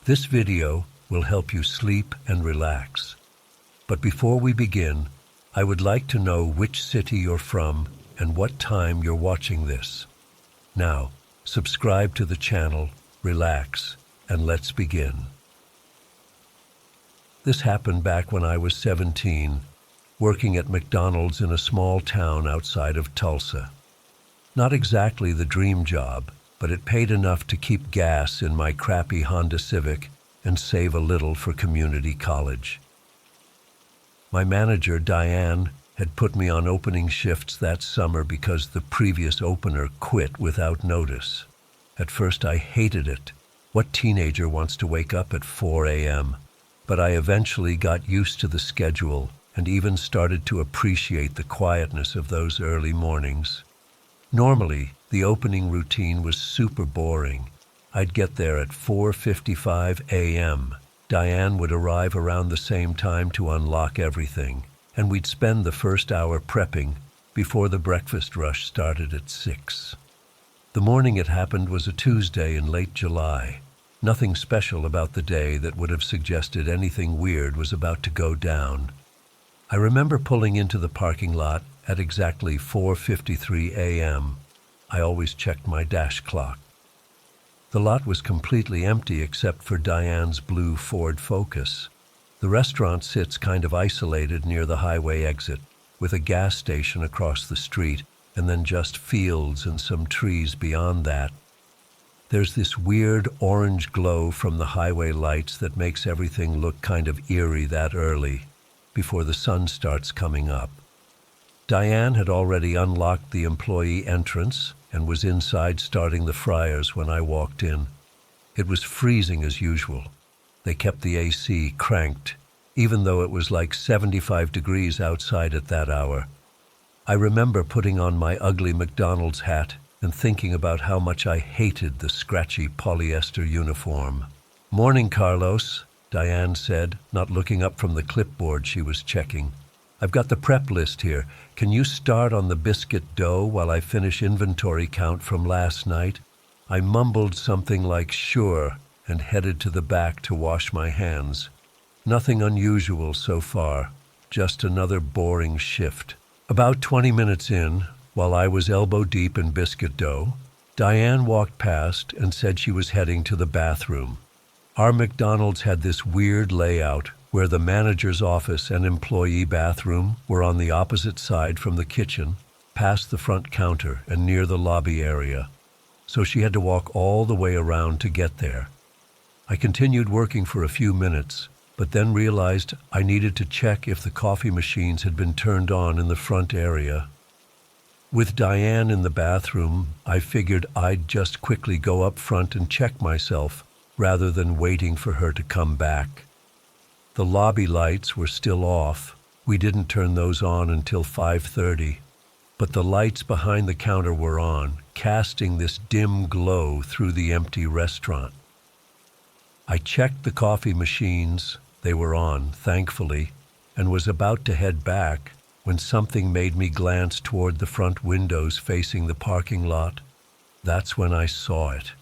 This video will help you sleep and relax. But before we begin, I would like to know which city you're from and what time you're watching this. Now, subscribe to the channel, relax, and let's begin. This happened back when I was 17, working at McDonald's in a small town outside of Tulsa. Not exactly the dream job, but it paid enough to keep gas in my crappy Honda Civic and save a little for community college. My manager, Diane, had put me on opening shifts that summer because the previous opener quit without notice. At first I hated it. What teenager wants to wake up at 4 a.m.? But I eventually got used to the schedule and even started to appreciate the quietness of those early mornings. Normally, the opening routine was super boring. I'd get there at 4:55 a.m. Diane would arrive around the same time to unlock everything, and we'd spend the first hour prepping before the breakfast rush started at 6. The morning it happened was a Tuesday in late July. Nothing special about the day that would have suggested anything weird was about to go down. I remember pulling into the parking lot at exactly 4:53 a.m. I always checked my dash clock. The lot was completely empty except for Diane's blue Ford Focus. The restaurant sits kind of isolated near the highway exit, with a gas station across the street and then just fields and some trees beyond that. There's this weird orange glow from the highway lights that makes everything look kind of eerie that early, before the sun starts coming up. Diane had already unlocked the employee entrance and was inside starting the fryers when I walked in. It was freezing as usual. They kept the AC cranked, even though it was like 75 degrees outside at that hour. I remember putting on my ugly McDonald's hat and thinking about how much I hated the scratchy polyester uniform. "Morning, Carlos," Diane said, not looking up from the clipboard she was checking. "I've got the prep list here. Can you start on the biscuit dough while I finish inventory count from last night?" I mumbled something like "sure" and headed to the back to wash my hands. Nothing unusual so far, just another boring shift. About 20 minutes in, while I was elbow deep in biscuit dough, Diane walked past and said she was heading to the bathroom. Our McDonald's had this weird layout where the manager's office and employee bathroom were on the opposite side from the kitchen, past the front counter and near the lobby area. So she had to walk all the way around to get there. I continued working for a few minutes, but then realized I needed to check if the coffee machines had been turned on in the front area. With Diane in the bathroom, I figured I'd just quickly go up front and check myself, rather than waiting for her to come back. The lobby lights were still off. We didn't turn those on until 5:30, but the lights behind the counter were on, casting this dim glow through the empty restaurant. I checked the coffee machines. They were on, thankfully, and was about to head back when something made me glance toward the front windows facing the parking lot. That's when I saw it.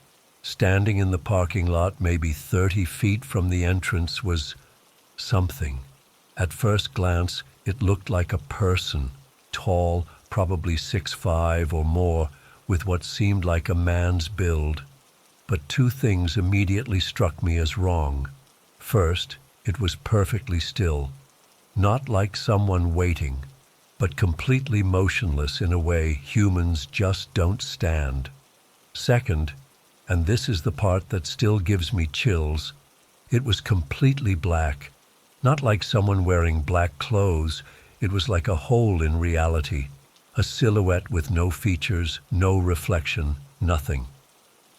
Standing in the parking lot, maybe 30 feet from the entrance, was something. At first glance, it looked like a person, tall, probably 6'5" or more, with what seemed like a man's build. But two things immediately struck me as wrong. First, it was perfectly still, not like someone waiting, but completely motionless in a way humans just don't stand. Second, and this is the part that still gives me chills, it was completely black. Not like someone wearing black clothes, it was like a hole in reality, a silhouette with no features, no reflection, nothing.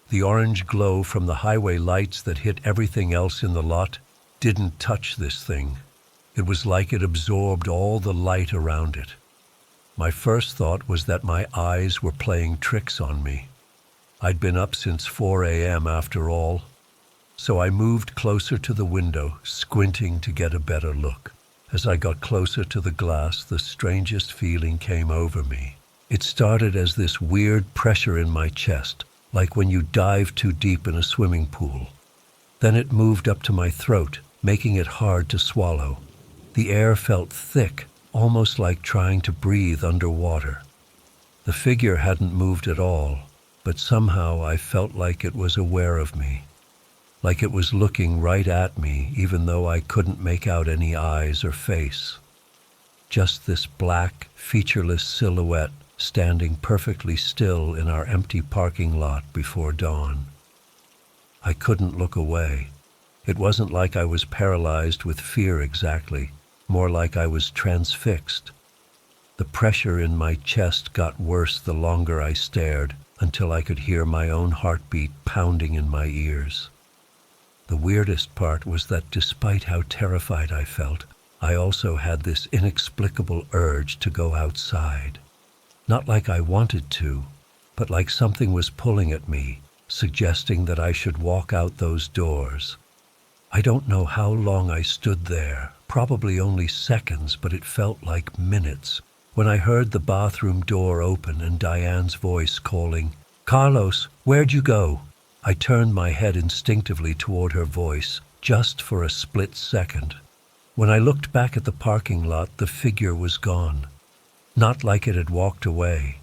The orange glow from the highway lights that hit everything else in the lot didn't touch this thing. It was like it absorbed all the light around it. My first thought was that my eyes were playing tricks on me. I'd been up since 4 a.m. after all. So I moved closer to the window, squinting to get a better look. As I got closer to the glass, the strangest feeling came over me. It started as this weird pressure in my chest, like when you dive too deep in a swimming pool. Then it moved up to my throat, making it hard to swallow. The air felt thick, almost like trying to breathe underwater. The figure hadn't moved at all, but somehow I felt like it was aware of me, like it was looking right at me even though I couldn't make out any eyes or face. Just this black, featureless silhouette standing perfectly still in our empty parking lot before dawn. I couldn't look away. It wasn't like I was paralyzed with fear exactly, more like I was transfixed. The pressure in my chest got worse the longer I stared, until I could hear my own heartbeat pounding in my ears. The weirdest part was that despite how terrified I felt, I also had this inexplicable urge to go outside. Not like I wanted to, but like something was pulling at me, suggesting that I should walk out those doors. I don't know how long I stood there, probably only seconds, but it felt like minutes, when I heard the bathroom door open and Diane's voice calling, "Carlos, where'd you go?" I turned my head instinctively toward her voice, just for a split second. When I looked back at the parking lot, the figure was gone. Not like it had walked away.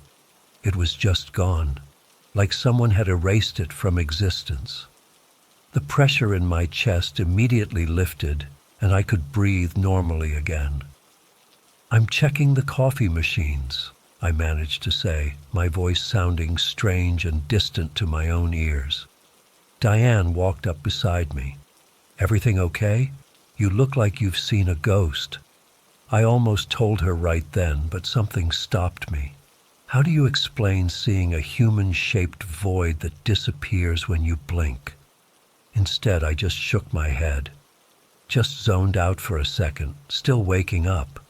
It was just gone, like someone had erased it from existence. The pressure in my chest immediately lifted, and I could breathe normally again. "I'm checking the coffee machines," I managed to say, my voice sounding strange and distant to my own ears. Diane walked up beside me. "Everything okay? You look like you've seen a ghost." I almost told her right then, but something stopped me. How do you explain seeing a human-shaped void that disappears when you blink? Instead, I just shook my head. Just zoned out for a second, still waking up.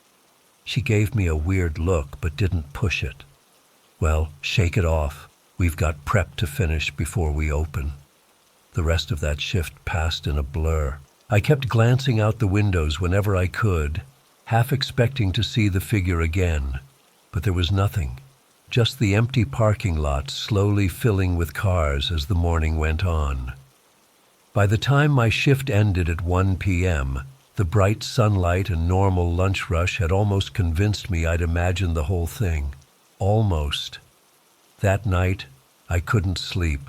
She gave me a weird look, but didn't push it. "Well, shake it off. We've got prep to finish before we open." The rest of that shift passed in a blur. I kept glancing out the windows whenever I could, half expecting to see the figure again, but there was nothing. Just the empty parking lot slowly filling with cars as the morning went on. By the time my shift ended at 1 p.m., the bright sunlight and normal lunch rush had almost convinced me I'd imagined the whole thing. Almost. That night, I couldn't sleep.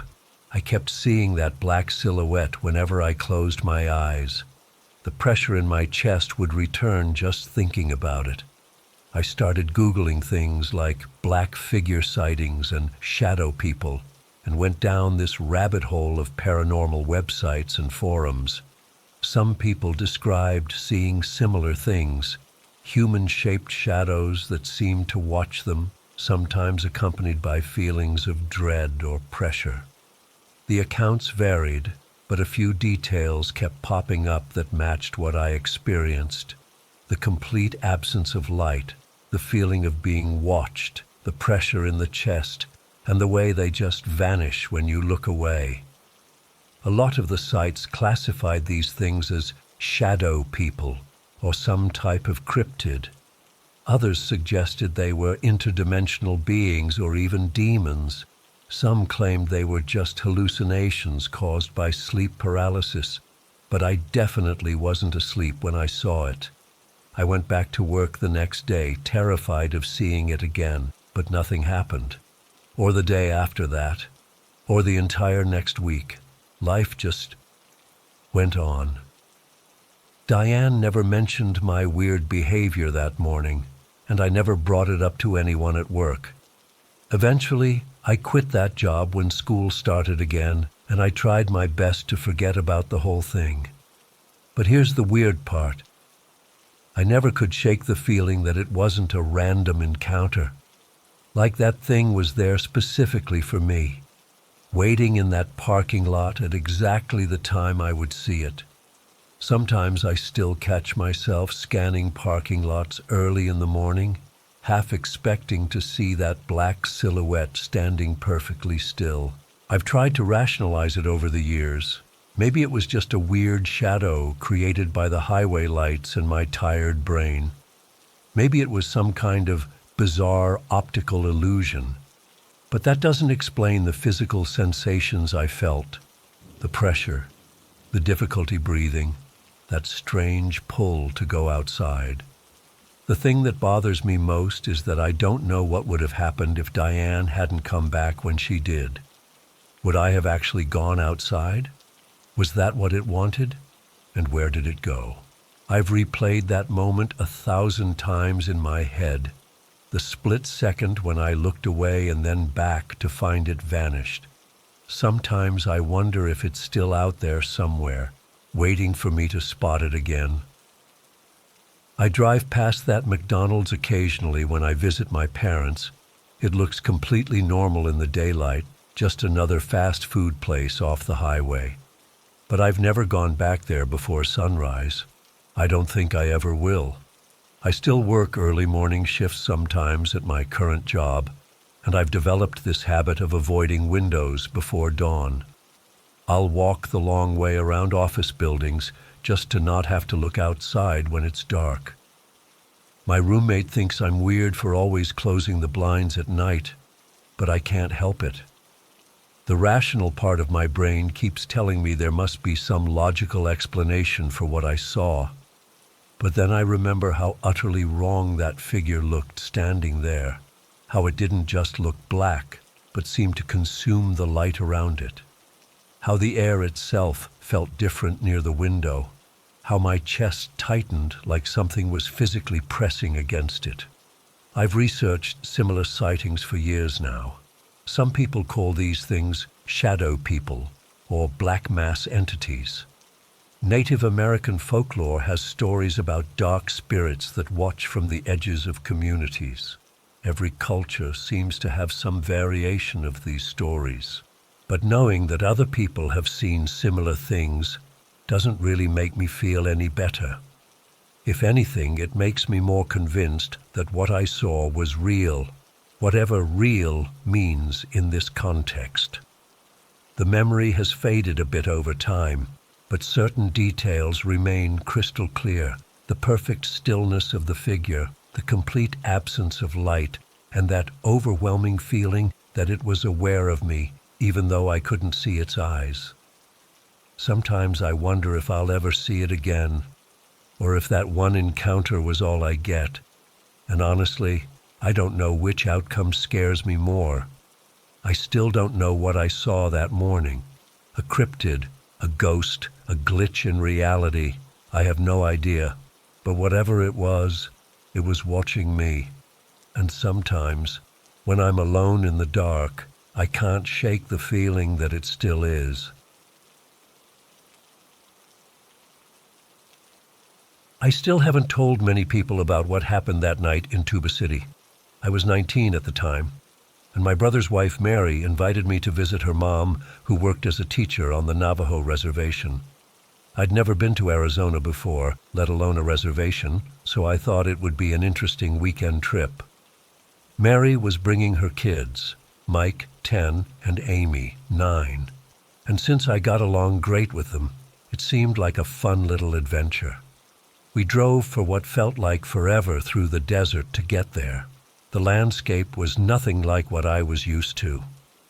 I kept seeing that black silhouette whenever I closed my eyes. The pressure in my chest would return just thinking about it. I started Googling things like black figure sightings and shadow people, and went down this rabbit hole of paranormal websites and forums. Some people described seeing similar things, human-shaped shadows that seemed to watch them, sometimes accompanied by feelings of dread or pressure. The accounts varied, but a few details kept popping up that matched what I experienced. The complete absence of light, the feeling of being watched, the pressure in the chest, and the way they just vanish when you look away. A lot of the sites classified these things as shadow people or some type of cryptid. Others suggested they were interdimensional beings or even demons. Some claimed they were just hallucinations caused by sleep paralysis, but I definitely wasn't asleep when I saw it. I went back to work the next day, terrified of seeing it again, but nothing happened. Or the day after that, or the entire next week. Life just went on. Diane never mentioned my weird behavior that morning, and I never brought it up to anyone at work. Eventually, I quit that job when school started again, and I tried my best to forget about the whole thing. But here's the weird part. I never could shake the feeling that it wasn't a random encounter. Like that thing was there specifically for me, waiting in that parking lot at exactly the time I would see it. Sometimes I still catch myself scanning parking lots early in the morning, half expecting to see that black silhouette standing perfectly still. I've tried to rationalize it over the years. Maybe it was just a weird shadow created by the highway lights in my tired brain. Maybe it was some kind of bizarre optical illusion. But that doesn't explain the physical sensations I felt. The pressure, the difficulty breathing, that strange pull to go outside. The thing that bothers me most is that I don't know what would have happened if Diane hadn't come back when she did. Would I have actually gone outside? Was that what it wanted? And where did it go? I've replayed that moment 1,000 times in my head. The split second when I looked away and then back to find it vanished. Sometimes I wonder if it's still out there somewhere, waiting for me to spot it again. I drive past that McDonald's occasionally when I visit my parents. It looks completely normal in the daylight, just another fast food place off the highway. But I've never gone back there before sunrise. I don't think I ever will. I still work early morning shifts sometimes at my current job, and I've developed this habit of avoiding windows before dawn. I'll walk the long way around office buildings just to not have to look outside when it's dark. My roommate thinks I'm weird for always closing the blinds at night, but I can't help it. The rational part of my brain keeps telling me there must be some logical explanation for what I saw. But then I remember how utterly wrong that figure looked standing there, how it didn't just look black, but seemed to consume the light around it, how the air itself felt different near the window, how my chest tightened like something was physically pressing against it. I've researched similar sightings for years now. Some people call these things shadow people or black mass entities. Native American folklore has stories about dark spirits that watch from the edges of communities. Every culture seems to have some variation of these stories. But knowing that other people have seen similar things doesn't really make me feel any better. If anything, it makes me more convinced that what I saw was real, whatever real means in this context. The memory has faded a bit over time, but certain details remain crystal clear. The perfect stillness of the figure, the complete absence of light, and that overwhelming feeling that it was aware of me, even though I couldn't see its eyes. Sometimes I wonder if I'll ever see it again, or if that one encounter was all I get. And honestly, I don't know which outcome scares me more. I still don't know what I saw that morning. A cryptid, a ghost, a glitch in reality. I have no idea. But whatever it was watching me. And sometimes, when I'm alone in the dark, I can't shake the feeling that it still is. I still haven't told many people about what happened that night in Tuba City. I was 19 at the time, and my brother's wife Mary invited me to visit her mom, who worked as a teacher on the Navajo reservation. I'd never been to Arizona before, let alone a reservation, so I thought it would be an interesting weekend trip. Mary was bringing her kids, Mike, 10, and Amy, 9. And since I got along great with them, it seemed like a fun little adventure. We drove for what felt like forever through the desert to get there. The landscape was nothing like what I was used to.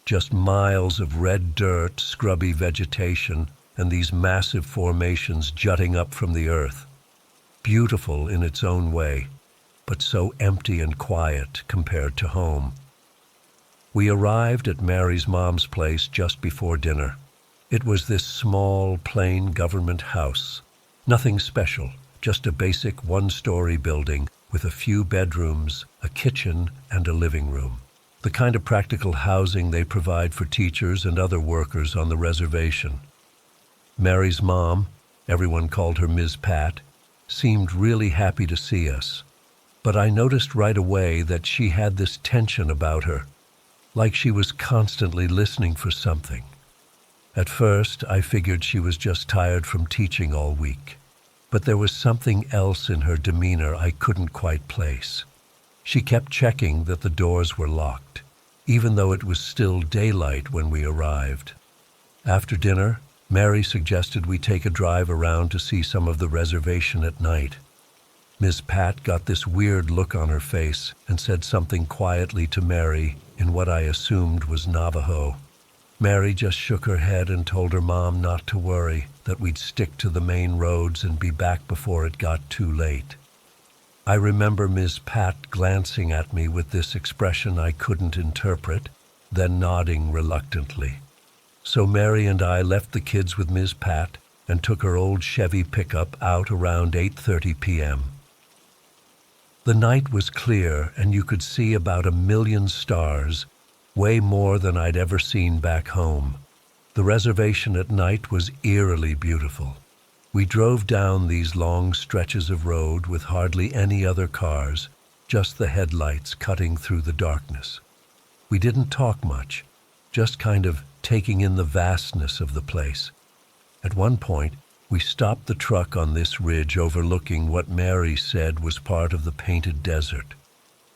Just miles of red dirt, scrubby vegetation, and these massive formations jutting up from the earth. Beautiful in its own way, but so empty and quiet compared to home. We arrived at Mary's mom's place just before dinner. It was this small, plain government house. Nothing special, just a basic one-story building with a few bedrooms, a kitchen, and a living room. The kind of practical housing they provide for teachers and other workers on the reservation. Mary's mom, everyone called her Ms. Pat, seemed really happy to see us. But I noticed right away that she had this tension about her, like she was constantly listening for something. At first, I figured she was just tired from teaching all week. But there was something else in her demeanor I couldn't quite place. She kept checking that the doors were locked, even though it was still daylight when we arrived. After dinner, Mary suggested we take a drive around to see some of the reservation at night. Ms. Pat got this weird look on her face and said something quietly to Mary in what I assumed was Navajo. Mary just shook her head and told her mom not to worry, that we'd stick to the main roads and be back before it got too late. I remember Ms. Pat glancing at me with this expression I couldn't interpret, then nodding reluctantly. So Mary and I left the kids with Ms. Pat and took her old Chevy pickup out around 8:30 p.m. The night was clear and you could see about 1,000,000 stars, way more than I'd ever seen back home. The reservation at night was eerily beautiful. We drove down these long stretches of road with hardly any other cars, just the headlights cutting through the darkness. We didn't talk much, just kind of taking in the vastness of the place. At one point, we stopped the truck on this ridge overlooking what Mary said was part of the painted desert.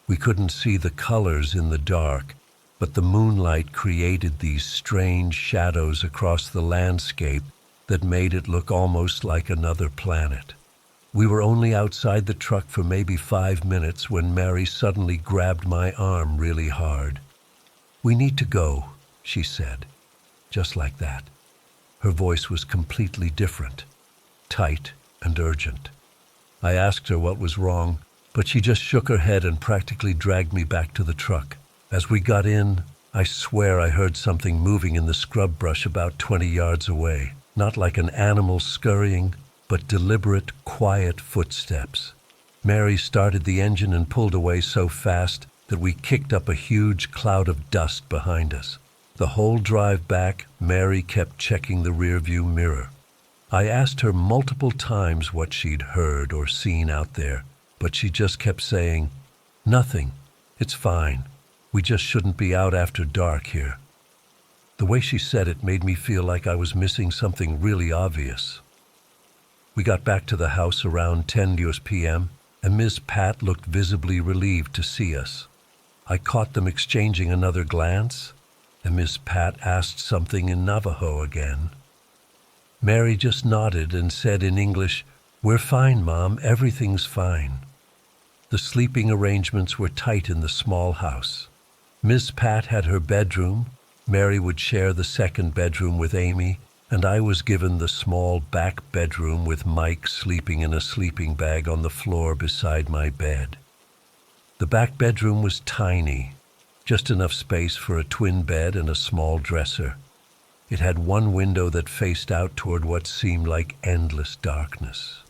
We couldn't see the colors in the dark, but the moonlight created these strange shadows across the landscape that made it look almost like another planet. We were only outside the truck for maybe 5 minutes when Mary suddenly grabbed my arm really hard. "We need to go," she said, just like that. Her voice was completely different, tight and urgent. I asked her what was wrong, but she just shook her head and practically dragged me back to the truck. As we got in, I swear I heard something moving in the scrub brush about 20 yards away. Not like an animal scurrying, but deliberate, quiet footsteps. Mary started the engine and pulled away so fast that we kicked up a huge cloud of dust behind us. The whole drive back, Mary kept checking the rearview mirror. I asked her multiple times what she'd heard or seen out there, but she just kept saying, "Nothing. It's fine. We just shouldn't be out after dark here." The way she said it made me feel like I was missing something really obvious. We got back to the house around 10 p.m., and Ms. Pat looked visibly relieved to see us. I caught them exchanging another glance, and Ms. Pat asked something in Navajo again. Mary just nodded and said in English, "We're fine, Mom, everything's fine." The sleeping arrangements were tight in the small house. Ms. Pat had her bedroom, Mary would share the second bedroom with Amy, and I was given the small back bedroom with Mike sleeping in a sleeping bag on the floor beside my bed. The back bedroom was tiny, just enough space for a twin bed and a small dresser. It had one window that faced out toward what seemed like endless darkness.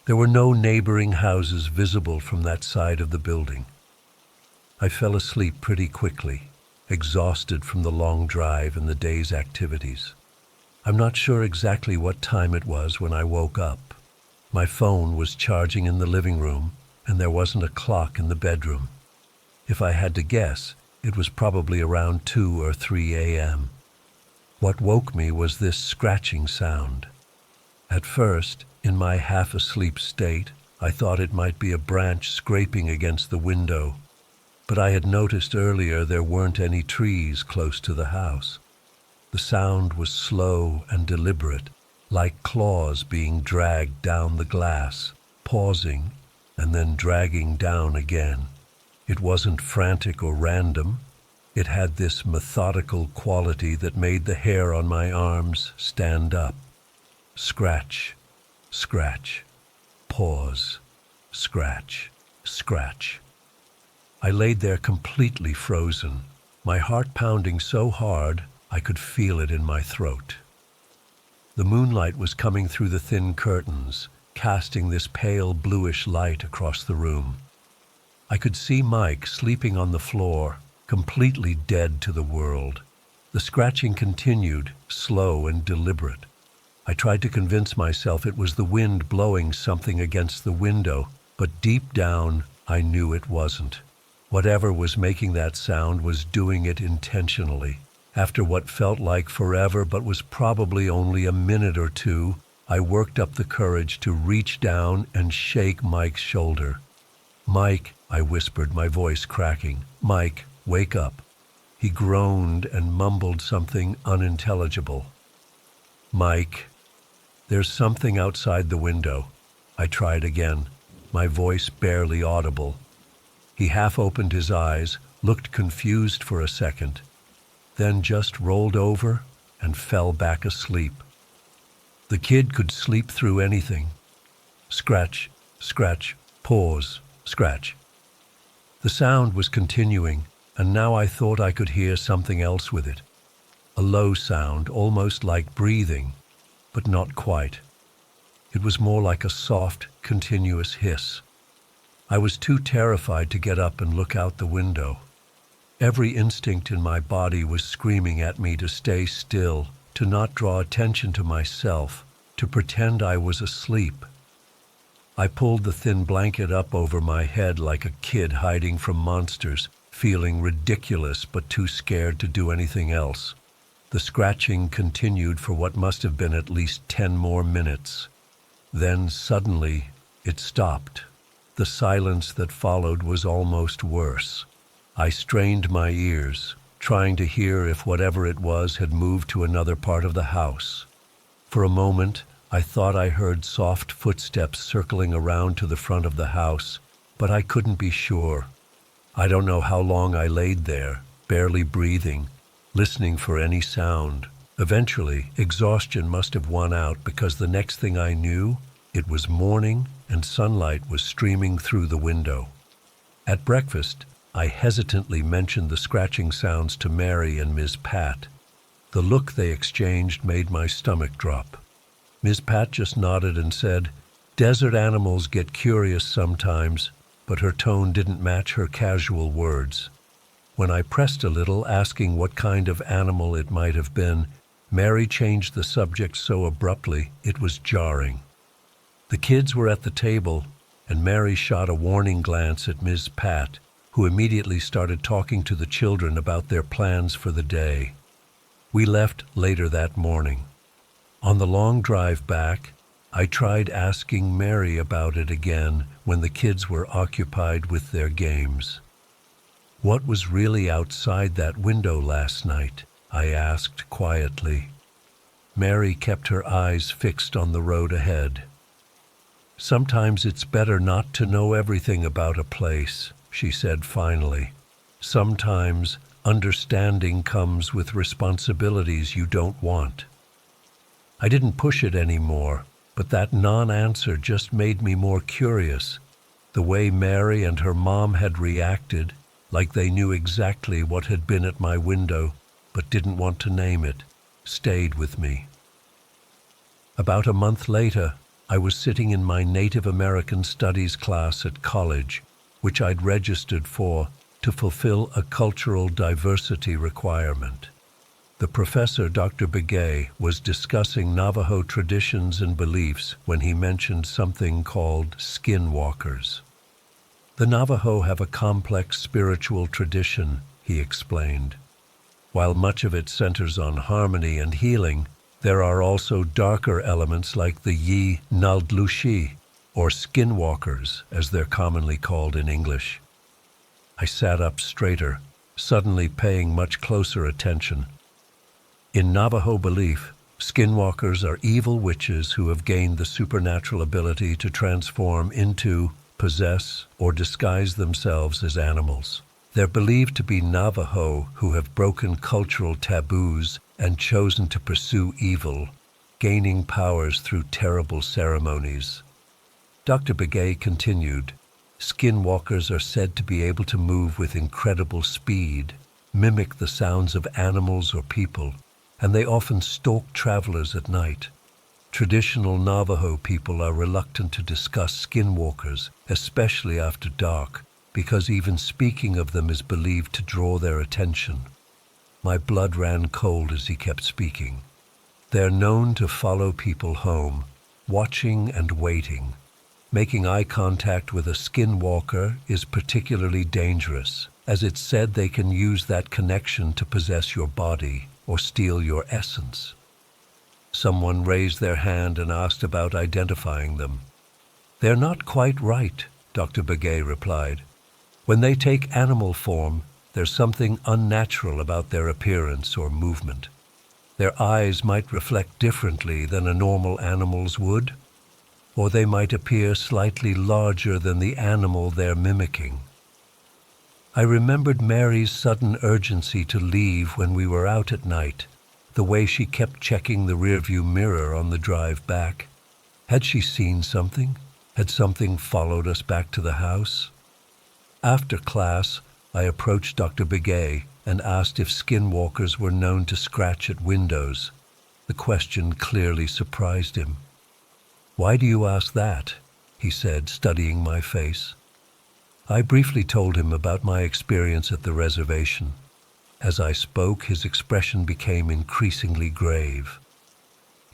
There were no neighboring houses visible from that side of the building. I fell asleep pretty quickly, exhausted from the long drive and the day's activities. I'm not sure exactly what time it was when I woke up. My phone was charging in the living room, and there wasn't a clock in the bedroom. If I had to guess, it was probably around 2 or 3 a.m. What woke me was this scratching sound. At first, in my half-asleep state, I thought it might be a branch scraping against the window, but I had noticed earlier there weren't any trees close to the house. The sound was slow and deliberate, like claws being dragged down the glass, pausing and then dragging down again. It wasn't frantic or random. It had this methodical quality that made the hair on my arms stand up. Scratch, scratch, pause, scratch, scratch. I laid there completely frozen, my heart pounding so hard I could feel it in my throat. The moonlight was coming through the thin curtains, casting this pale bluish light across the room. I could see Mike sleeping on the floor, completely dead to the world. The scratching continued, slow and deliberate. I tried to convince myself it was the wind blowing something against the window, but deep down, I knew it wasn't. Whatever was making that sound was doing it intentionally. After what felt like forever but was probably only a minute or two, I worked up the courage to reach down and shake Mike's shoulder. "Mike," I whispered, my voice cracking. "Mike, wake up." He groaned and mumbled something unintelligible. "Mike." "There's something outside the window." I tried again, my voice barely audible. He half opened his eyes, looked confused for a second, then just rolled over and fell back asleep. The kid could sleep through anything. Scratch, scratch, pause, scratch. The sound was continuing, and now I thought I could hear something else with it. A low sound, almost like breathing, but not quite. It was more like a soft, continuous hiss. I was too terrified to get up and look out the window. Every instinct in my body was screaming at me to stay still, to not draw attention to myself, to pretend I was asleep. I pulled the thin blanket up over my head like a kid hiding from monsters, feeling ridiculous but too scared to do anything else. The scratching continued for what must have been at least 10 more minutes. Then suddenly, it stopped. The silence that followed was almost worse. I strained my ears, trying to hear if whatever it was had moved to another part of the house. For a moment, I thought I heard soft footsteps circling around to the front of the house, but I couldn't be sure. I don't know how long I laid there, barely breathing, listening for any sound. Eventually, exhaustion must have won out because the next thing I knew, it was morning and sunlight was streaming through the window. At breakfast, I hesitantly mentioned the scratching sounds to Mary and Ms. Pat. The look they exchanged made my stomach drop. Ms. Pat just nodded and said, "Desert animals get curious sometimes," but her tone didn't match her casual words. When I pressed a little, asking what kind of animal it might have been, Mary changed the subject so abruptly it was jarring. The kids were at the table, and Mary shot a warning glance at Ms. Pat, who immediately started talking to the children about their plans for the day. We left later that morning. On the long drive back, I tried asking Mary about it again when the kids were occupied with their games. "What was really outside that window last night?" I asked quietly. Mary kept her eyes fixed on the road ahead. "Sometimes it's better not to know everything about a place," she said finally. "Sometimes understanding comes with responsibilities you don't want." I didn't push it anymore, but that non-answer just made me more curious. The way Mary and her mom had reacted, like they knew exactly what had been at my window, but didn't want to name it, stayed with me. About a month later, I was sitting in my Native American Studies class at college, which I'd registered for to fulfill a cultural diversity requirement. The professor, Dr. Begay, was discussing Navajo traditions and beliefs when he mentioned something called skinwalkers. The Navajo have a complex spiritual tradition, he explained. While much of it centers on harmony and healing, there are also darker elements like the Yi-Naldlushi, or skinwalkers, as they're commonly called in English. I sat up straighter, suddenly paying much closer attention. In Navajo belief, skinwalkers are evil witches who have gained the supernatural ability to transform into, possess, or disguise themselves as animals. They're believed to be Navajo who have broken cultural taboos and chosen to pursue evil, gaining powers through terrible ceremonies. Dr. Begay continued, "Skinwalkers are said to be able to move with incredible speed, mimic the sounds of animals or people, and they often stalk travelers at night. Traditional Navajo people are reluctant to discuss skinwalkers, especially after dark, because even speaking of them is believed to draw their attention." My blood ran cold as he kept speaking. "They're known to follow people home, watching and waiting. Making eye contact with a skinwalker is particularly dangerous, as it's said they can use that connection to possess your body or steal your essence." Someone raised their hand and asked about identifying them. "They're not quite right," Dr. Begay replied. "When they take animal form, there's something unnatural about their appearance or movement. Their eyes might reflect differently than a normal animal's would, or they might appear slightly larger than the animal they're mimicking." I remembered Mary's sudden urgency to leave when we were out at night, The way she kept checking the rearview mirror on the drive back. Had she seen something? Had something followed us back to the house? After class, I approached Dr. Begay and asked if skinwalkers were known to scratch at windows. The question clearly surprised him. "Why do you ask that?" he said, studying my face. I briefly told him about my experience at the reservation. As I spoke, his expression became increasingly grave.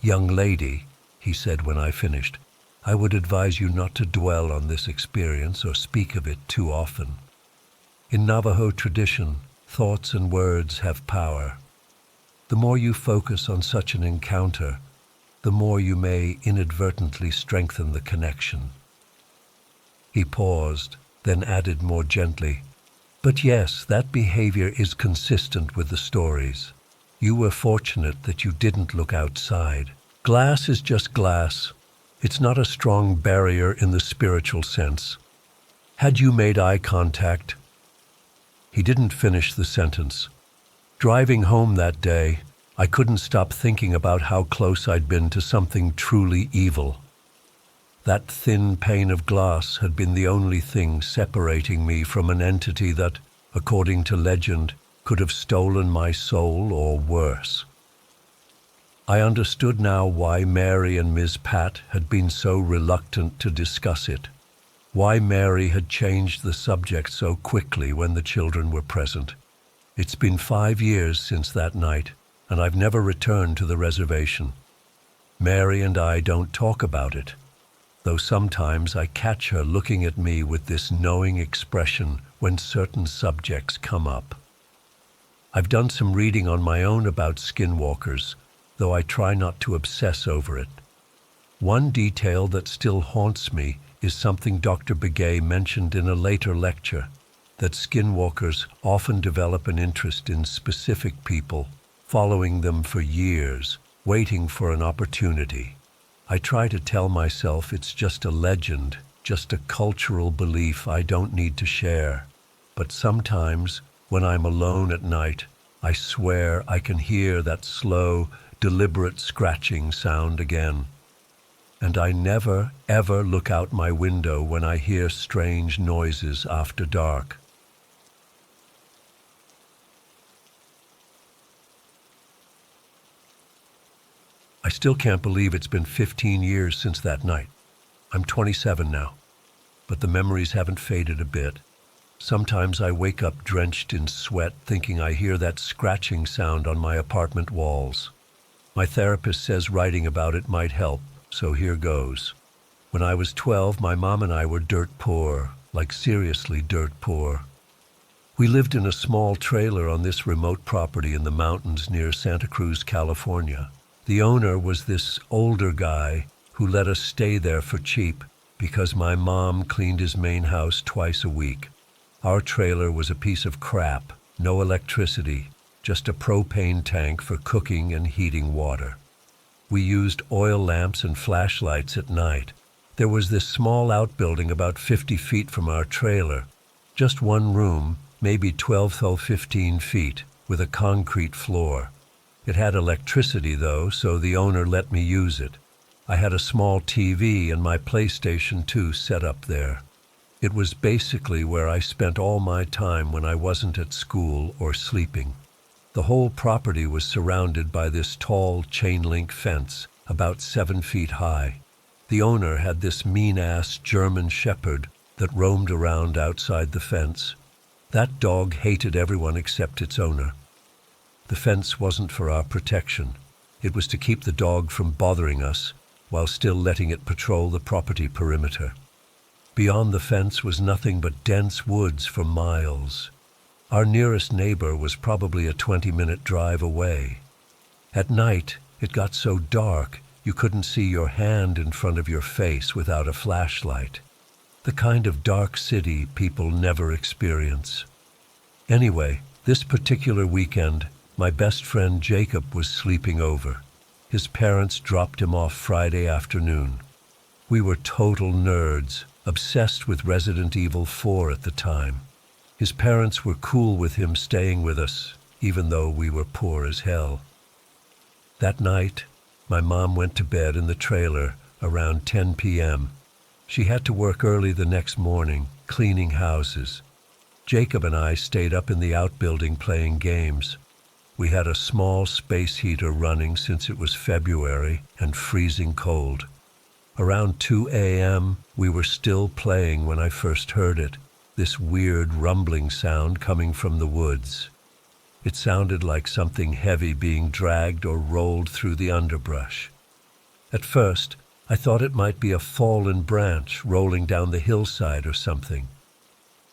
"Young lady," he said when I finished, "I would advise you not to dwell on this experience or speak of it too often. In Navajo tradition, thoughts and words have power. The more you focus on such an encounter, the more you may inadvertently strengthen the connection." He paused, then added more gently, "But yes, that behavior is consistent with the stories. You were fortunate that you didn't look outside. Glass is just glass. It's not a strong barrier in the spiritual sense. Had you made eye contact?" He didn't finish the sentence. Driving home that day, I couldn't stop thinking about how close I'd been to something truly evil. That thin pane of glass had been the only thing separating me from an entity that, according to legend, could have stolen my soul or worse. I understood now why Mary and Ms. Pat had been so reluctant to discuss it, why Mary had changed the subject so quickly when the children were present. It's been 5 years since that night, and I've never returned to the reservation. Mary and I don't talk about it, though sometimes I catch her looking at me with this knowing expression when certain subjects come up. I've done some reading on my own about skinwalkers, though I try not to obsess over it. One detail that still haunts me is something Dr. Begay mentioned in a later lecture, that skinwalkers often develop an interest in specific people, following them for years, waiting for an opportunity. I try to tell myself it's just a legend, just a cultural belief I don't need to share. But sometimes, when I'm alone at night, I swear I can hear that slow, deliberate scratching sound again. And I never, ever look out my window when I hear strange noises after dark. I still can't believe it's been 15 years since that night. I'm 27 now, but the memories haven't faded a bit. Sometimes I wake up drenched in sweat thinking I hear that scratching sound on my apartment walls. My therapist says writing about it might help, so here goes. When I was 12, my mom and I were dirt poor, like seriously dirt poor. We lived in a small trailer on this remote property in the mountains near Santa Cruz, California. The owner was this older guy who let us stay there for cheap because my mom cleaned his main house twice a week. Our trailer was a piece of crap, no electricity, just a propane tank for cooking and heating water. We used oil lamps and flashlights at night. There was this small outbuilding about 50 feet from our trailer, just one room, maybe 12 or 15 feet, with a concrete floor. It had electricity though, so the owner let me use it. I had a small TV and my PlayStation 2 set up there. It was basically where I spent all my time when I wasn't at school or sleeping. The whole property was surrounded by this tall chain-link fence, about 7 feet high. The owner had this mean-ass German shepherd that roamed around outside the fence. That dog hated everyone except its owner. The fence wasn't for our protection. It was to keep the dog from bothering us, while still letting it patrol the property perimeter. Beyond the fence was nothing but dense woods for miles. Our nearest neighbor was probably a 20-minute drive away. At night, it got so dark you couldn't see your hand in front of your face without a flashlight. The kind of dark city people never experience. Anyway, this particular weekend, my best friend Jacob was sleeping over. His parents dropped him off Friday afternoon. We were total nerds, obsessed with Resident Evil 4 at the time. His parents were cool with him staying with us, even though we were poor as hell. That night, my mom went to bed in the trailer around 10 p.m. She had to work early the next morning, cleaning houses. Jacob and I stayed up in the outbuilding playing games. We had a small space heater running since it was February and freezing cold. Around 2 a.m., we were still playing when I first heard it, this weird rumbling sound coming from the woods. It sounded like something heavy being dragged or rolled through the underbrush. At first, I thought it might be a fallen branch rolling down the hillside or something.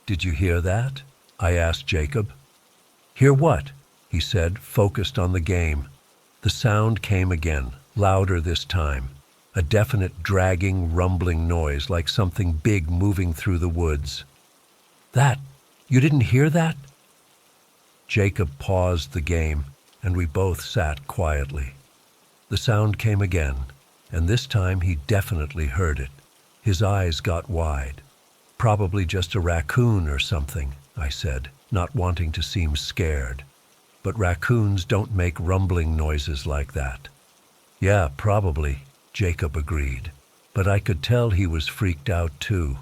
"Did you hear that?" I asked Jacob. "Hear what?" he said, focused on the game. The sound came again, louder this time. A definite dragging, rumbling noise like something big moving through the woods. "That? You didn't hear that?" Jacob paused the game, and we both sat quietly. The sound came again, and this time he definitely heard it. His eyes got wide. "Probably just a raccoon or something," I said, not wanting to seem scared. "But raccoons don't make rumbling noises like that." "Yeah, probably," Jacob agreed, but I could tell he was freaked out too.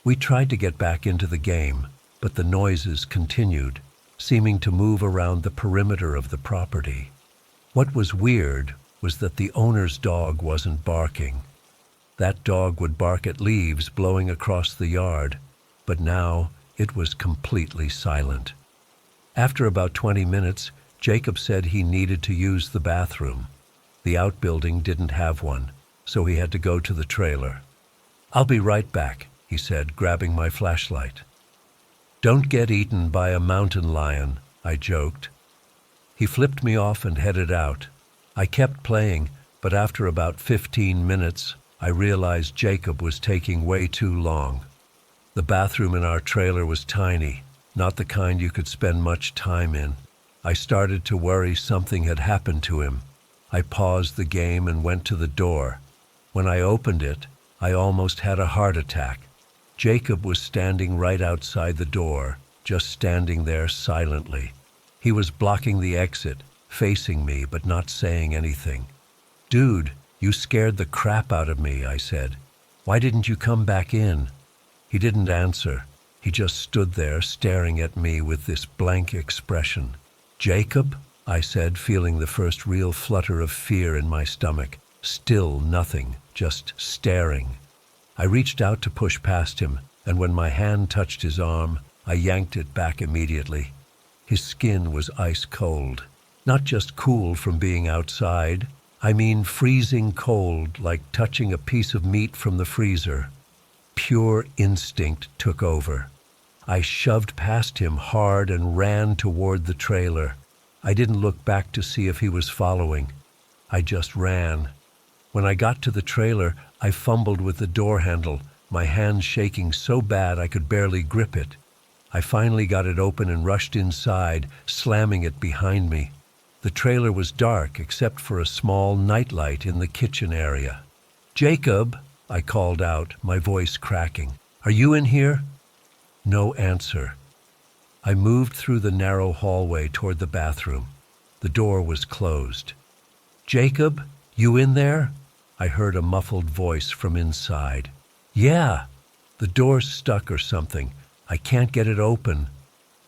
We tried to get back into the game, but the noises continued, seeming to move around the perimeter of the property. What was weird was that the owner's dog wasn't barking. That dog would bark at leaves blowing across the yard, but now it was completely silent. After about 20 minutes, Jacob said he needed to use the bathroom. The outbuilding didn't have one, so he had to go to the trailer. "I'll be right back," he said, grabbing my flashlight. "Don't get eaten by a mountain lion," I joked. He flipped me off and headed out. I kept playing, but after about 15 minutes, I realized Jacob was taking way too long. The bathroom in our trailer was tiny, not the kind you could spend much time in. I started to worry something had happened to him. I paused the game and went to the door. When I opened it, I almost had a heart attack. Jacob was standing right outside the door, just standing there silently. He was blocking the exit, facing me but not saying anything. "Dude, you scared the crap out of me," I said. "Why didn't you come back in?" He didn't answer. He just stood there staring at me with this blank expression. "Jacob?" I said, feeling the first real flutter of fear in my stomach. Still nothing, just staring. I reached out to push past him, and when my hand touched his arm, I yanked it back immediately. His skin was ice cold. Not just cool from being outside, I mean freezing cold, like touching a piece of meat from the freezer. Pure instinct took over. I shoved past him hard and ran toward the trailer. I didn't look back to see if he was following. I just ran. When I got to the trailer, I fumbled with the door handle, my hand shaking so bad I could barely grip it. I finally got it open and rushed inside, slamming it behind me. The trailer was dark except for a small nightlight in the kitchen area. "Jacob," I called out, my voice cracking. "Are you in here?" No answer. I moved through the narrow hallway toward the bathroom. The door was closed. "Jacob, you in there?" I heard a muffled voice from inside. "Yeah, the door's stuck or something. I can't get it open."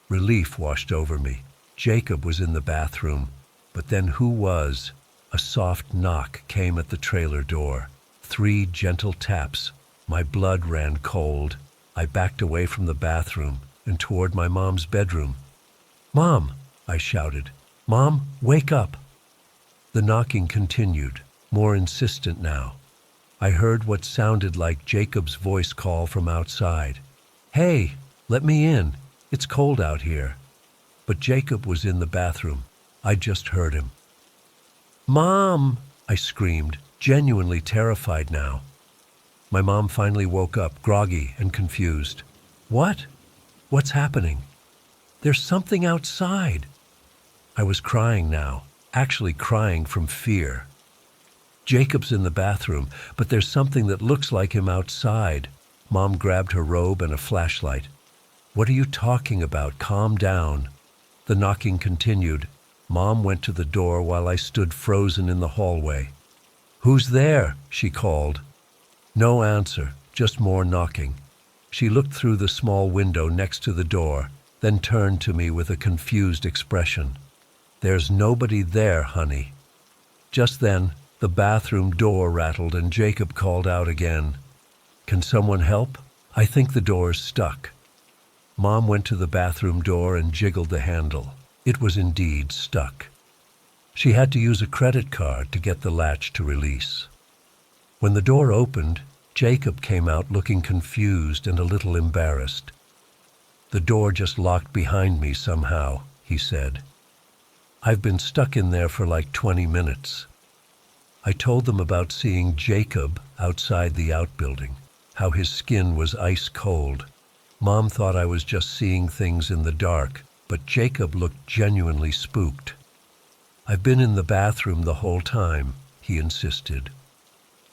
Relief washed over me. Jacob was in the bathroom. But then who was? A soft knock came at the trailer door. 3 gentle taps. My blood ran cold. I backed away from the bathroom and toward my mom's bedroom. "Mom!" I shouted. "Mom, wake up!" The knocking continued, more insistent now. I heard what sounded like Jacob's voice call from outside. "Hey, let me in. It's cold out here." But Jacob was in the bathroom. I just heard him. "Mom!" I screamed, genuinely terrified now. My mom finally woke up, groggy and confused. "What? What's happening?" "There's something outside." I was crying now, actually crying from fear. "Jacob's in the bathroom, but there's something that looks like him outside." Mom grabbed her robe and a flashlight. "What are you talking about? Calm down." The knocking continued. Mom went to the door while I stood frozen in the hallway. "Who's there?" she called. No answer, just more knocking. She looked through the small window next to the door, then turned to me with a confused expression. "There's nobody there, honey." Just then, the bathroom door rattled and Jacob called out again. "Can someone help? I think the door's stuck." Mom went to the bathroom door and jiggled the handle. It was indeed stuck. She had to use a credit card to get the latch to release. When the door opened, Jacob came out looking confused and a little embarrassed. "The door just locked behind me somehow," he said. "I've been stuck in there for like 20 minutes. I told them about seeing Jacob outside the outbuilding, how his skin was ice cold. Mom thought I was just seeing things in the dark, but Jacob looked genuinely spooked. "I've been in the bathroom the whole time," he insisted.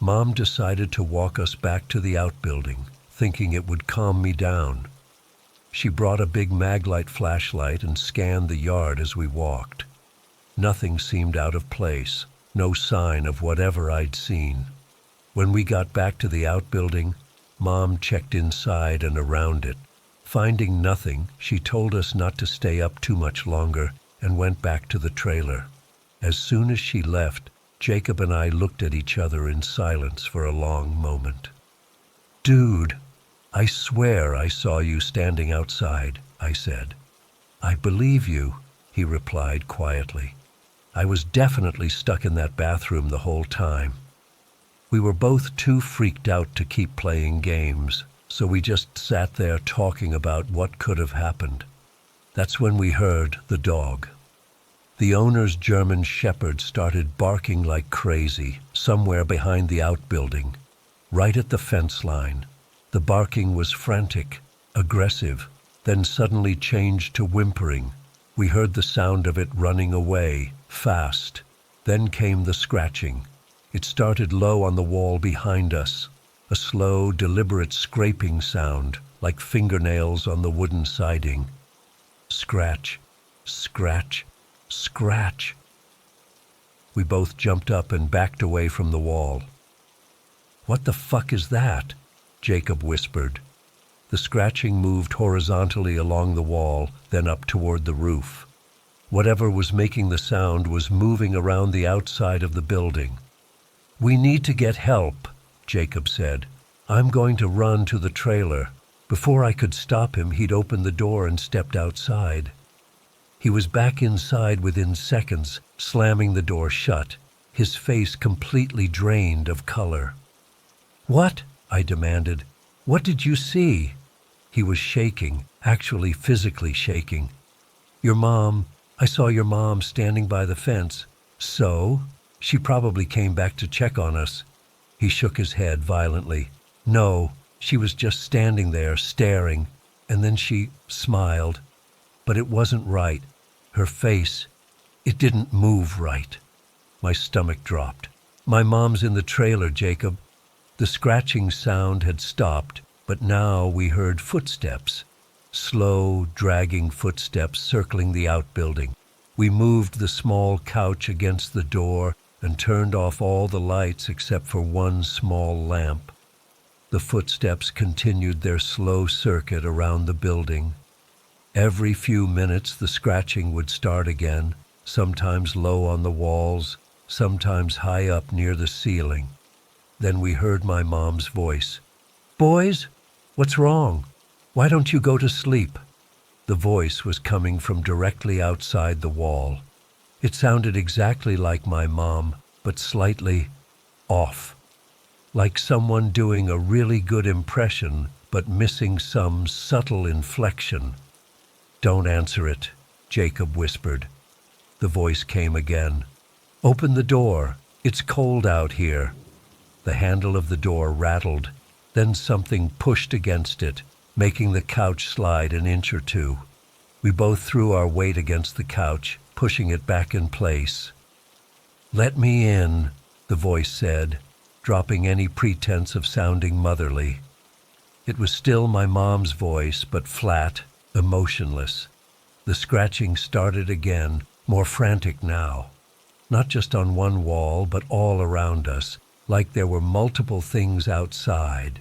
Mom decided to walk us back to the outbuilding, thinking it would calm me down. She brought a big Maglite flashlight and scanned the yard as we walked. Nothing seemed out of place, no sign of whatever I'd seen. When we got back to the outbuilding, Mom checked inside and around it. Finding nothing, she told us not to stay up too much longer and went back to the trailer. As soon as she left, Jacob and I looked at each other in silence for a long moment. "Dude, I swear I saw you standing outside," I said. "I believe you," he replied quietly. "I was definitely stuck in that bathroom the whole time." We were both too freaked out to keep playing games, so we just sat there talking about what could have happened. That's when we heard the dog. The owner's German shepherd started barking like crazy somewhere behind the outbuilding, right at the fence line. The barking was frantic, aggressive, then suddenly changed to whimpering. We heard the sound of it running away, fast. Then came the scratching. It started low on the wall behind us, a slow, deliberate scraping sound, like fingernails on the wooden siding. Scratch, scratch, scratch. We both jumped up and backed away from the wall. "What the fuck is that?" Jacob whispered. The scratching moved horizontally along the wall, then up toward the roof. Whatever was making the sound was moving around the outside of the building. "We need to get help," Jacob said. "I'm going to run to the trailer." Before I could stop him, he'd opened the door and stepped outside. He was back inside within seconds, slamming the door shut, his face completely drained of color. "What?" I demanded. "What did you see?" He was shaking, actually physically shaking. "Your mom. I saw your mom standing by the fence." "So? She probably came back to check on us." He shook his head violently. "No, she was just standing there, staring, and then she smiled. But it wasn't right. Her face, it didn't move right." My stomach dropped. "My mom's in the trailer, Jacob." The scratching sound had stopped, but now we heard footsteps. Slow, dragging footsteps circling the outbuilding. We moved the small couch against the door and turned off all the lights except for one small lamp. The footsteps continued their slow circuit around the building. Every few minutes the scratching would start again, sometimes low on the walls, sometimes high up near the ceiling. Then we heard my mom's voice. "Boys, what's wrong? Why don't you go to sleep?" The voice was coming from directly outside the wall. It sounded exactly like my mom, but slightly off. Like someone doing a really good impression, but missing some subtle inflection. "Don't answer it," Jacob whispered. The voice came again. "Open the door. It's cold out here." The handle of the door rattled, then something pushed against it, making the couch slide an inch or two. We both threw our weight against the couch, pushing it back in place. "Let me in," the voice said, dropping any pretense of sounding motherly. It was still my mom's voice, but flat, emotionless. The scratching started again, more frantic now. Not just on one wall, but all around us, like there were multiple things outside.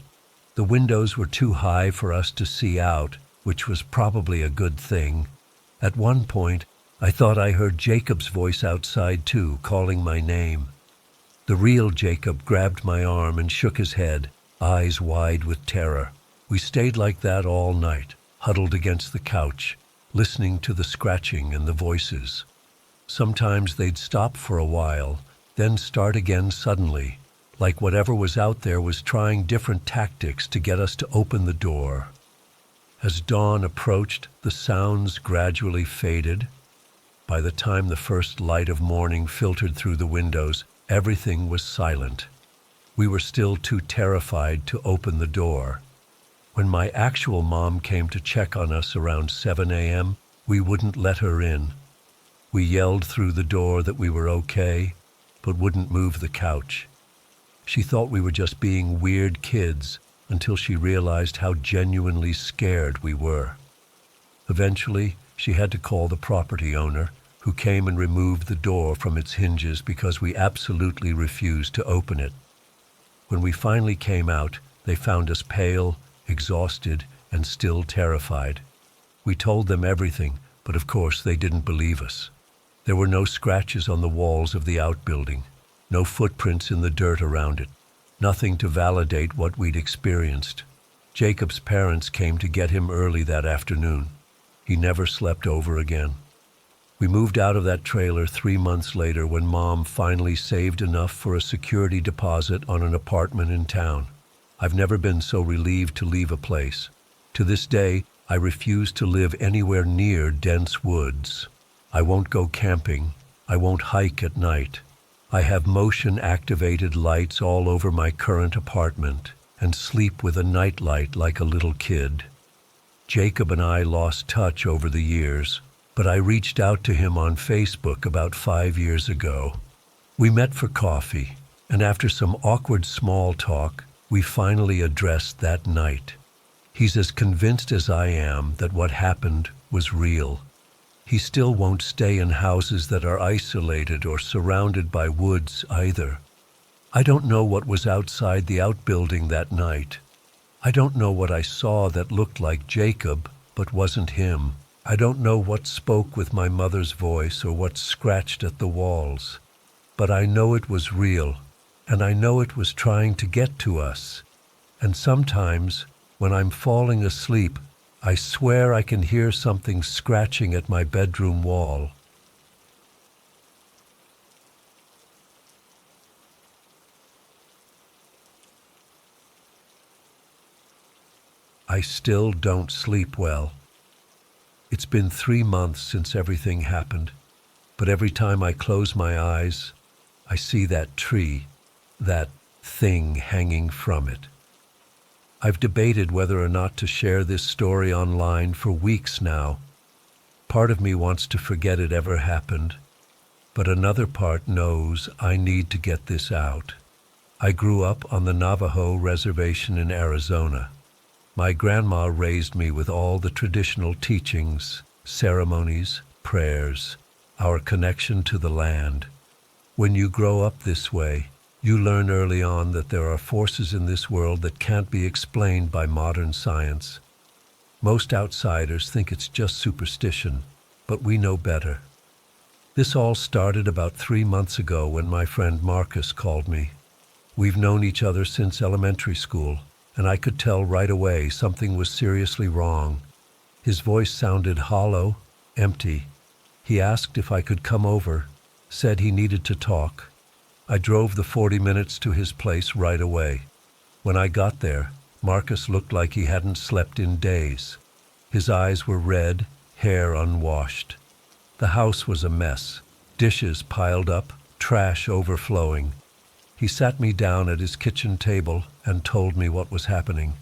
The windows were too high for us to see out, which was probably a good thing. At one point, I thought I heard Jacob's voice outside too, calling my name. The real Jacob grabbed my arm and shook his head, eyes wide with terror. We stayed like that all night, huddled against the couch, listening to the scratching and the voices. Sometimes they'd stop for a while, then start again suddenly, like whatever was out there was trying different tactics to get us to open the door. As dawn approached, the sounds gradually faded. By the time the first light of morning filtered through the windows, everything was silent. We were still too terrified to open the door. When my actual mom came to check on us around 7 a.m., we wouldn't let her in. We yelled through the door that we were okay, but wouldn't move the couch. She thought we were just being weird kids until she realized how genuinely scared we were. Eventually, she had to call the property owner, who came and removed the door from its hinges because we absolutely refused to open it. When we finally came out, they found us pale, exhausted, and still terrified. We told them everything, but of course they didn't believe us. There were no scratches on the walls of the outbuilding, no footprints in the dirt around it, nothing to validate what we'd experienced. Jacob's parents came to get him early that afternoon. He never slept over again. We moved out of that trailer 3 months later when Mom finally saved enough for a security deposit on an apartment in town. I've never been so relieved to leave a place. To this day, I refuse to live anywhere near dense woods. I won't go camping. I won't hike at night. I have motion-activated lights all over my current apartment and sleep with a nightlight like a little kid. Jacob and I lost touch over the years, but I reached out to him on Facebook about 5 years ago. We met for coffee, and after some awkward small talk, we finally addressed that night. He's as convinced as I am that what happened was real. He still won't stay in houses that are isolated or surrounded by woods either. I don't know what was outside the outbuilding that night. I don't know what I saw that looked like Jacob, but wasn't him. I don't know what spoke with my mother's voice or what scratched at the walls. But I know it was real, and I know it was trying to get to us. And sometimes, when I'm falling asleep, I swear I can hear something scratching at my bedroom wall. I still don't sleep well. It's been 3 months since everything happened, but every time I close my eyes, I see that tree, that thing hanging from it. I've debated whether or not to share this story online for weeks now. Part of me wants to forget it ever happened, but another part knows I need to get this out. I grew up on the Navajo reservation in Arizona. My grandma raised me with all the traditional teachings, ceremonies, prayers, our connection to the land. When you grow up this way, you learn early on that there are forces in this world that can't be explained by modern science. Most outsiders think it's just superstition, but we know better. This all started about 3 months ago when my friend Marcus called me. We've known each other since elementary school, and I could tell right away something was seriously wrong. His voice sounded hollow, empty. He asked if I could come over, said he needed to talk. I drove the 40 minutes to his place right away. When I got there, Marcus looked like he hadn't slept in days. His eyes were red, hair unwashed. The house was a mess, dishes piled up, trash overflowing. He sat me down at his kitchen table and told me what was happening.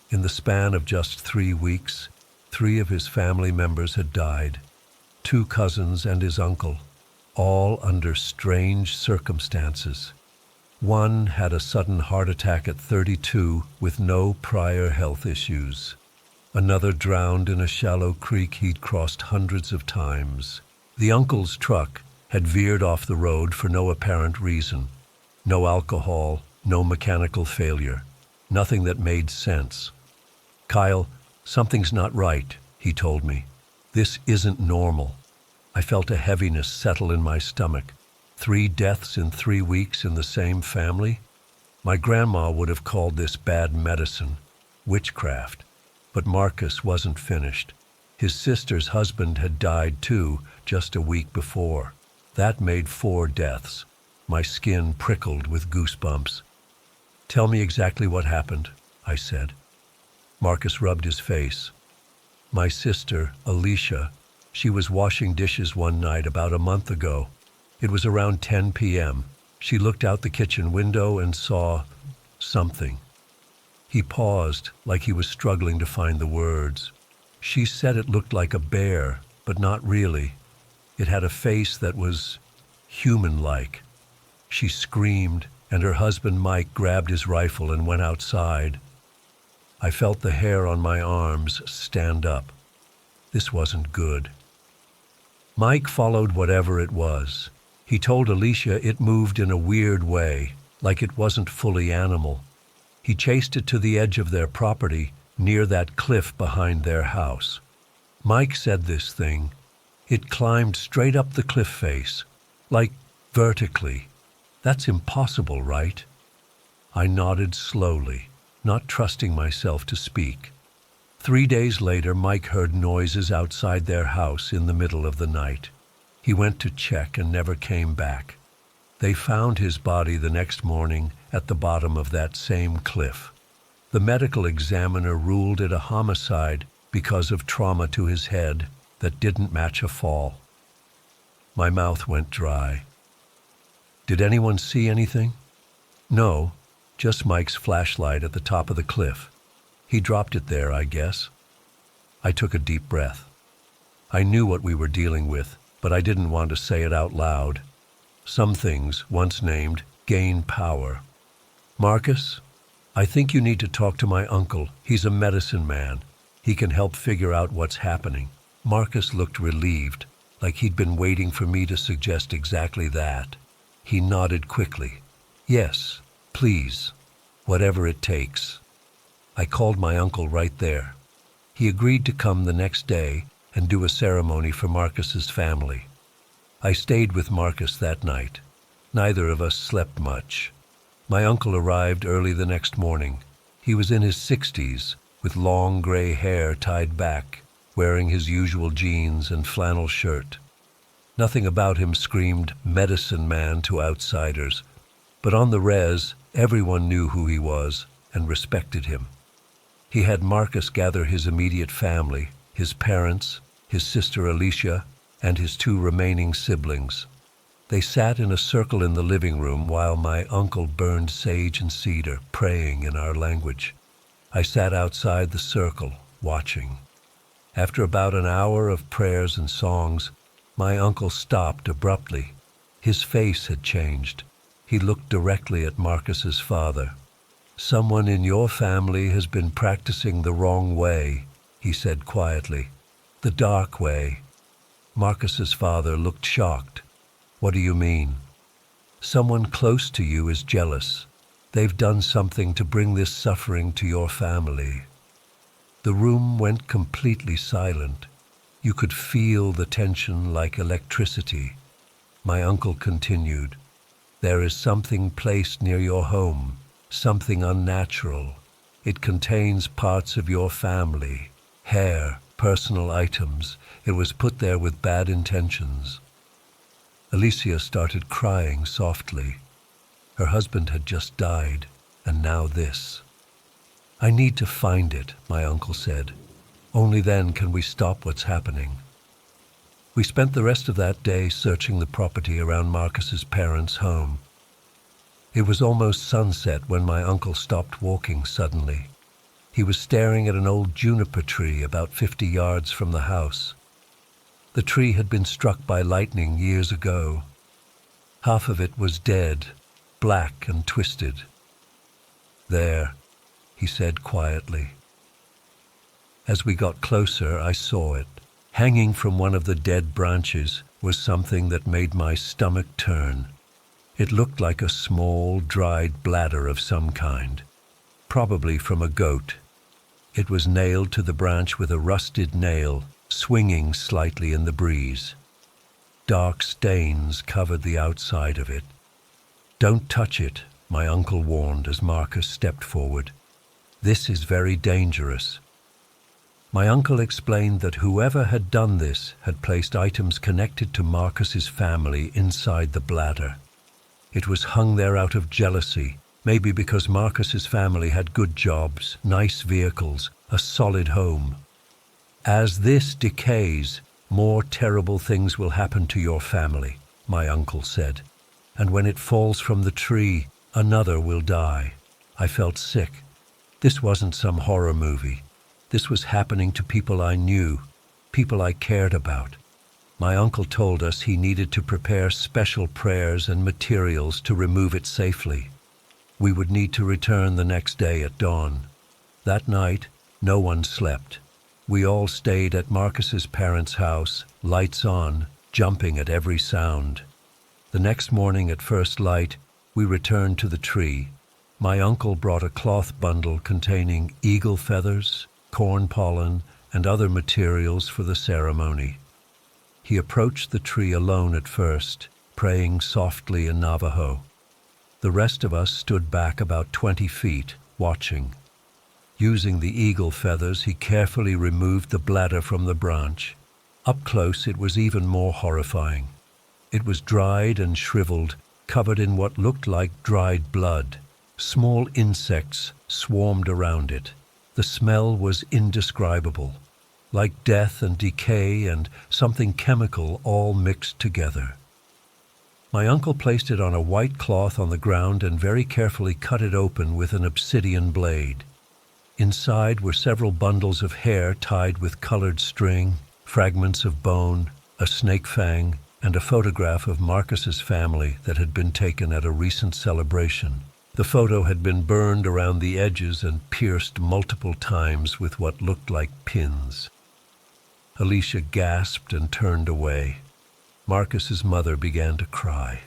In the span of just 3 weeks, 3 of his family members had died, 2 cousins and his uncle, all under strange circumstances. One had a sudden heart attack at 32 with no prior health issues. Another drowned in a shallow creek he'd crossed hundreds of times. The uncle's truck had veered off the road for no apparent reason. No alcohol, no mechanical failure, nothing that made sense. "Kyle, something's not right," he told me. "This isn't normal." I felt a heaviness settle in my stomach. 3 deaths in 3 weeks in the same family? My grandma would have called this bad medicine, witchcraft. But Marcus wasn't finished. His sister's husband had died too, just a week before. That made 4 deaths. My skin prickled with goosebumps. "Tell me exactly what happened," I said. Marcus rubbed his face. "My sister, Alicia, she was washing dishes one night about a month ago. It was around 10 p.m. She looked out the kitchen window and saw something." He paused, like he was struggling to find the words. "She said it looked like a bear, but not really. It had a face that was human-like." She screamed, and her husband Mike grabbed his rifle and went outside. I felt the hair on my arms stand up. This wasn't good. Mike followed whatever it was. He told Alicia it moved in a weird way, like it wasn't fully animal. He chased it to the edge of their property, near that cliff behind their house. Mike said this thing, it climbed straight up the cliff face, like vertically. That's impossible, right? I nodded slowly, not trusting myself to speak. 3 days later, Mike heard noises outside their house in the middle of the night. He went to check and never came back. They found his body the next morning at the bottom of that same cliff. The medical examiner ruled it a homicide because of trauma to his head that didn't match a fall. My mouth went dry. "Did anyone see anything?" "No, just Mike's flashlight at the top of the cliff. He dropped it there, I guess." I took a deep breath. I knew what we were dealing with, but I didn't want to say it out loud. Some things, once named, gain power. "Marcus, I think you need to talk to my uncle. He's a medicine man. He can help figure out what's happening." Marcus looked relieved, like he'd been waiting for me to suggest exactly that. He nodded quickly. "Yes, please, whatever it takes." I called my uncle right there. He agreed to come the next day and do a ceremony for Marcus's family. I stayed with Marcus that night. Neither of us slept much. My uncle arrived early the next morning. He was in his 60s, with long gray hair tied back, wearing his usual jeans and flannel shirt. Nothing about him screamed medicine man to outsiders, but on the res, everyone knew who he was and respected him. He had Marcus gather his immediate family, his parents, his sister Alicia, and his 2 remaining siblings. They sat in a circle in the living room while my uncle burned sage and cedar, praying in our language. I sat outside the circle, watching. After about an hour of prayers and songs, my uncle stopped abruptly. His face had changed. He looked directly at Marcus's father. "Someone in your family has been practicing the wrong way," he said quietly. "The dark way." Marcus's father looked shocked. "What do you mean?" "Someone close to you is jealous. They've done something to bring this suffering to your family." The room went completely silent. You could feel the tension like electricity. My uncle continued, "There is something placed near your home, something unnatural. It contains parts of your family, hair, personal items. It was put there with bad intentions." Alicia started crying softly. Her husband had just died, and now this. "I need to find it," my uncle said. "Only then can we stop what's happening." We spent the rest of that day searching the property around Marcus's parents' home. It was almost sunset when my uncle stopped walking suddenly. He was staring at an old juniper tree about 50 yards from the house. The tree had been struck by lightning years ago. Half of it was dead, black and twisted. "There," he said quietly. As we got closer, I saw it. Hanging from one of the dead branches was something that made my stomach turn. It looked like a small, dried bladder of some kind, probably from a goat. It was nailed to the branch with a rusted nail, swinging slightly in the breeze. Dark stains covered the outside of it. "Don't touch it," my uncle warned as Marcus stepped forward. "This is very dangerous." My uncle explained that whoever had done this had placed items connected to Marcus's family inside the bladder. It was hung there out of jealousy, maybe because Marcus's family had good jobs, nice vehicles, a solid home. "As this decays, more terrible things will happen to your family," my uncle said. "And when it falls from the tree, another will die." I felt sick. This wasn't some horror movie. This was happening to people I knew, people I cared about. My uncle told us he needed to prepare special prayers and materials to remove it safely. We would need to return the next day at dawn. That night, no one slept. We all stayed at Marcus's parents' house, lights on, jumping at every sound. The next morning at first light, we returned to the tree. My uncle brought a cloth bundle containing eagle feathers, corn pollen, and other materials for the ceremony. He approached the tree alone at first, praying softly in Navajo. The rest of us stood back about 20 feet, watching. Using the eagle feathers, he carefully removed the bladder from the branch. Up close, it was even more horrifying. It was dried and shriveled, covered in what looked like dried blood. Small insects swarmed around it. The smell was indescribable, like death and decay and something chemical all mixed together. My uncle placed it on a white cloth on the ground and very carefully cut it open with an obsidian blade. Inside were several bundles of hair tied with colored string, fragments of bone, a snake fang, and a photograph of Marcus's family that had been taken at a recent celebration. The photo had been burned around the edges and pierced multiple times with what looked like pins. Alicia gasped and turned away. Marcus's mother began to cry.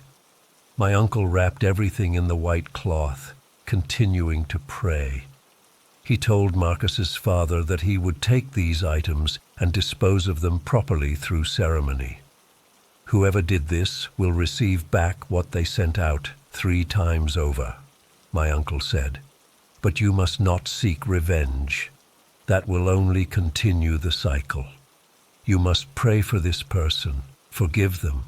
My uncle wrapped everything in the white cloth, continuing to pray. He told Marcus's father that he would take these items and dispose of them properly through ceremony. "Whoever did this will receive back what they sent out 3 times over," my uncle said. "But you must not seek revenge. That will only continue the cycle. You must pray for this person, forgive them.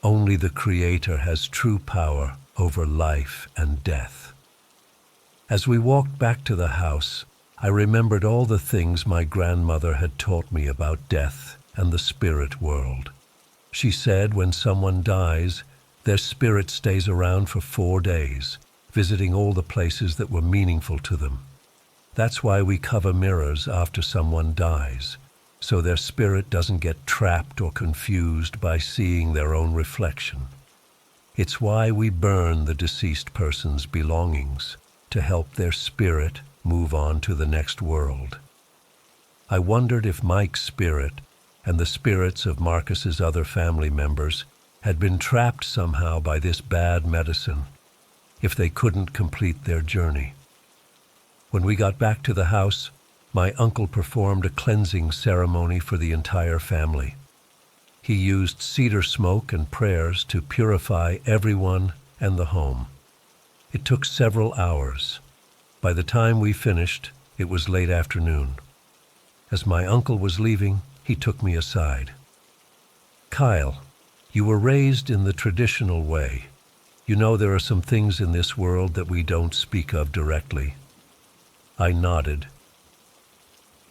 Only the Creator has true power over life and death." As we walked back to the house, I remembered all the things my grandmother had taught me about death and the spirit world. She said when someone dies, their spirit stays around for 4 days, visiting all the places that were meaningful to them. That's why we cover mirrors after someone dies, so their spirit doesn't get trapped or confused by seeing their own reflection. It's why we burn the deceased person's belongings, to help their spirit move on to the next world. I wondered if Mike's spirit and the spirits of Marcus's other family members had been trapped somehow by this bad medicine, if they couldn't complete their journey. When we got back to the house, my uncle performed a cleansing ceremony for the entire family. He used cedar smoke and prayers to purify everyone and the home. It took several hours. By the time we finished, it was late afternoon. As my uncle was leaving, he took me aside. "Kyle, you were raised in the traditional way. You know there are some things in this world that we don't speak of directly." I nodded.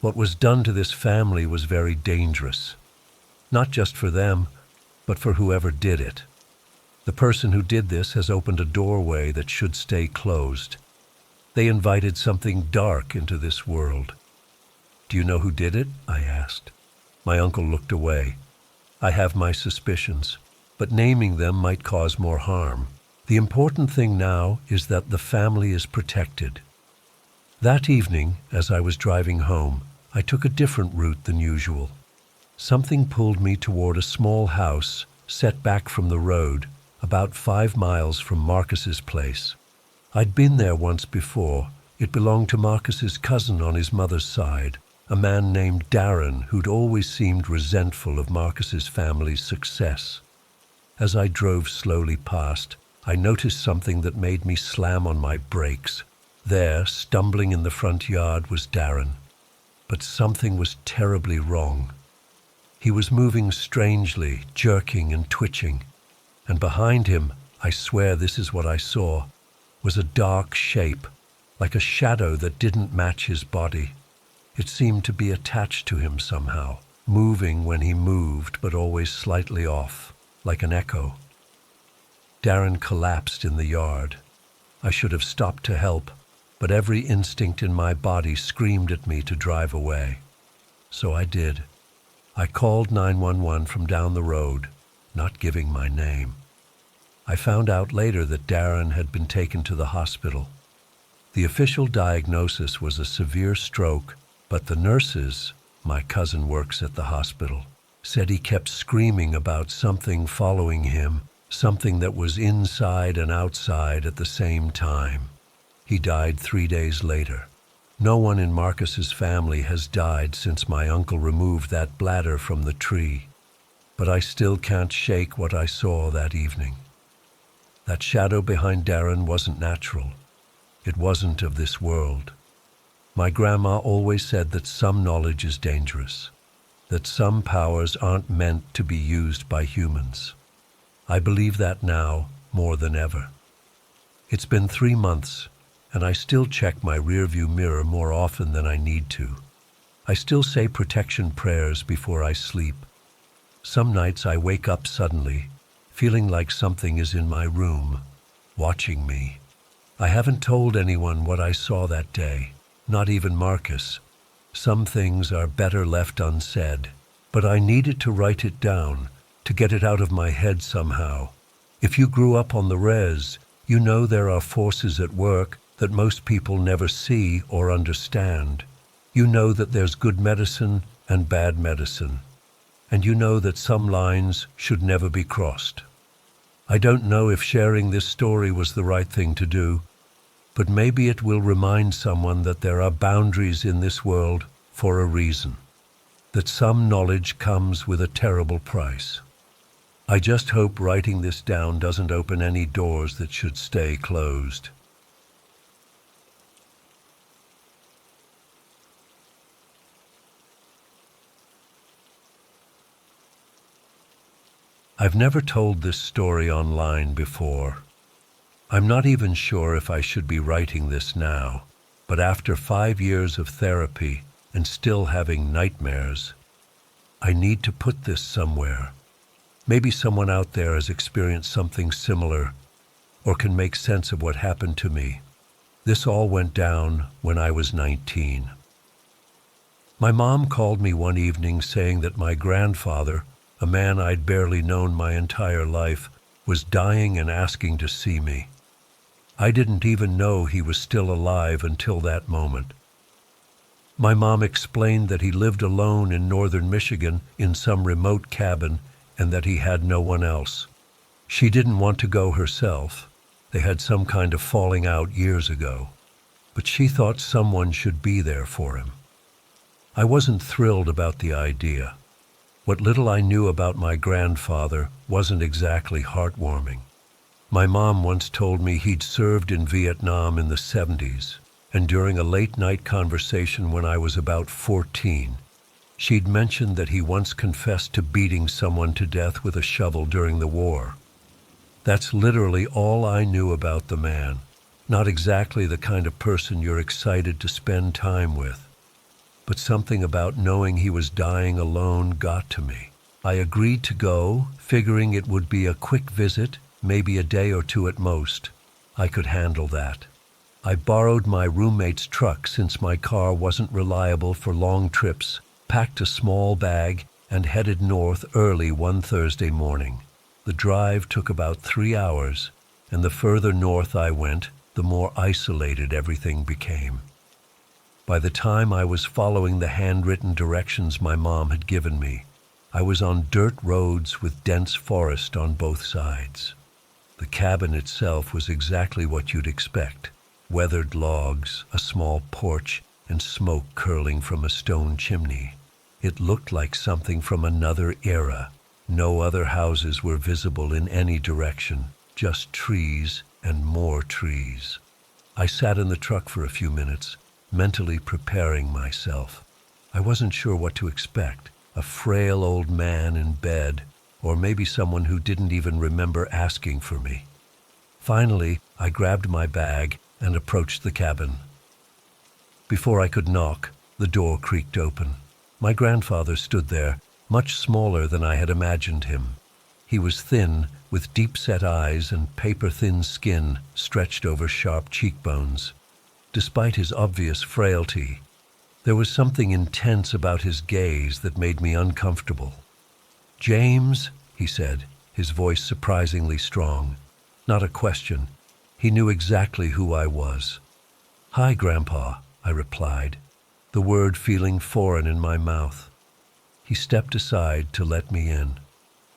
What was done to this family was very dangerous. Not just for them, but for whoever did it. The person who did this has opened a doorway that should stay closed. They invited something dark into this world. "Do you know who did it?" I asked. My uncle looked away. "I have my suspicions, but naming them might cause more harm. The important thing now is that the family is protected." That evening, as I was driving home, I took a different route than usual. Something pulled me toward a small house set back from the road, about 5 miles from Marcus's place. I'd been there once before. It belonged to Marcus's cousin on his mother's side, a man named Darren who'd always seemed resentful of Marcus's family's success. As I drove slowly past, I noticed something that made me slam on my brakes. There, stumbling in the front yard, was Darren. But something was terribly wrong. He was moving strangely, jerking and twitching, and behind him, I swear this is what I saw, was a dark shape, like a shadow that didn't match his body. It seemed to be attached to him somehow, moving when he moved, but always slightly off, like an echo. Darren collapsed in the yard. I should have stopped to help, but every instinct in my body screamed at me to drive away. So I did. I called 911 from down the road, not giving my name. I found out later that Darren had been taken to the hospital. The official diagnosis was a severe stroke, but the nurses, my cousin works at the hospital, said he kept screaming about something following him, something that was inside and outside at the same time. He died 3 days later. No one in Marcus's family has died since my uncle removed that bladder from the tree, but I still can't shake what I saw that evening. That shadow behind Darren wasn't natural. It wasn't of this world. My grandma always said that some knowledge is dangerous, that some powers aren't meant to be used by humans. I believe that now more than ever. It's been 3 months, and I still check my rearview mirror more often than I need to. I still say protection prayers before I sleep. Some nights I wake up suddenly, feeling like something is in my room, watching me. I haven't told anyone what I saw that day, not even Marcus. Some things are better left unsaid, but I needed to write it down, to get it out of my head somehow. If you grew up on the res, you know there are forces at work that most people never see or understand. You know that there's good medicine and bad medicine. And you know that some lines should never be crossed. I don't know if sharing this story was the right thing to do, but maybe it will remind someone that there are boundaries in this world for a reason, that some knowledge comes with a terrible price. I just hope writing this down doesn't open any doors that should stay closed. I've never told this story online before. I'm not even sure if I should be writing this now, but after 5 years of therapy and still having nightmares, I need to put this somewhere. Maybe someone out there has experienced something similar or can make sense of what happened to me. This all went down when I was 19. My mom called me one evening saying that my grandfather, a man I'd barely known my entire life, was dying and asking to see me. I didn't even know he was still alive until that moment. My mom explained that he lived alone in northern Michigan in some remote cabin and that he had no one else. She didn't want to go herself. They had some kind of falling out years ago, but she thought someone should be there for him. I wasn't thrilled about the idea. What little I knew about my grandfather wasn't exactly heartwarming. My mom once told me he'd served in Vietnam in the 70s, and during a late-night conversation when I was about 14, she'd mentioned that he once confessed to beating someone to death with a shovel during the war. That's literally all I knew about the man. Not exactly the kind of person you're excited to spend time with. But something about knowing he was dying alone got to me. I agreed to go, figuring it would be a quick visit, maybe a day or two at most. I could handle that. I borrowed my roommate's truck since my car wasn't reliable for long trips, packed a small bag, and headed north early one Thursday morning. The drive took about 3 hours, and the further north I went, the more isolated everything became. By the time I was following the handwritten directions my mom had given me, I was on dirt roads with dense forest on both sides. The cabin itself was exactly what you'd expect. Weathered logs, a small porch, and smoke curling from a stone chimney. It looked like something from another era. No other houses were visible in any direction, just trees and more trees. I sat in the truck for a few minutes, mentally preparing myself. I wasn't sure what to expect. A frail old man in bed, or maybe someone who didn't even remember asking for me. Finally, I grabbed my bag and approached the cabin. Before I could knock, the door creaked open. My grandfather stood there, much smaller than I had imagined him. He was thin, with deep-set eyes and paper-thin skin stretched over sharp cheekbones. Despite his obvious frailty, there was something intense about his gaze that made me uncomfortable. "James," he said, his voice surprisingly strong. Not a question. He knew exactly who I was. "Hi, Grandpa," I replied, the word feeling foreign in my mouth. He stepped aside to let me in.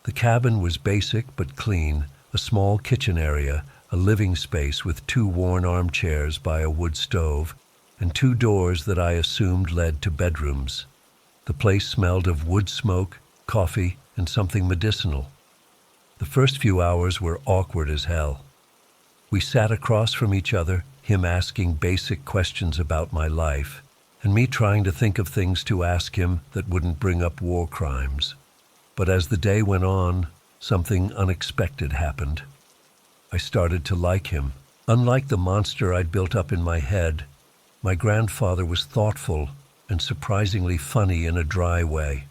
The cabin was basic but clean, a small kitchen area, a living space with 2 worn armchairs by a wood stove, and 2 doors that I assumed led to bedrooms. The place smelled of wood smoke, coffee, and something medicinal. The first few hours were awkward as hell. We sat across from each other, him asking basic questions about my life, and me trying to think of things to ask him that wouldn't bring up war crimes. But as the day went on, something unexpected happened. I started to like him. Unlike the monster I'd built up in my head, my grandfather was thoughtful and surprisingly funny in a dry way.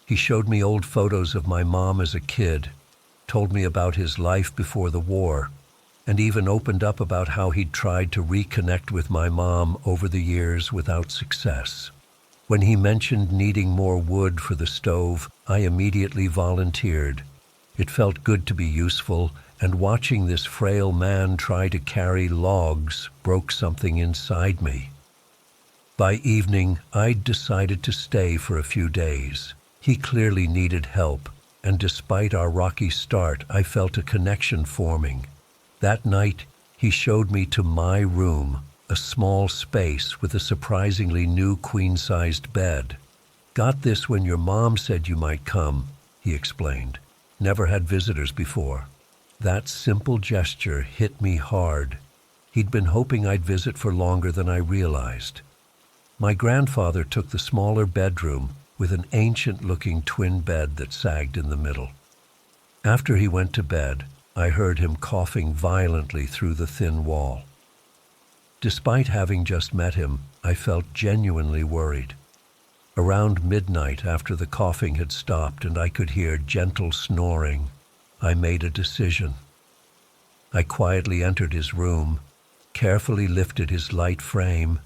He showed me old photos of my mom as a kid, told me about his life before the war, and even opened up about how he'd tried to reconnect with my mom over the years without success. When he mentioned needing more wood for the stove, I immediately volunteered. It felt good to be useful, and watching this frail man try to carry logs broke something inside me. By evening, I'd decided to stay for a few days. He clearly needed help, and despite our rocky start, I felt a connection forming. That night, he showed me to my room, a small space with a surprisingly new queen-sized bed. "Got this when your mom said you might come," he explained. "Never had visitors before." That simple gesture hit me hard. He'd been hoping I'd visit for longer than I realized. My grandfather took the smaller bedroom with an ancient-looking twin bed that sagged in the middle. After he went to bed, I heard him coughing violently through the thin wall. Despite having just met him, I felt genuinely worried. Around midnight, after the coughing had stopped and I could hear gentle snoring, I made a decision. I quietly entered his room, carefully lifted his light frame,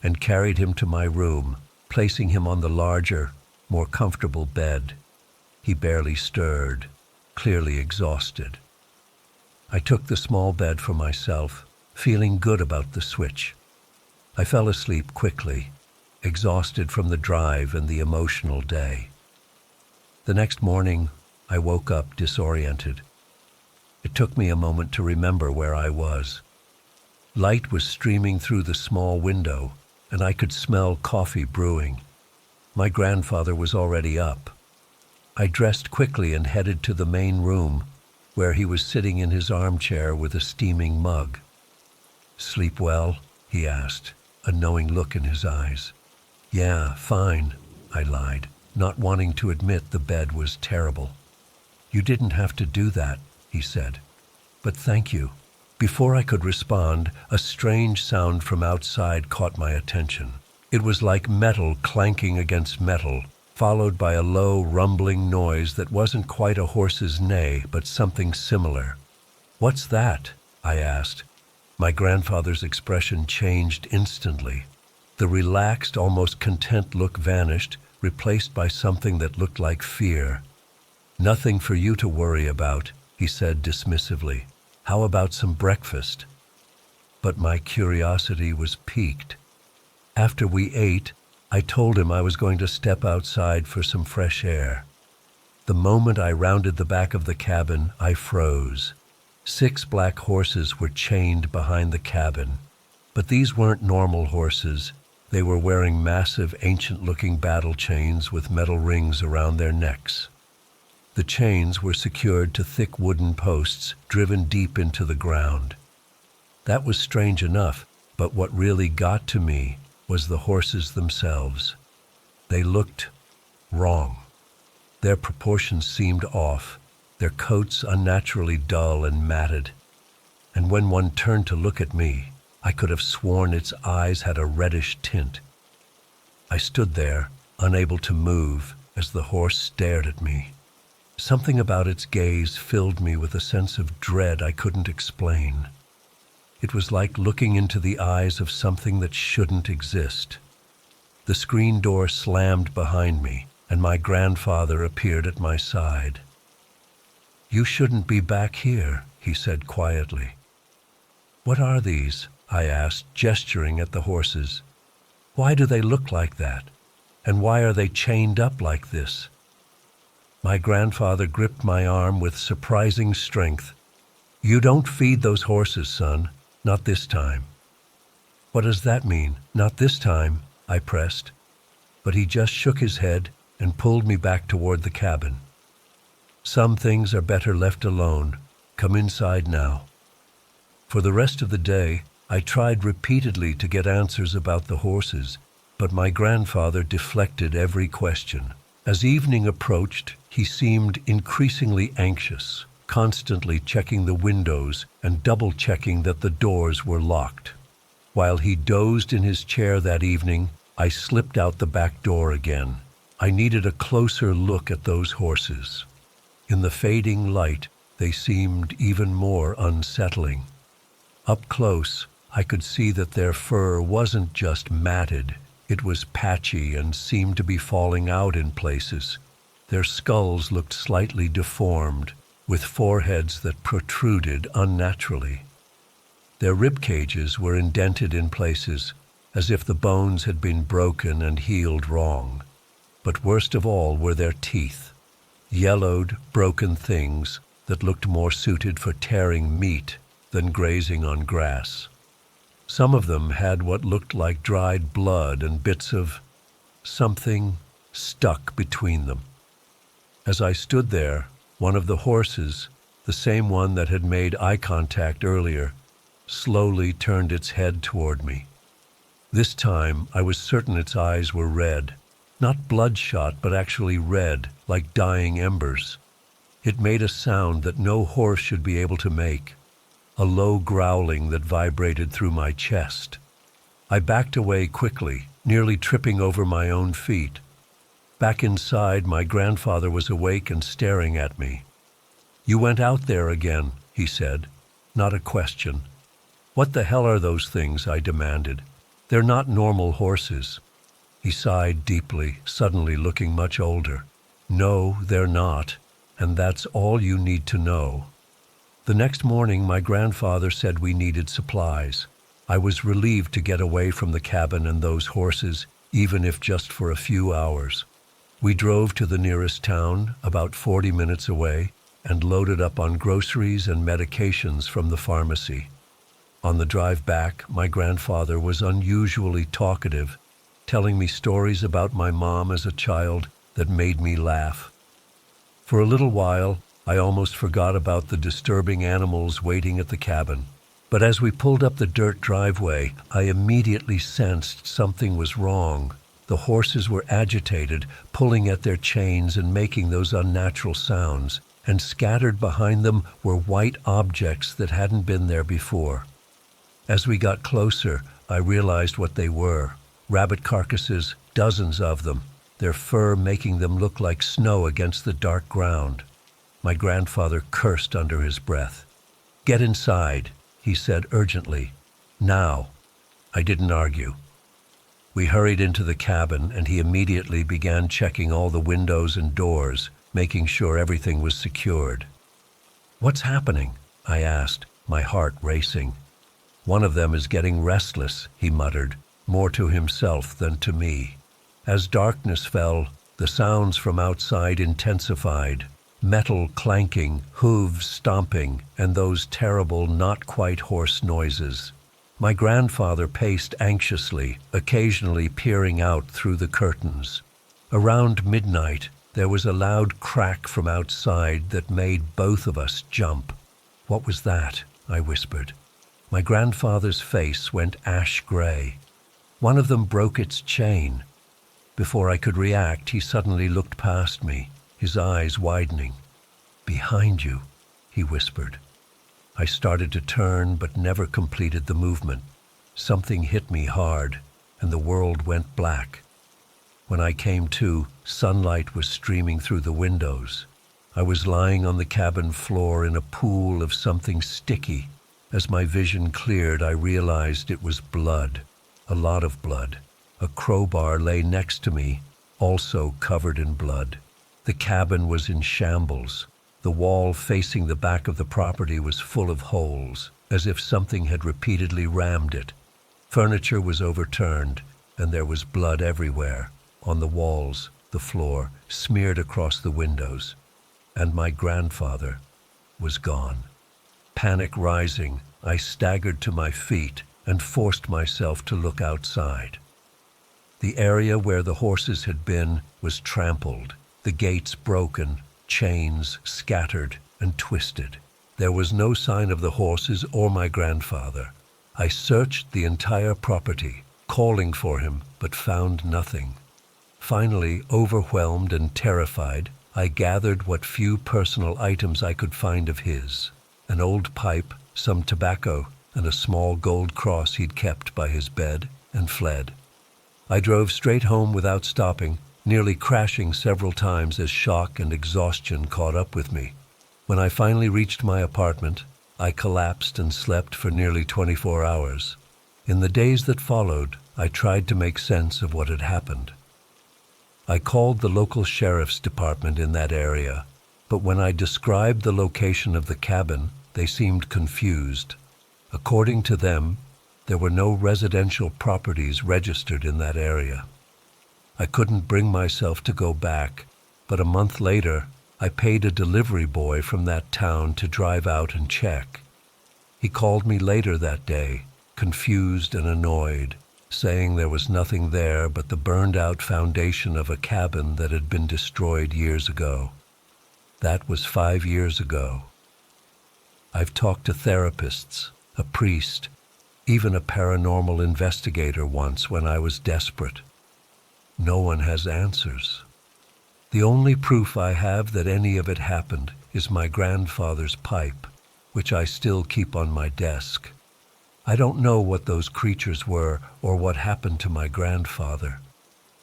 and carried him to my room, placing him on the larger, more comfortable bed. He barely stirred, clearly exhausted. I took the small bed for myself, feeling good about the switch. I fell asleep quickly, exhausted from the drive and the emotional day. The next morning, I woke up disoriented. It took me a moment to remember where I was. Light was streaming through the small window, and I could smell coffee brewing. My grandfather was already up. I dressed quickly and headed to the main room, where he was sitting in his armchair with a steaming mug. "Sleep well?" he asked, a knowing look in his eyes. "Yeah, fine," I lied, not wanting to admit the bed was terrible. "You didn't have to do that," he said, "but thank you." Before I could respond, a strange sound from outside caught my attention. It was like metal clanking against metal, followed by a low, rumbling noise that wasn't quite a horse's neigh, but something similar. "What's that?" I asked. My grandfather's expression changed instantly. The relaxed, almost content look vanished, replaced by something that looked like fear. "Nothing for you to worry about," he said dismissively. "How about some breakfast?" But my curiosity was piqued. After we ate, I told him I was going to step outside for some fresh air. The moment I rounded the back of the cabin, I froze. 6 black horses were chained behind the cabin. But these weren't normal horses. They were wearing massive, ancient-looking battle chains with metal rings around their necks. The chains were secured to thick wooden posts driven deep into the ground. That was strange enough, but what really got to me was the horses themselves. They looked wrong. Their proportions seemed off, their coats unnaturally dull and matted. And when one turned to look at me, I could have sworn its eyes had a reddish tint. I stood there, unable to move, as the horse stared at me. Something about its gaze filled me with a sense of dread I couldn't explain. It was like looking into the eyes of something that shouldn't exist. The screen door slammed behind me, and my grandfather appeared at my side. "You shouldn't be back here," he said quietly. "What are these?" I asked, gesturing at the horses. "Why do they look like that? And why are they chained up like this?" My grandfather gripped my arm with surprising strength. "You don't feed those horses, son. Not this time." "What does that mean, not this time?" I pressed. But he just shook his head and pulled me back toward the cabin. "Some things are better left alone. Come inside now." For the rest of the day, I tried repeatedly to get answers about the horses, but my grandfather deflected every question. As evening approached, he seemed increasingly anxious, constantly checking the windows and double-checking that the doors were locked. While he dozed in his chair that evening, I slipped out the back door again. I needed a closer look at those horses. In the fading light, they seemed even more unsettling. Up close, I could see that their fur wasn't just matted, it was patchy and seemed to be falling out in places. Their skulls looked slightly deformed, with foreheads that protruded unnaturally. Their rib cages were indented in places, as if the bones had been broken and healed wrong. But worst of all were their teeth, yellowed, broken things that looked more suited for tearing meat than grazing on grass. Some of them had what looked like dried blood and bits of something stuck between them. As I stood there, one of the horses, the same one that had made eye contact earlier, slowly turned its head toward me. This time, I was certain its eyes were red, not bloodshot, but actually red, like dying embers. It made a sound that no horse should be able to make, a low growling that vibrated through my chest. I backed away quickly, nearly tripping over my own feet. Back inside, my grandfather was awake and staring at me. "You went out there again," he said, not a question. "What the hell are those things?" I demanded. "They're not normal horses." He sighed deeply, suddenly looking much older. "No, they're not, and that's all you need to know." The next morning, my grandfather said we needed supplies. I was relieved to get away from the cabin and those horses, even if just for a few hours. We drove to the nearest town, about 40 minutes away, and loaded up on groceries and medications from the pharmacy. On the drive back, my grandfather was unusually talkative, telling me stories about my mom as a child that made me laugh. For a little while, I almost forgot about the disturbing animals waiting at the cabin. But as we pulled up the dirt driveway, I immediately sensed something was wrong. The horses were agitated, pulling at their chains and making those unnatural sounds, and scattered behind them were white objects that hadn't been there before. As we got closer, I realized what they were. Rabbit carcasses, dozens of them, their fur making them look like snow against the dark ground. My grandfather cursed under his breath. "Get inside," he said urgently. "Now." I didn't argue. We hurried into the cabin, and he immediately began checking all the windows and doors, making sure everything was secured. "What's happening?" I asked, my heart racing. "One of them is getting restless," he muttered, more to himself than to me. As darkness fell, The sounds from outside intensified. Metal clanking, hooves stomping, and those terrible, not quite horse noises. My grandfather paced anxiously, occasionally peering out through the curtains. Around midnight, there was a loud crack from outside that made both of us jump. "What was that?" I whispered. My grandfather's face went ash-gray. "One of them broke its chain." Before I could react, he suddenly looked past me, his eyes widening. "Behind you," he whispered. I started to turn, but never completed the movement. Something hit me hard, and the world went black. When I came to, sunlight was streaming through the windows. I was lying on the cabin floor in a pool of something sticky. As my vision cleared, I realized it was blood, a lot of blood. A crowbar lay next to me, also covered in blood. The cabin was in shambles. The wall facing the back of the property was full of holes, as if something had repeatedly rammed it. Furniture was overturned, and there was blood everywhere, on the walls, the floor, smeared across the windows. And my grandfather was gone. Panic rising, I staggered to my feet and forced myself to look outside. The area where the horses had been was trampled, the gates broken, chains scattered and twisted. There was no sign of the horses or my grandfather. I searched the entire property, calling for him, but found nothing. Finally, overwhelmed and terrified, I gathered what few personal items I could find of his: an old pipe, some tobacco, and a small gold cross he'd kept by his bed, and fled. I drove straight home without stopping, nearly crashing several times as shock and exhaustion caught up with me. When I finally reached my apartment, I collapsed and slept for nearly 24 hours. In the days that followed, I tried to make sense of what had happened. I called the local sheriff's department in that area, but when I described the location of the cabin, they seemed confused. According to them, there were no residential properties registered in that area. I couldn't bring myself to go back, but a month later, I paid a delivery boy from that town to drive out and check. He called me later that day, confused and annoyed, saying there was nothing there but the burned-out foundation of a cabin that had been destroyed years ago. That was 5 years ago. I've talked to therapists, a priest, even a paranormal investigator once when I was desperate. No one has answers. The only proof I have that any of it happened is my grandfather's pipe, which I still keep on my desk. I don't know what those creatures were or what happened to my grandfather.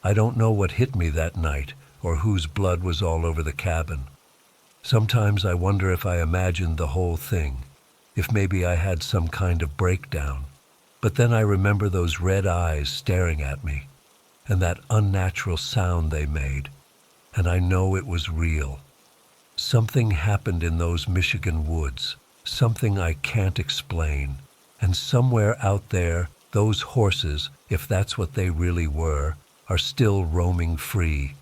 I don't know what hit me that night or whose blood was all over the cabin. Sometimes I wonder if I imagined the whole thing, if maybe I had some kind of breakdown. But then I remember those red eyes staring at me, and that unnatural sound they made, and I know it was real. Something happened in those Michigan woods, something I can't explain, and somewhere out there, those horses, if that's what they really were, are still roaming free.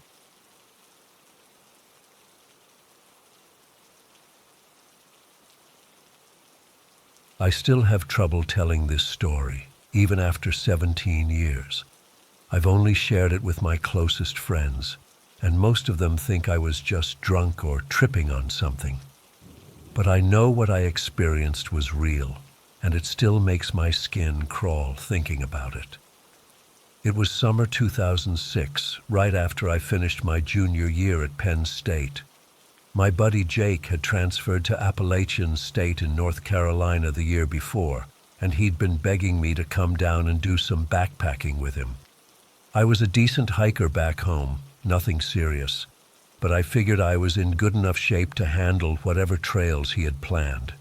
I still have trouble telling this story, even after 17 years. I've only shared it with my closest friends, and most of them think I was just drunk or tripping on something. But I know what I experienced was real, and it still makes my skin crawl thinking about it. It was summer 2006, right after I finished my junior year at Penn State. My buddy Jake had transferred to Appalachian State in North Carolina the year before, and he'd been begging me to come down and do some backpacking with him. I was a decent hiker back home, nothing serious, but I figured I was in good enough shape to handle whatever trails he had planned.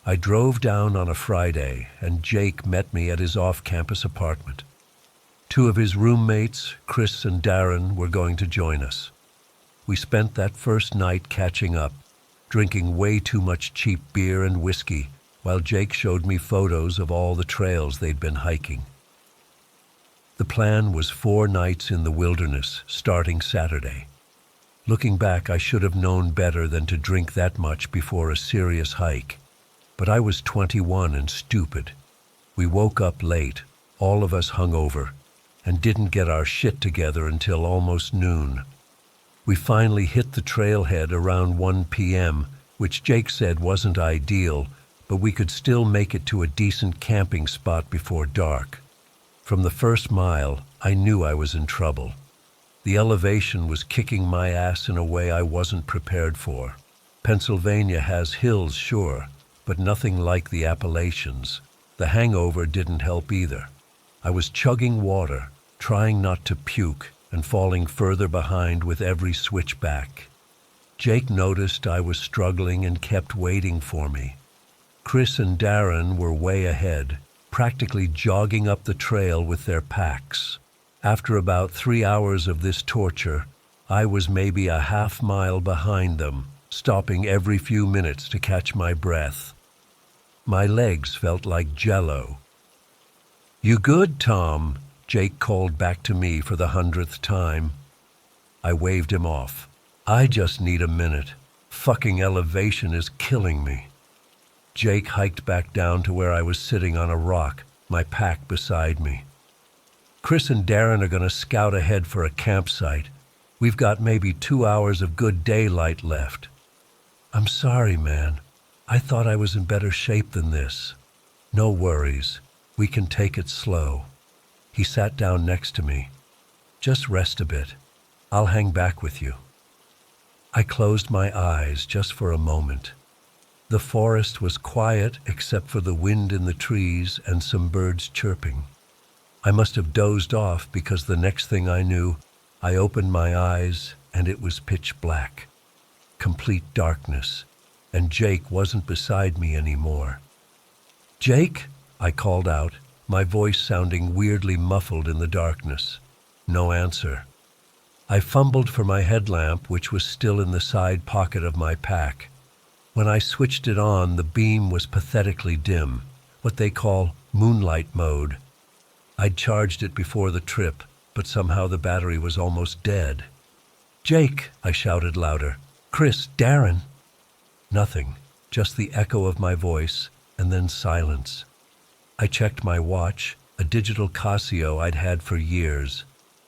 I drove down on a Friday, and Jake met me at his off-campus apartment. 2 of his roommates, Chris and Darren, were going to join us. We spent that first night catching up, drinking way too much cheap beer and whiskey, while Jake showed me photos of all the trails they'd been hiking. The plan was 4 nights in the wilderness, starting Saturday. Looking back, I should have known better than to drink that much before a serious hike. But I was 21 and stupid. We woke up late, all of us hungover, and didn't get our shit together until almost noon. We finally hit the trailhead around 1 p.m., which Jake said wasn't ideal, but we could still make it to a decent camping spot before dark. From the first mile, I knew I was in trouble. The elevation was kicking my ass in a way I wasn't prepared for. Pennsylvania has hills, sure, but nothing like the Appalachians. The hangover didn't help either. I was chugging water, trying not to puke, and falling further behind with every switchback. Jake noticed I was struggling and kept waiting for me. Chris and Darren were way ahead, practically jogging up the trail with their packs. After about 3 hours of this torture, I was maybe a half mile behind them, stopping every few minutes to catch my breath. My legs felt like jello. "You good, Tom?" Jake called back to me for the 100th time. I waved him off. "I just need a minute. Fucking elevation is killing me." Jake hiked back down to where I was sitting on a rock, my pack beside me. "Chris and Darren are going to scout ahead for a campsite. We've got maybe 2 hours of good daylight left." "I'm sorry, man. I thought I was in better shape than this." "No worries. We can take it slow." He sat down next to me. "Just rest a bit. I'll hang back with you." I closed my eyes just for a moment. The forest was quiet except for the wind in the trees and some birds chirping. I must have dozed off because the next thing I knew, I opened my eyes and it was pitch black. Complete darkness, and Jake wasn't beside me anymore. "Jake?" I called out, my voice sounding weirdly muffled in the darkness. No answer. I fumbled for my headlamp, which was still in the side pocket of my pack. When I switched it on, the beam was pathetically dim, what they call moonlight mode. I'd charged it before the trip, but somehow the battery was almost dead. "Jake!" I shouted louder. "Chris, Darren!" Nothing, just the echo of my voice, and then silence. I checked my watch, a digital Casio I'd had for years.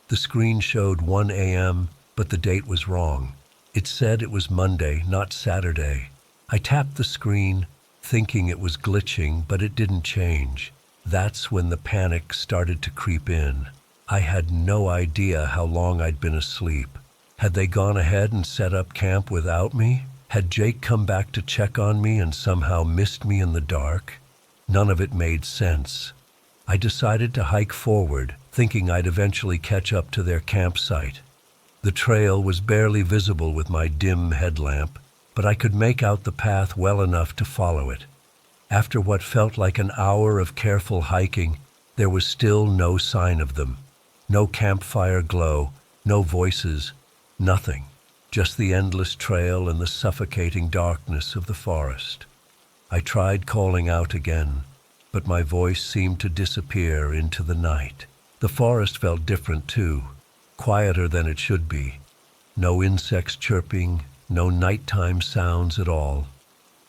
The screen showed 1 a.m., but the date was wrong. It said it was Monday, not Saturday. I tapped the screen, thinking it was glitching, but it didn't change. That's when the panic started to creep in. I had no idea how long I'd been asleep. Had they gone ahead and set up camp without me? Had Jake come back to check on me and somehow missed me in the dark? None of it made sense. I decided to hike forward, thinking I'd eventually catch up to their campsite. The trail was barely visible with my dim headlamp, but I could make out the path well enough to follow it. After what felt like an hour of careful hiking, there was still no sign of them. No campfire glow, no voices, nothing. Just the endless trail and the suffocating darkness of the forest. I tried calling out again, but my voice seemed to disappear into the night. The forest felt different too, quieter than it should be. No insects chirping, no nighttime sounds at all.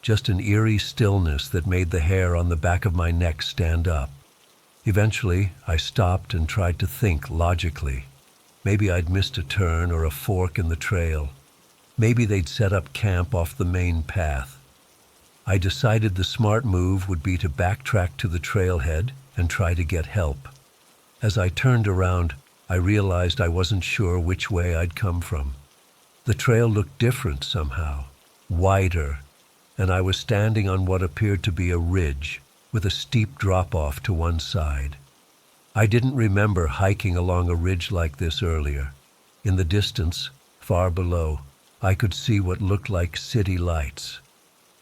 Just an eerie stillness that made the hair on the back of my neck stand up. Eventually, I stopped and tried to think logically. Maybe I'd missed a turn or a fork in the trail. Maybe they'd set up camp off the main path. I decided the smart move would be to backtrack to the trailhead and try to get help. As I turned around, I realized I wasn't sure which way I'd come from. The trail looked different somehow, wider, and I was standing on what appeared to be a ridge with a steep drop-off to one side. I didn't remember hiking along a ridge like this earlier. In the distance, far below, I could see what looked like city lights.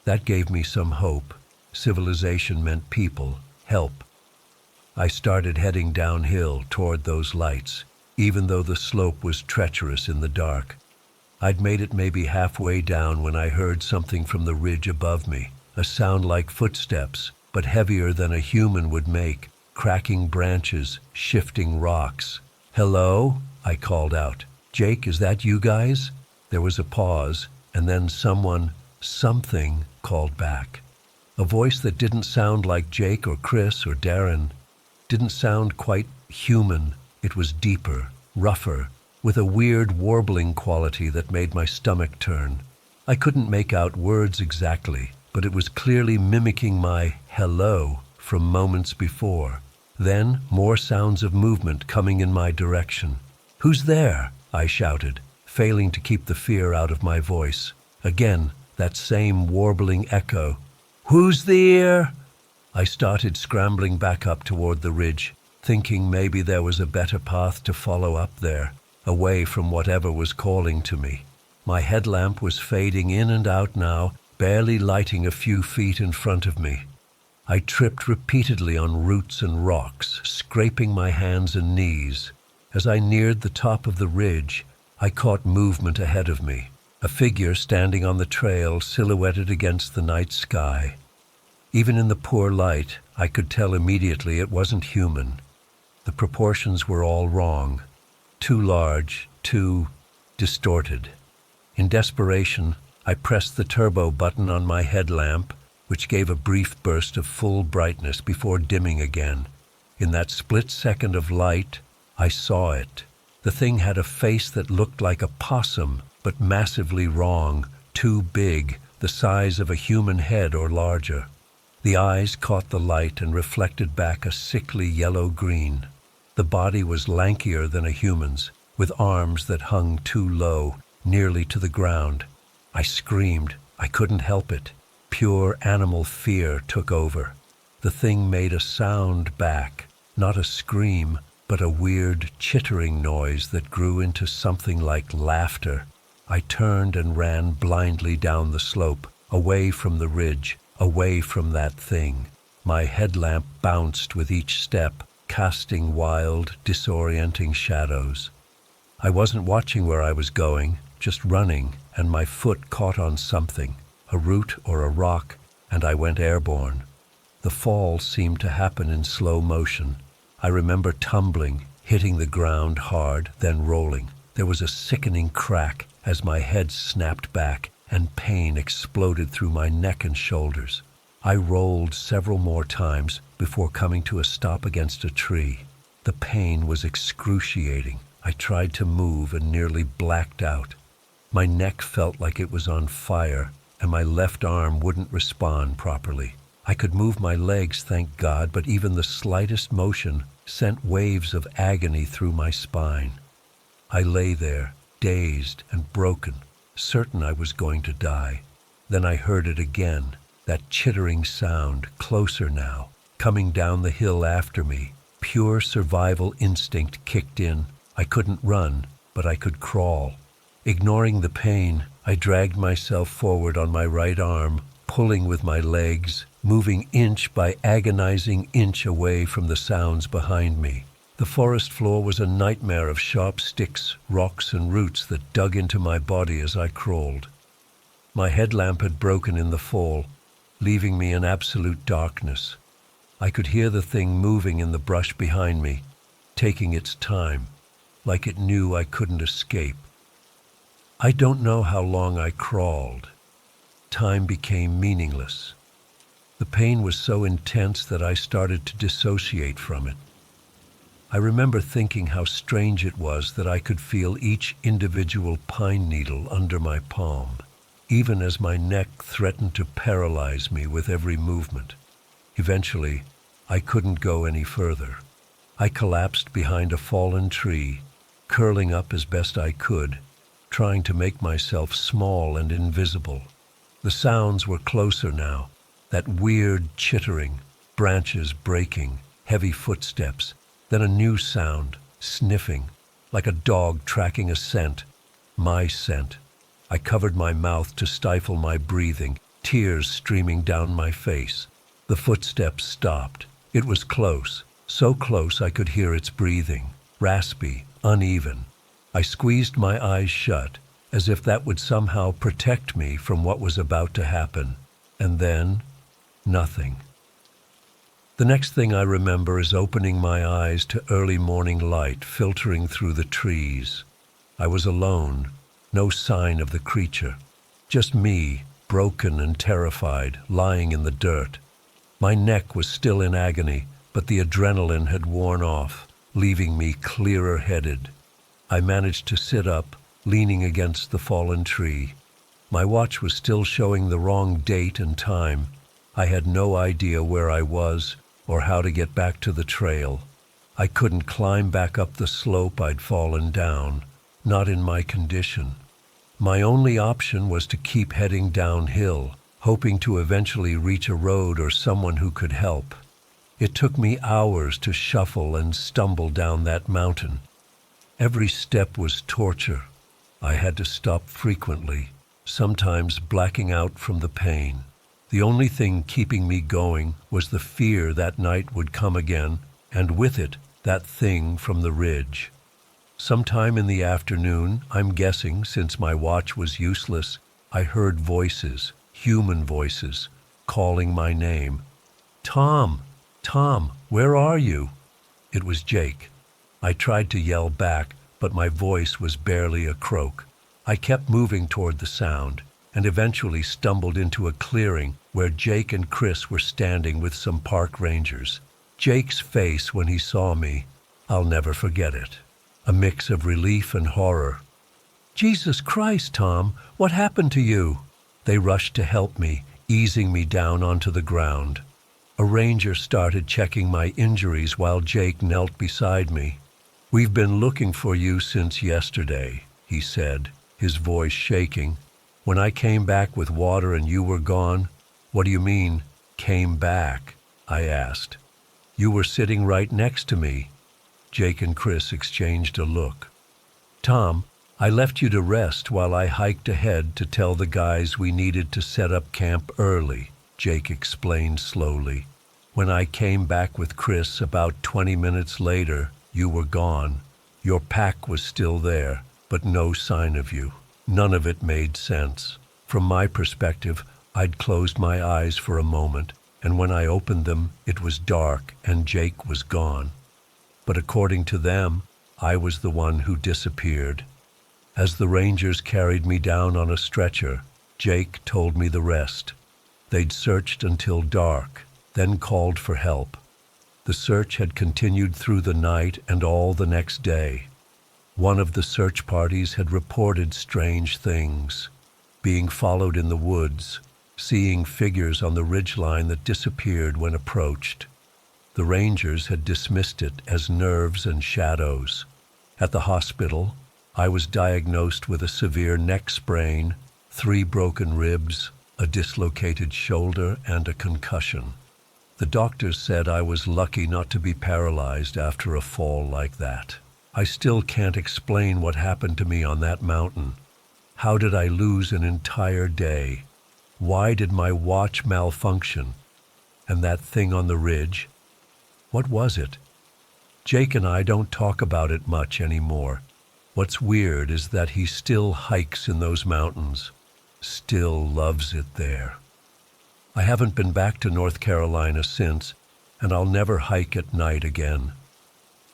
That gave me some hope. Civilization meant people, help. I started heading downhill toward those lights, even though the slope was treacherous in the dark. I'd made it maybe halfway down when I heard something from the ridge above me, a sound like footsteps, but heavier than a human would make, cracking branches, shifting rocks. "Hello?" I called out. "Jake, is that you guys?" There was a pause, and then something called back. A voice that didn't sound like Jake or Chris or Darren. Didn't sound quite human. It was deeper, rougher, with a weird warbling quality that made my stomach turn. I couldn't make out words exactly, but it was clearly mimicking my hello from moments before. Then more sounds of movement coming in my direction. "Who's there?" I shouted, failing to keep the fear out of my voice. Again, that same warbling echo. "Who's there?" I started scrambling back up toward the ridge, thinking maybe there was a better path to follow up there, away from whatever was calling to me. My headlamp was fading in and out now, barely lighting a few feet in front of me. I tripped repeatedly on roots and rocks, scraping my hands and knees. As I neared the top of the ridge, I caught movement ahead of me, a figure standing on the trail silhouetted against the night sky. Even in the poor light, I could tell immediately it wasn't human. The proportions were all wrong. Too large, too distorted. In desperation, I pressed the turbo button on my headlamp, which gave a brief burst of full brightness before dimming again. In that split second of light, I saw it. The thing had a face that looked like a possum, but massively wrong, too big, the size of a human head or larger. The eyes caught the light and reflected back a sickly yellow-green. The body was lankier than a human's, with arms that hung too low, nearly to the ground. I screamed. I couldn't help it. Pure animal fear took over. The thing made a sound back, not a scream, but a weird chittering noise that grew into something like laughter. I turned and ran blindly down the slope, away from the ridge, away from that thing. My headlamp bounced with each step, casting wild, disorienting shadows. I wasn't watching where I was going, just running, and my foot caught on something, a root or a rock, and I went airborne. The fall seemed to happen in slow motion. I remember tumbling, hitting the ground hard, then rolling. There was a sickening crack as my head snapped back and pain exploded through my neck and shoulders. I rolled several more times before coming to a stop against a tree. The pain was excruciating. I tried to move and nearly blacked out. My neck felt like it was on fire, and my left arm wouldn't respond properly. I could move my legs, thank God, but even the slightest motion sent waves of agony through my spine. I lay there, dazed and broken, certain I was going to die. Then I heard it again, that chittering sound, closer now, coming down the hill after me. Pure survival instinct kicked in. I couldn't run, but I could crawl. Ignoring the pain, I dragged myself forward on my right arm, pulling with my legs, moving inch by agonizing inch away from the sounds behind me. The forest floor was a nightmare of sharp sticks, rocks, and roots that dug into my body as I crawled. My headlamp had broken in the fall, leaving me in absolute darkness. I could hear the thing moving in the brush behind me, taking its time, like it knew I couldn't escape. I don't know how long I crawled. Time became meaningless. The pain was so intense that I started to dissociate from it. I remember thinking how strange it was that I could feel each individual pine needle under my palm, even as my neck threatened to paralyze me with every movement. Eventually, I couldn't go any further. I collapsed behind a fallen tree, curling up as best I could, trying to make myself small and invisible. The sounds were closer now, that weird chittering, branches breaking, heavy footsteps, then a new sound, sniffing, like a dog tracking a scent, my scent. I covered my mouth to stifle my breathing, tears streaming down my face. The footsteps stopped. It was close, so close I could hear its breathing, raspy, uneven. I squeezed my eyes shut, as if that would somehow protect me from what was about to happen. And then, nothing. The next thing I remember is opening my eyes to early morning light filtering through the trees. I was alone, no sign of the creature. Just me, broken and terrified, lying in the dirt. My neck was still in agony, but the adrenaline had worn off, leaving me clearer-headed. I managed to sit up, leaning against the fallen tree. My watch was still showing the wrong date and time. I had no idea where I was or how to get back to the trail. I couldn't climb back up the slope I'd fallen down, not in my condition. My only option was to keep heading downhill, hoping to eventually reach a road or someone who could help. It took me hours to shuffle and stumble down that mountain. Every step was torture. I had to stop frequently, sometimes blacking out from the pain. The only thing keeping me going was the fear that night would come again, and with it, that thing from the ridge. Sometime in the afternoon, I'm guessing since my watch was useless, I heard voices, human voices, calling my name. "Tom! Tom, where are you?" It was Jake. I tried to yell back, but my voice was barely a croak. I kept moving toward the sound, and eventually stumbled into a clearing where Jake and Chris were standing with some park rangers. Jake's face when he saw me, I'll never forget it. A mix of relief and horror. "Jesus Christ, Tom, what happened to you?" They rushed to help me, easing me down onto the ground. A ranger started checking my injuries while Jake knelt beside me. "We've been looking for you since yesterday," he said, his voice shaking. "When I came back with water and you were gone." "What do you mean, came back?" I asked. "You were sitting right next to me." Jake and Chris exchanged a look. "Tom, I left you to rest while I hiked ahead to tell the guys we needed to set up camp early," Jake explained slowly. "When I came back with Chris about 20 minutes later, you were gone. Your pack was still there, but no sign of you." None of it made sense. From my perspective, I'd closed my eyes for a moment, and when I opened them, it was dark and Jake was gone. But according to them, I was the one who disappeared. As the rangers carried me down on a stretcher, Jake told me the rest. They'd searched until dark, then called for help. The search had continued through the night and all the next day. One of the search parties had reported strange things, being followed in the woods, seeing figures on the ridgeline that disappeared when approached. The rangers had dismissed it as nerves and shadows. At the hospital, I was diagnosed with a severe neck sprain, 3 broken ribs, a dislocated shoulder, and a concussion. The doctors said I was lucky not to be paralyzed after a fall like that. I still can't explain what happened to me on that mountain. How did I lose an entire day? Why did my watch malfunction? And that thing on the ridge? What was it? Jake and I don't talk about it much anymore. What's weird is that he still hikes in those mountains, still loves it there. I haven't been back to North Carolina since, and I'll never hike at night again.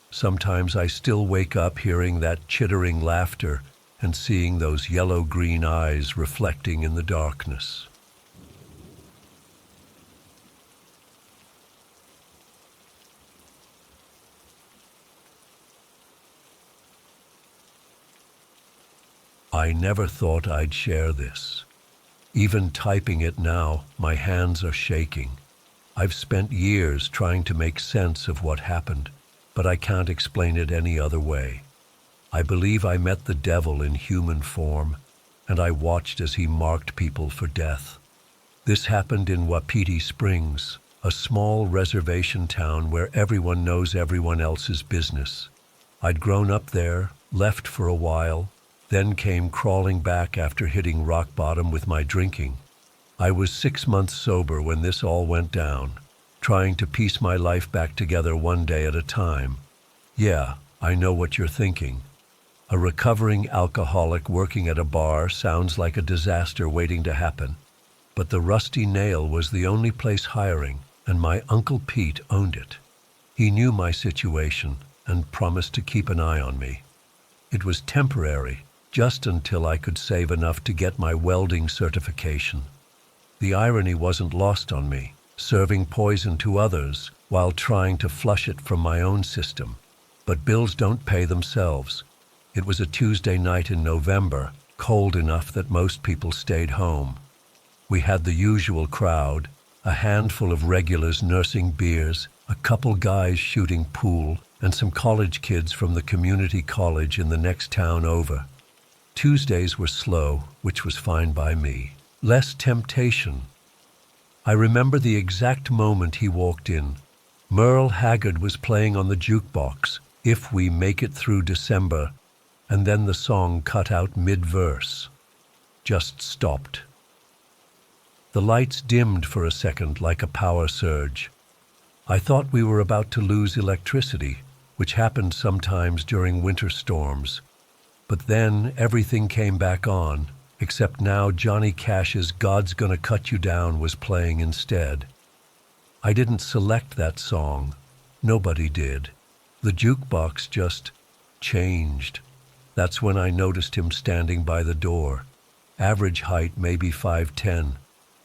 Sometimes I still wake up hearing that chittering laughter and seeing those yellow-green eyes reflecting in the darkness. I never thought I'd share this. Even typing it now, my hands are shaking. I've spent years trying to make sense of what happened, but I can't explain it any other way. I believe I met the devil in human form, and I watched as he marked people for death. This happened in Wapiti Springs, a small reservation town where everyone knows everyone else's business. I'd grown up there, left for a while, then came crawling back after hitting rock bottom with my drinking. I was 6 months sober when this all went down, trying to piece my life back together one day at a time. Yeah, I know what you're thinking. A recovering alcoholic working at a bar sounds like a disaster waiting to happen. But the Rusty Nail was the only place hiring, and my Uncle Pete owned it. He knew my situation and promised to keep an eye on me. It was temporary, just until I could save enough to get my welding certification. The irony wasn't lost on me, serving poison to others while trying to flush it from my own system. But bills don't pay themselves. It was a Tuesday night in November, cold enough that most people stayed home. We had the usual crowd, a handful of regulars nursing beers, a couple guys shooting pool, and some college kids from the community college in the next town over. Tuesdays were slow, which was fine by me. Less temptation. I remember the exact moment he walked in. Merle Haggard was playing on the jukebox, "If We Make It Through December," and then the song cut out mid-verse. Just stopped. The lights dimmed for a second like a power surge. I thought we were about to lose electricity, which happened sometimes during winter storms. But then everything came back on, except now Johnny Cash's "God's Gonna Cut You Down" was playing instead. I didn't select that song. Nobody did. The jukebox just changed. That's when I noticed him standing by the door. Average height, maybe 5'10",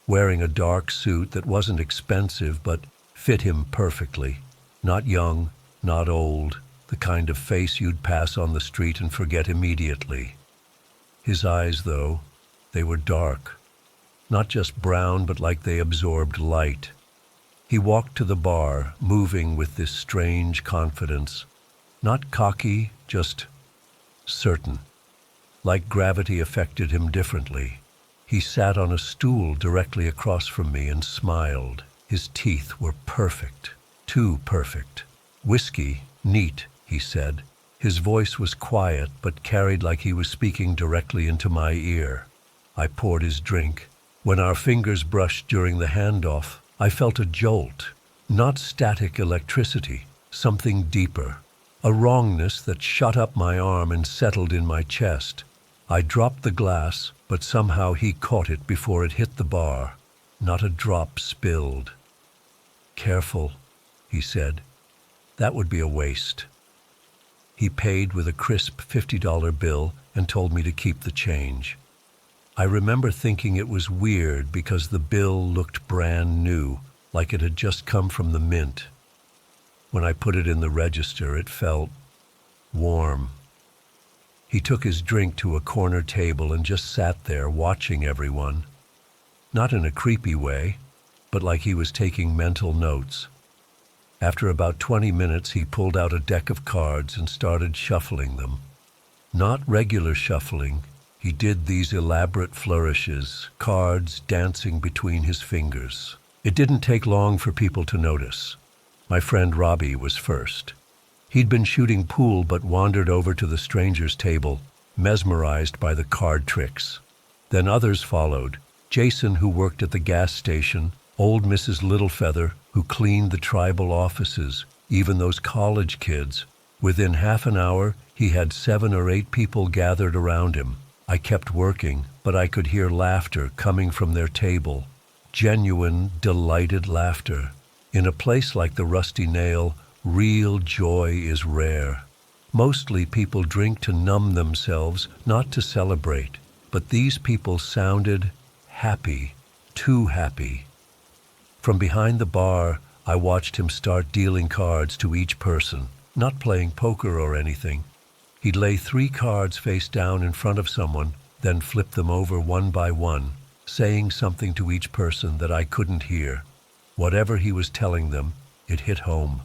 wearing a dark suit that wasn't expensive but fit him perfectly. Not young, not old, the kind of face you'd pass on the street and forget immediately. His eyes, though, they were dark. Not just brown, but like they absorbed light. He walked to the bar, moving with this strange confidence. Not cocky, just certain. Like gravity affected him differently. He sat on a stool directly across from me and smiled. His teeth were perfect. Too perfect. "Whiskey, neat," he said. His voice was quiet, but carried like he was speaking directly into my ear. I poured his drink. When our fingers brushed during the handoff, I felt a jolt. Not static electricity, something deeper. A wrongness that shot up my arm and settled in my chest. I dropped the glass, but somehow he caught it before it hit the bar. Not a drop spilled. "Careful," he said. "That would be a waste." He paid with a crisp $50 bill and told me to keep the change. I remember thinking it was weird because the bill looked brand new, like it had just come from the mint. When I put it in the register, it felt warm. He took his drink to a corner table and just sat there watching everyone. Not in a creepy way, but like he was taking mental notes. After about 20 minutes, he pulled out a deck of cards and started shuffling them. Not regular shuffling. He did these elaborate flourishes, cards dancing between his fingers. It didn't take long for people to notice. My friend Robbie was first. He'd been shooting pool but wandered over to the stranger's table, mesmerized by the card tricks. Then others followed. Jason, who worked at the gas station, old Mrs. Littlefeather, who cleaned the tribal offices, even those college kids. Within half an hour, he had 7 or 8 people gathered around him. I kept working, but I could hear laughter coming from their table. Genuine, delighted laughter. In a place like the Rusty Nail, real joy is rare. Mostly people drink to numb themselves, not to celebrate. But these people sounded happy, too happy. From behind the bar, I watched him start dealing cards to each person, not playing poker or anything. He'd lay 3 cards face down in front of someone, then flip them over one by one, saying something to each person that I couldn't hear. Whatever he was telling them, it hit home.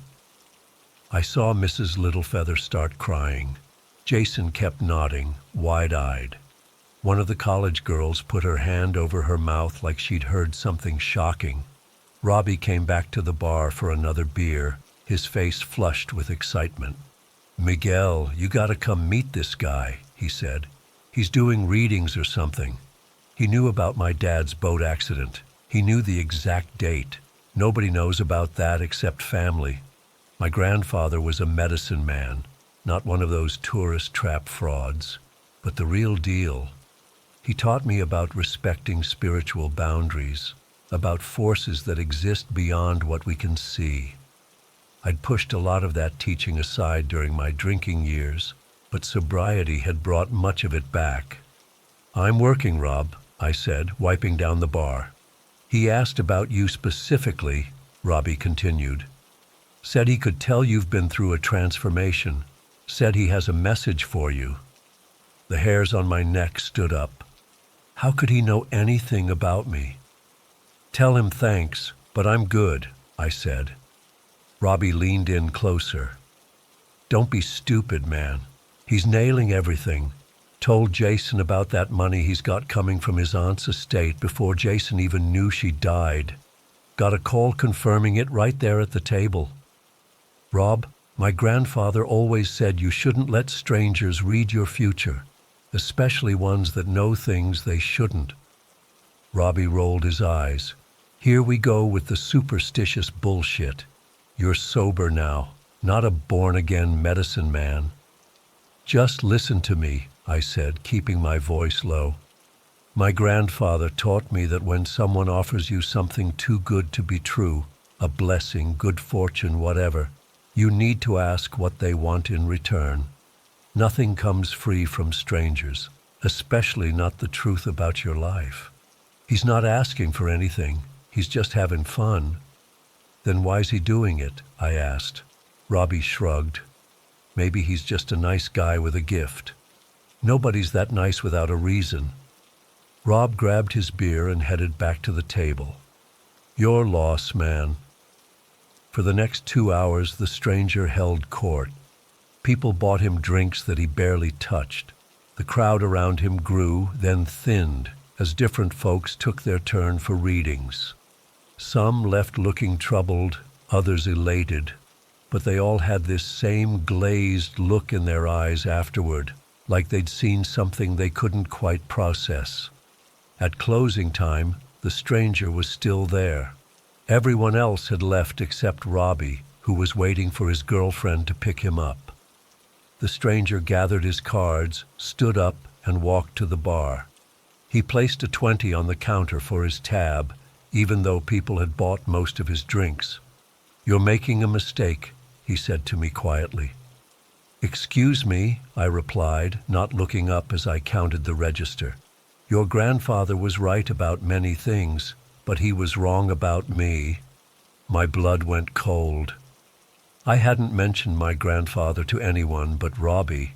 I saw Mrs. Littlefeather start crying. Jason kept nodding, wide-eyed. One of the college girls put her hand over her mouth like she'd heard something shocking. Robbie came back to the bar for another beer, his face flushed with excitement. "Miguel, you gotta come meet this guy," he said. "He's doing readings or something." He knew about my dad's boat accident. He knew the exact date. Nobody knows about that except family. My grandfather was a medicine man, not one of those tourist trap frauds, but the real deal. He taught me about respecting spiritual boundaries. about forces that exist beyond what we can see. I'd pushed a lot of that teaching aside during my drinking years, but sobriety had brought much of it back. "I'm working, Rob," I said, wiping down the bar. "He asked about you specifically," Robbie continued. "Said he could tell you've been through a transformation. Said he has a message for you." The hairs on my neck stood up. How could he know anything about me? "Tell him thanks, but I'm good," I said. Robbie leaned in closer. "Don't be stupid, man. He's nailing everything. Told Jason about that money he's got coming from his aunt's estate before Jason even knew she died. Got a call confirming it right there at the table. Rob, my grandfather always said you shouldn't let strangers read your future, especially ones that know things they shouldn't." Robbie rolled his eyes. "Here we go with the superstitious bullshit. You're sober now, not a born-again medicine man." "Just listen to me," I said, keeping my voice low. "My grandfather taught me that when someone offers you something too good to be true, a blessing, good fortune, whatever, you need to ask what they want in return. Nothing comes free from strangers, especially not the truth about your life. He's not asking for anything, he's just having fun." "Then why's he doing it?" I asked. Robbie shrugged. "Maybe he's just a nice guy with a gift." "Nobody's that nice without a reason." Rob grabbed his beer and headed back to the table. "Your loss, man." For the next 2 hours, the stranger held court. People bought him drinks that he barely touched. The crowd around him grew, then thinned, as different folks took their turn for readings. Some left looking troubled, others elated, but they all had this same glazed look in their eyes afterward, like they'd seen something they couldn't quite process. At closing time, the stranger was still there. Everyone else had left except Robbie, who was waiting for his girlfriend to pick him up. The stranger gathered his cards, stood up, and walked to the bar. He placed a 20 on the counter for his tab, even though people had bought most of his drinks. "You're making a mistake," he said to me quietly. "Excuse me," I replied, not looking up as I counted the register. "Your grandfather was right about many things, but he was wrong about me." My blood went cold. I hadn't mentioned my grandfather to anyone but Robbie,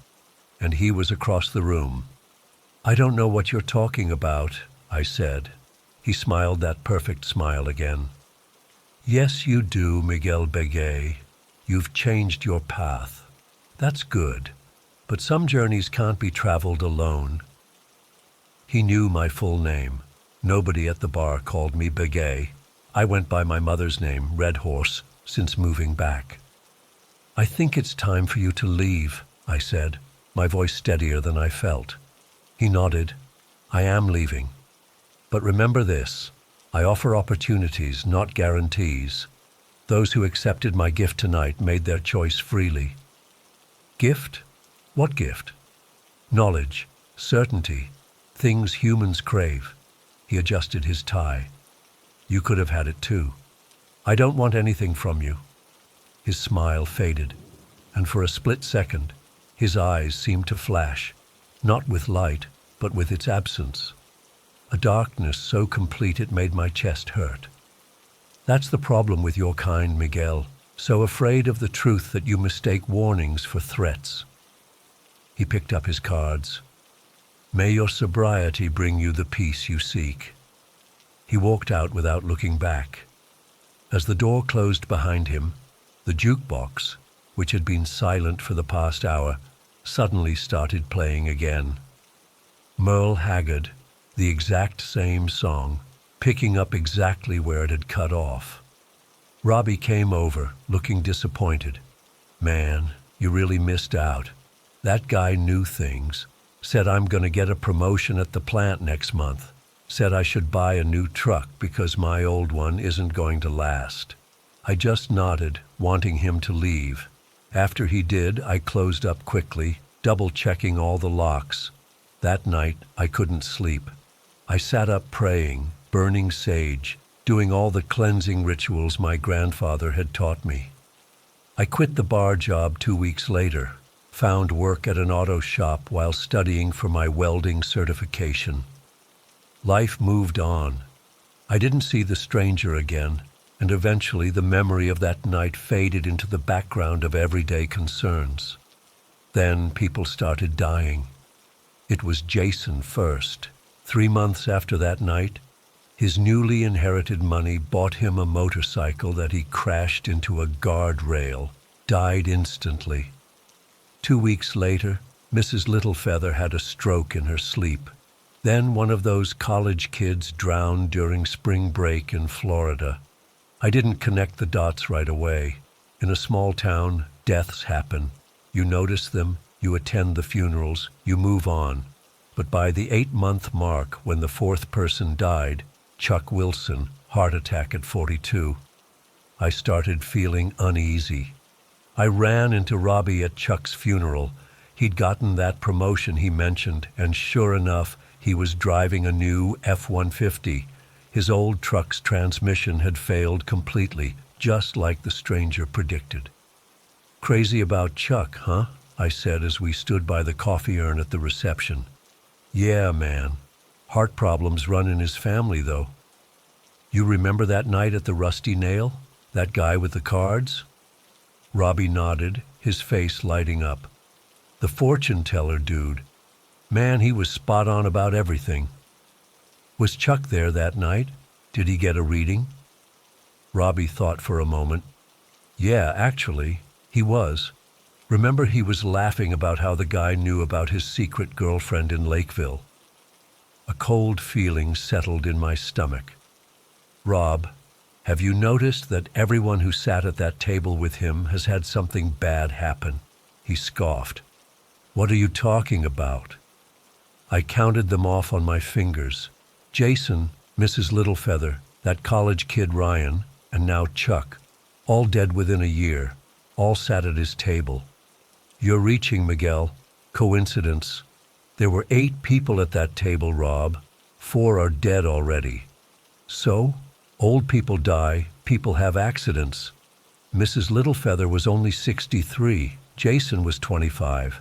and he was across the room. "I don't know what you're talking about," I said. He smiled that perfect smile again. "Yes, you do, Miguel Begay. You've changed your path. That's good, but some journeys can't be traveled alone." He knew my full name. Nobody at the bar called me Begay. I went by my mother's name, Red Horse, since moving back. "I think it's time for you to leave," I said, my voice steadier than I felt. He nodded. "I am leaving. But remember this, I offer opportunities, not guarantees. Those who accepted my gift tonight made their choice freely." "Gift? What gift?" "Knowledge, certainty, things humans crave." He adjusted his tie. "You could have had it too. I don't want anything from you." His smile faded, and for a split second, his eyes seemed to flash, not with light, but with its absence. A darkness so complete it made my chest hurt. "That's the problem with your kind, Miguel, so afraid of the truth that you mistake warnings for threats." He picked up his cards. "May your sobriety bring you the peace you seek." He walked out without looking back. As the door closed behind him, the jukebox, which had been silent for the past hour, suddenly started playing again. Merle Haggard, the exact same song, picking up exactly where it had cut off. Robbie came over, looking disappointed. "Man, you really missed out. That guy knew things. Said I'm going to get a promotion at the plant next month. Said I should buy a new truck because my old one isn't going to last." I just nodded, wanting him to leave. After he did, I closed up quickly, double-checking all the locks. That night, I couldn't sleep. I sat up praying, burning sage, doing all the cleansing rituals my grandfather had taught me. I quit the bar job 2 weeks later, found work at an auto shop while studying for my welding certification. Life moved on. I didn't see the stranger again, and eventually the memory of that night faded into the background of everyday concerns. Then people started dying. It was Jason first. 3 months after that night, his newly inherited money bought him a motorcycle that he crashed into a guardrail, died instantly. 2 weeks later, Mrs. Littlefeather had a stroke in her sleep. Then one of those college kids drowned during spring break in Florida. I didn't connect the dots right away. In a small town, deaths happen. You notice them, you attend the funerals, you move on. But by the 8-month mark, when the fourth person died, Chuck Wilson, heart attack at 42, I started feeling uneasy. I ran into Robbie at Chuck's funeral. He'd gotten that promotion he mentioned, and sure enough, he was driving a new F-150. His old truck's transmission had failed completely, just like the stranger predicted. "Crazy about Chuck, huh?" I said as we stood by the coffee urn at the reception. "Yeah, man. Heart problems run in his family, though." "You remember that night at the Rusty Nail? That guy with the cards?" Robbie nodded, his face lighting up. "The fortune teller dude. Man, he was spot on about everything." "Was Chuck there that night? Did he get a reading?" Robbie thought for a moment. "Yeah, actually, he was. Remember, he was laughing about how the guy knew about his secret girlfriend in Lakeville." A cold feeling settled in my stomach. "Rob, have you noticed that everyone who sat at that table with him has had something bad happen?" He scoffed. "What are you talking about?" I counted them off on my fingers. Jason, Mrs. Littlefeather, that college kid Ryan, and now Chuck, all dead within a year, all sat at his table. "You're reaching, Miguel. Coincidence. There were 8 people at that table, Rob. 4 are dead already. So, old people die, people have accidents. Mrs. Littlefeather was only 63. Jason was 25.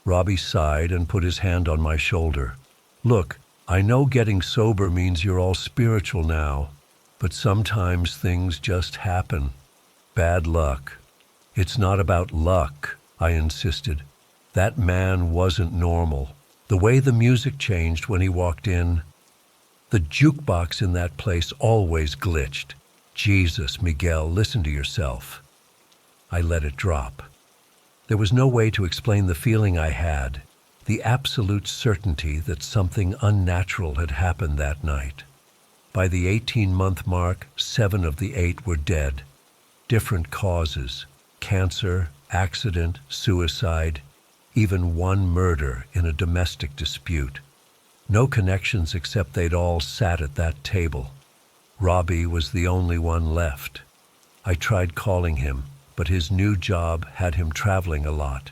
Robbie sighed and put his hand on my shoulder. "Look, I know getting sober means you're all spiritual now, but sometimes things just happen. Bad luck." "It's not about luck," I insisted. "That man wasn't normal. The way the music changed when he walked in, the jukebox in that place always glitched. Jesus, Miguel, listen to yourself." I let it drop. There was no way to explain the feeling I had, the absolute certainty that something unnatural had happened that night. By the 18-month mark, 7 of the 8 were dead. Different causes: cancer, accident, suicide, even one murder in a domestic dispute. No connections except they'd all sat at that table. Robbie was the only one left. I tried calling him, but his new job had him traveling a lot.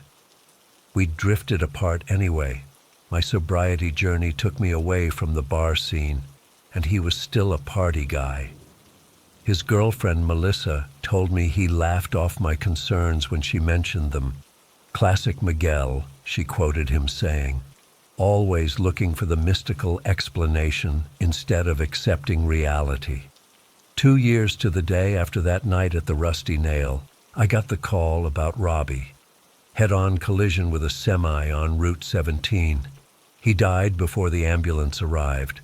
We'd drifted apart anyway. My sobriety journey took me away from the bar scene, and he was still a party guy. His girlfriend, Melissa, told me he laughed off my concerns when she mentioned them. "Classic Miguel," she quoted him saying, "always looking for the mystical explanation instead of accepting reality." 2 years to the day after that night at the Rusty Nail, I got the call about Robbie. Head-on collision with a semi on Route 17. He died before the ambulance arrived.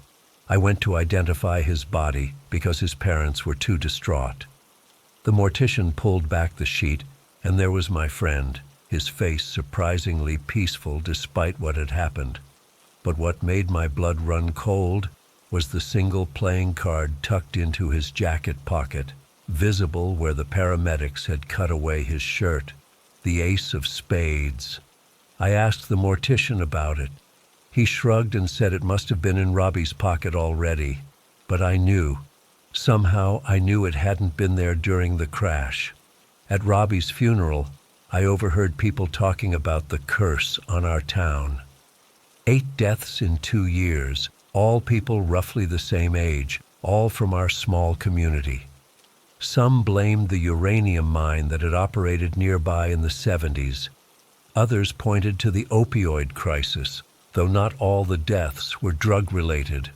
I went to identify his body because his parents were too distraught. The mortician pulled back the sheet, and there was my friend, his face surprisingly peaceful despite what had happened. But what made my blood run cold was the single playing card tucked into his jacket pocket, visible where the paramedics had cut away his shirt, the ace of spades. I asked the mortician about it. He shrugged and said it must have been in Robbie's pocket already, but I knew. Somehow I knew it hadn't been there during the crash. At Robbie's funeral, I overheard people talking about the curse on our town. 8 deaths in 2 years, all people roughly the same age, all from our small community. Some blamed the uranium mine that had operated nearby in the 70s. Others pointed to the opioid crisis, though not all the deaths were drug-related.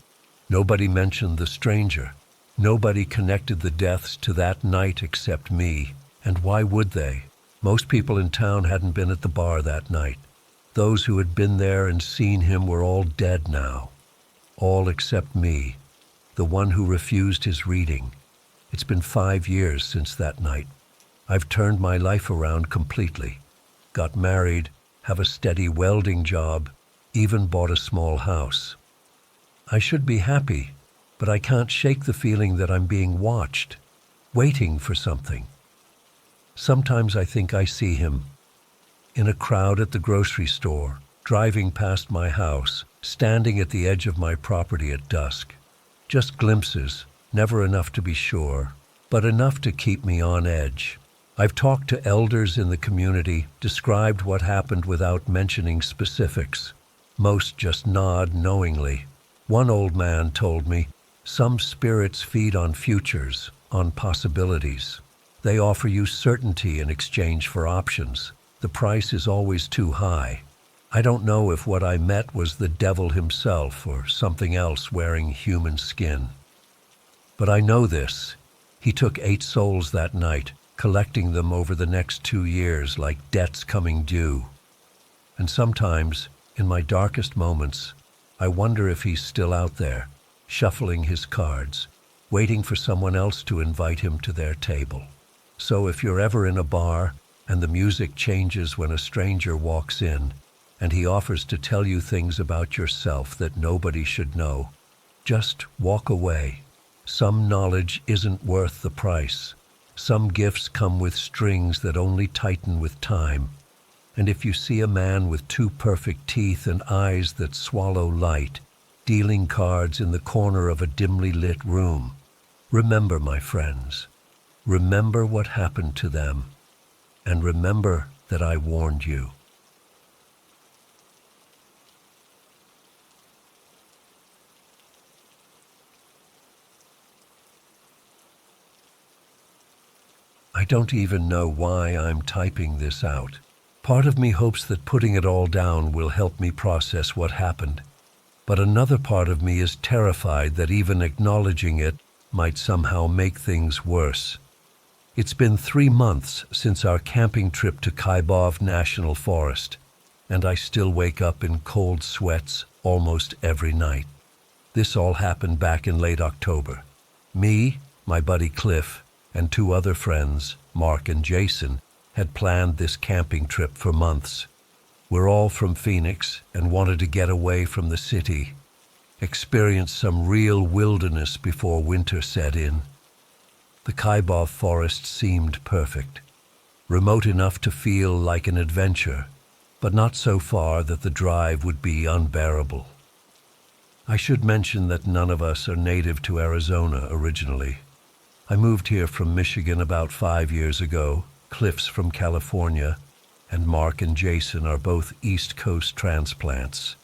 Nobody mentioned the stranger. Nobody connected the deaths to that night except me. And why would they? Most people in town hadn't been at the bar that night. Those who had been there and seen him were all dead now. All except me, the one who refused his reading. It's been 5 years since that night. I've turned my life around completely. Got married, have a steady welding job, even bought a small house. I should be happy, but I can't shake the feeling that I'm being watched, waiting for something. Sometimes I think I see him, in a crowd at the grocery store, driving past my house, standing at the edge of my property at dusk. Just glimpses, never enough to be sure, but enough to keep me on edge. I've talked to elders in the community, described what happened without mentioning specifics. Most just nod knowingly. One old man told me, some spirits feed on futures, on possibilities. They offer you certainty in exchange for options. The price is always too high. I don't know if what I met was the devil himself or something else wearing human skin. But I know this. He took 8 souls that night, collecting them over the next 2 years like debts coming due. And sometimes, in my darkest moments, I wonder if he's still out there, shuffling his cards, waiting for someone else to invite him to their table. So if you're ever in a bar and the music changes when a stranger walks in and he offers to tell you things about yourself that nobody should know, just walk away. Some knowledge isn't worth the price. Some gifts come with strings that only tighten with time. And if you see a man with 2 perfect teeth and eyes that swallow light, dealing cards in the corner of a dimly lit room, remember, my friends, remember what happened to them, and remember that I warned you. I don't even know why I'm typing this out. Part of me hopes that putting it all down will help me process what happened, but another part of me is terrified that even acknowledging it might somehow make things worse. It's been 3 months since our camping trip to Kaibov National Forest, and I still wake up in cold sweats almost every night. This all happened back in late October. Me, my buddy Cliff, and 2 other friends, Mark and Jason, had planned this camping trip for months. We're all from Phoenix and wanted to get away from the city, experience some real wilderness before winter set in. The Kaibov forest seemed perfect, remote enough to feel like an adventure, but not so far that the drive would be unbearable. I should mention that none of us are native to Arizona originally. I moved here from Michigan about 5 years ago. Cliff's from California, and Mark and Jason are both East Coast transplants.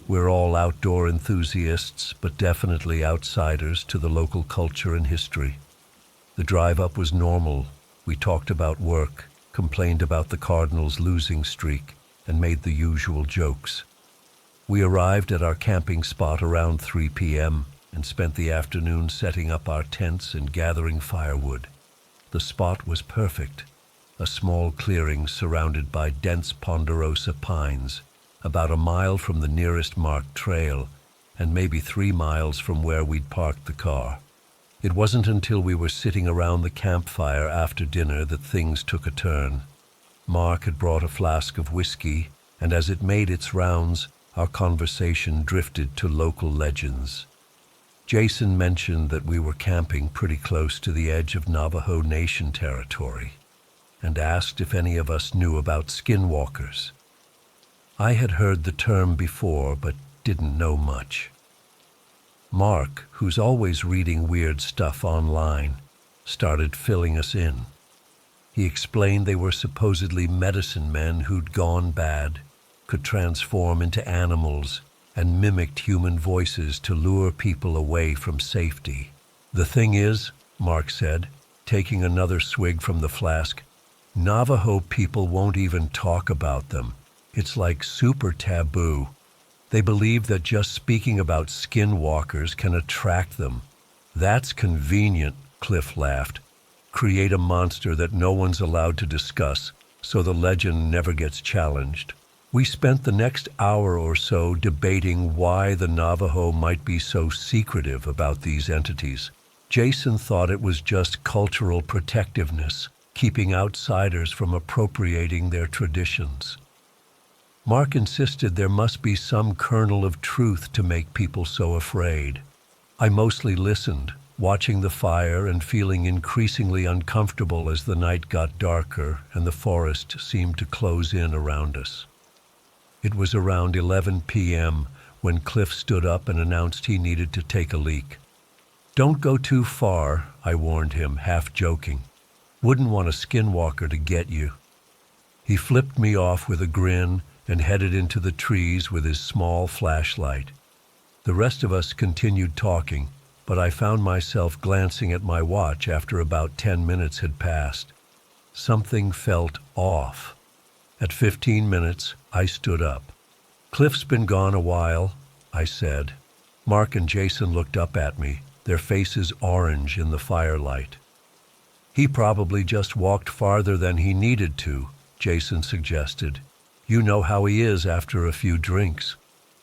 We're all outdoor enthusiasts, but definitely outsiders to the local culture and history. The drive up was normal. We talked about work, complained about the Cardinals' losing streak, and made the usual jokes. We arrived at our camping spot around 3 p.m. and spent the afternoon setting up our tents and gathering firewood. The spot was perfect, a small clearing surrounded by dense ponderosa pines, about a mile from the nearest marked trail, and maybe 3 miles from where we'd parked the car. It wasn't until we were sitting around the campfire after dinner that things took a turn. Mark had brought a flask of whiskey, and as it made its rounds, our conversation drifted to local legends. Jason mentioned that we were camping pretty close to the edge of Navajo Nation territory, and asked if any of us knew about skinwalkers. I had heard the term before, but didn't know much. Mark, who's always reading weird stuff online, started filling us in. He explained they were supposedly medicine men who'd gone bad, could transform into animals, and mimicked human voices to lure people away from safety. "The thing is," Mark said, taking another swig from the flask, "Navajo people won't even talk about them. It's like super taboo. They believe that just speaking about skinwalkers can attract them." "That's convenient," Cliff laughed. "Create a monster that no one's allowed to discuss, so the legend never gets challenged." We spent the next hour or so debating why the Navajo might be so secretive about these entities. Jason thought it was just cultural protectiveness, keeping outsiders from appropriating their traditions. Mark insisted there must be some kernel of truth to make people so afraid. I mostly listened, watching the fire and feeling increasingly uncomfortable as the night got darker and the forest seemed to close in around us. It was around 11 p.m. when Cliff stood up and announced he needed to take a leak. "Don't go too far," I warned him, half joking. "Wouldn't want a skinwalker to get you." He flipped me off with a grin and headed into the trees with his small flashlight. The rest of us continued talking, but I found myself glancing at my watch after about 10 minutes had passed. Something felt off. At 15 minutes, I stood up. "Cliff's been gone a while," I said. Mark and Jason looked up at me, their faces orange in the firelight. "He probably just walked farther than he needed to," Jason suggested. "You know how he is after a few drinks."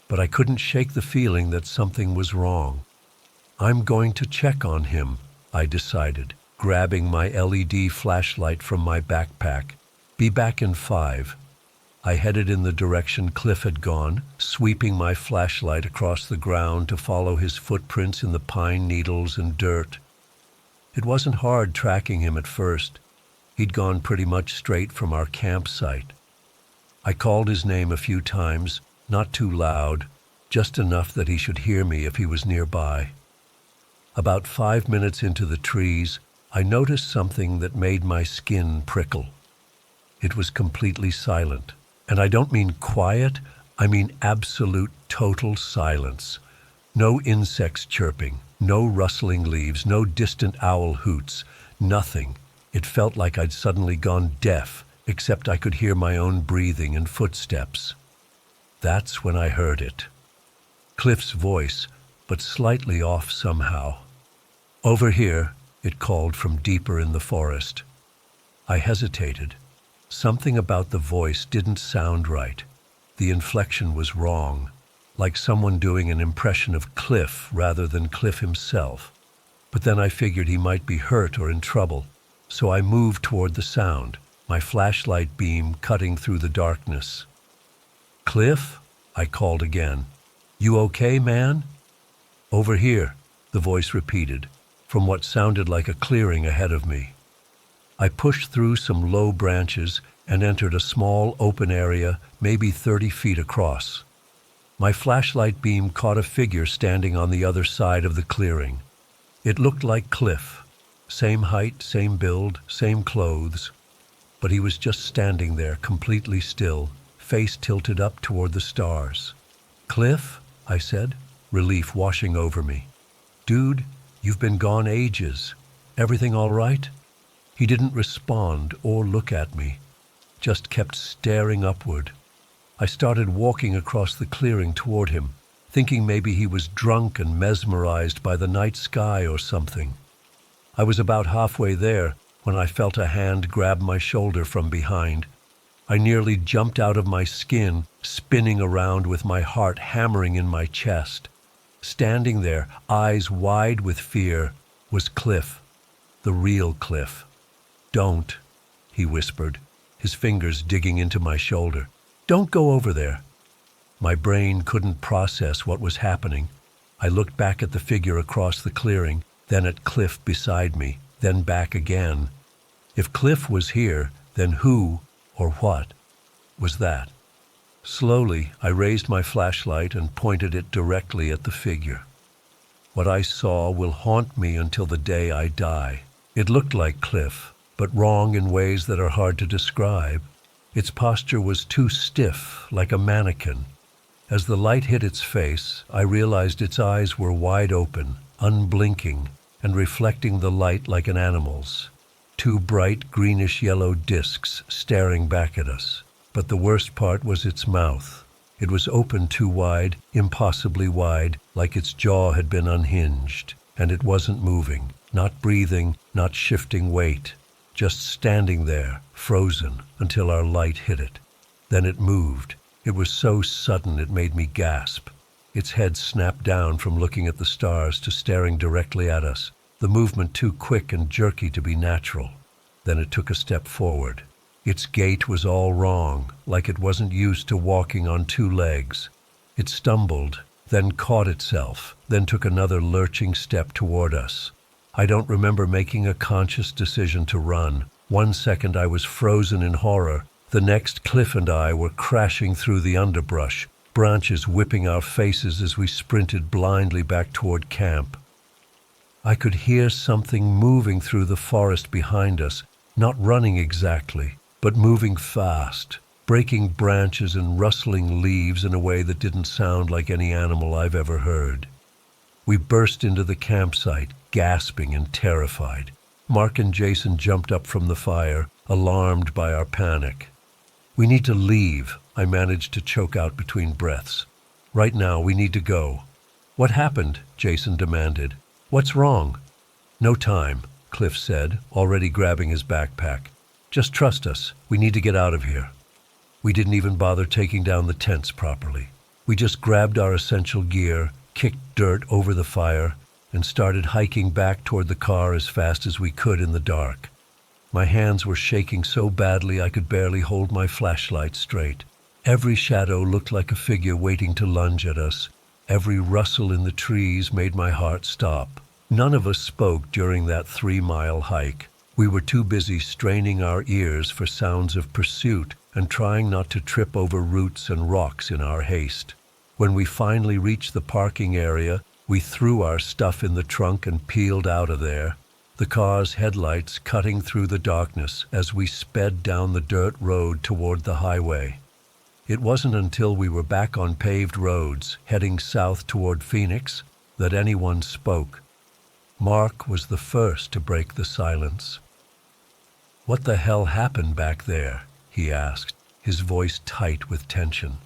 But I couldn't shake the feeling that something was wrong. "I'm going to check on him," I decided, grabbing my LED flashlight from my backpack. "Be back in 5. I headed in the direction Cliff had gone, sweeping my flashlight across the ground to follow his footprints in the pine needles and dirt. It wasn't hard tracking him at first. He'd gone pretty much straight from our campsite. I called his name a few times, not too loud, just enough that he should hear me if he was nearby. About 5 minutes into the trees, I noticed something that made my skin prickle. It was completely silent. And I don't mean quiet, I mean absolute total silence. No insects chirping, no rustling leaves, no distant owl hoots, nothing. It felt like I'd suddenly gone deaf, except I could hear my own breathing and footsteps. That's when I heard it. Cliff's voice, but slightly off somehow. "Over here," it called from deeper in the forest. I hesitated. Something about the voice didn't sound right. The inflection was wrong, like someone doing an impression of Cliff rather than Cliff himself. But then I figured he might be hurt or in trouble, so I moved toward the sound, my flashlight beam cutting through the darkness. "Cliff?" I called again. "You okay, man?" "Over here," the voice repeated, from what sounded like a clearing ahead of me. I pushed through some low branches and entered a small open area, maybe 30 feet across. My flashlight beam caught a figure standing on the other side of the clearing. It looked like Cliff. Same height, same build, same clothes. But he was just standing there, completely still, face tilted up toward the stars. "Cliff?" I said, relief washing over me. "Dude, you've been gone ages. Everything all right?" He didn't respond or look at me, just kept staring upward. I started walking across the clearing toward him, thinking maybe he was drunk and mesmerized by the night sky or something. I was about halfway there when I felt a hand grab my shoulder from behind. I nearly jumped out of my skin, spinning around with my heart hammering in my chest. Standing there, eyes wide with fear, was Cliff, the real Cliff. "Don't," he whispered, his fingers digging into my shoulder. "Don't go over there." My brain couldn't process what was happening. I looked back at the figure across the clearing, then at Cliff beside me, then back again. If Cliff was here, then who, or what, was that? Slowly, I raised my flashlight and pointed it directly at the figure. What I saw will haunt me until the day I die. It looked like Cliff, but wrong in ways that are hard to describe. Its posture was too stiff, like a mannequin. As the light hit its face, I realized its eyes were wide open, unblinking, and reflecting the light like an animal's. Two bright greenish-yellow discs staring back at us. But the worst part was its mouth. It was open too wide, impossibly wide, like its jaw had been unhinged. And it wasn't moving, not breathing, not shifting weight. Just standing there, frozen, until our light hit it. Then it moved. It was so sudden it made me gasp. Its head snapped down from looking at the stars to staring directly at us, the movement too quick and jerky to be natural. Then it took a step forward. Its gait was all wrong, like it wasn't used to walking on two legs. It stumbled, then caught itself, then took another lurching step toward us. I don't remember making a conscious decision to run. 1 second I was frozen in horror. The next, Cliff and I were crashing through the underbrush, branches whipping our faces as we sprinted blindly back toward camp. I could hear something moving through the forest behind us, not running exactly, but moving fast, breaking branches and rustling leaves in a way that didn't sound like any animal I've ever heard. We burst into the campsite, gasping and terrified. Mark and Jason jumped up from the fire, alarmed by our panic. "We need to leave," I managed to choke out between breaths. "Right now, we need to go." "What happened?" Jason demanded. "What's wrong?" "No time," Cliff said, already grabbing his backpack. "Just trust us. We need to get out of here." We didn't even bother taking down the tents properly. We just grabbed our essential gear, kicked dirt over the fire, and started hiking back toward the car as fast as we could in the dark. My hands were shaking so badly I could barely hold my flashlight straight. Every shadow looked like a figure waiting to lunge at us. Every rustle in the trees made my heart stop. None of us spoke during that 3-mile hike. We were too busy straining our ears for sounds of pursuit and trying not to trip over roots and rocks in our haste. When we finally reached the parking area, we threw our stuff in the trunk and peeled out of there, the car's headlights cutting through the darkness as we sped down the dirt road toward the highway. It wasn't until we were back on paved roads, heading south toward Phoenix, that anyone spoke. Mark was the first to break the silence. "What the hell happened back there?" he asked, his voice tight with tension.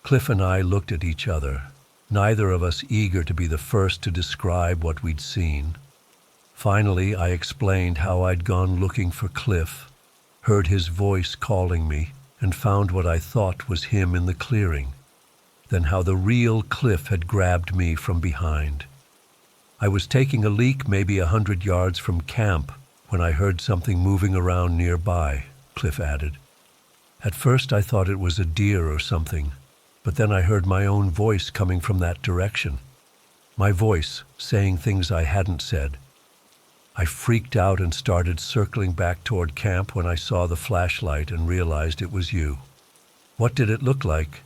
Cliff and I looked at each other, neither of us eager to be the first to describe what we'd seen. Finally, I explained how I'd gone looking for Cliff, heard his voice calling me, and found what I thought was him in the clearing. Then how the real Cliff had grabbed me from behind. I was taking a leak maybe 100 yards from camp when I heard something moving around nearby, Cliff added. At first I thought it was a deer or something, but then I heard my own voice coming from that direction. My voice saying things I hadn't said. I freaked out and started circling back toward camp when I saw the flashlight and realized it was you. "What did it look like?"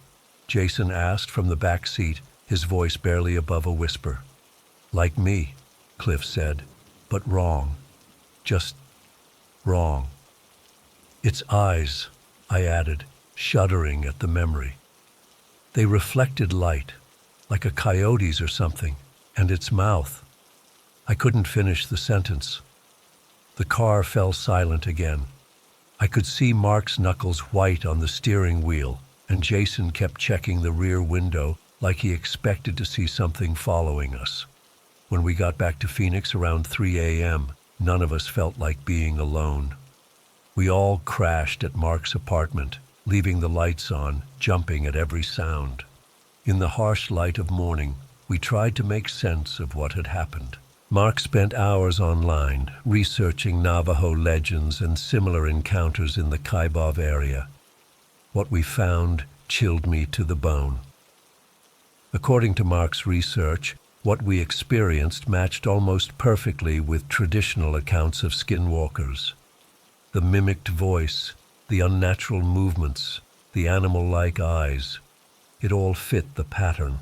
Jason asked from the back seat, his voice barely above a whisper. "Like me," Cliff said, "but wrong. Just wrong." "Its eyes," I added, shuddering at the memory. "They reflected light, like a coyote's or something, and its mouth." I couldn't finish the sentence. The car fell silent again. I could see Mark's knuckles white on the steering wheel, and Jason kept checking the rear window like he expected to see something following us. When we got back to Phoenix around 3 a.m., none of us felt like being alone. We all crashed at Mark's apartment, leaving the lights on, jumping at every sound. In the harsh light of morning, we tried to make sense of what had happened. Mark spent hours online, researching Navajo legends and similar encounters in the Kaibov area. What we found chilled me to the bone. According to Mark's research, what we experienced matched almost perfectly with traditional accounts of skinwalkers. The mimicked voice, the unnatural movements, the animal-like eyes, it all fit the pattern.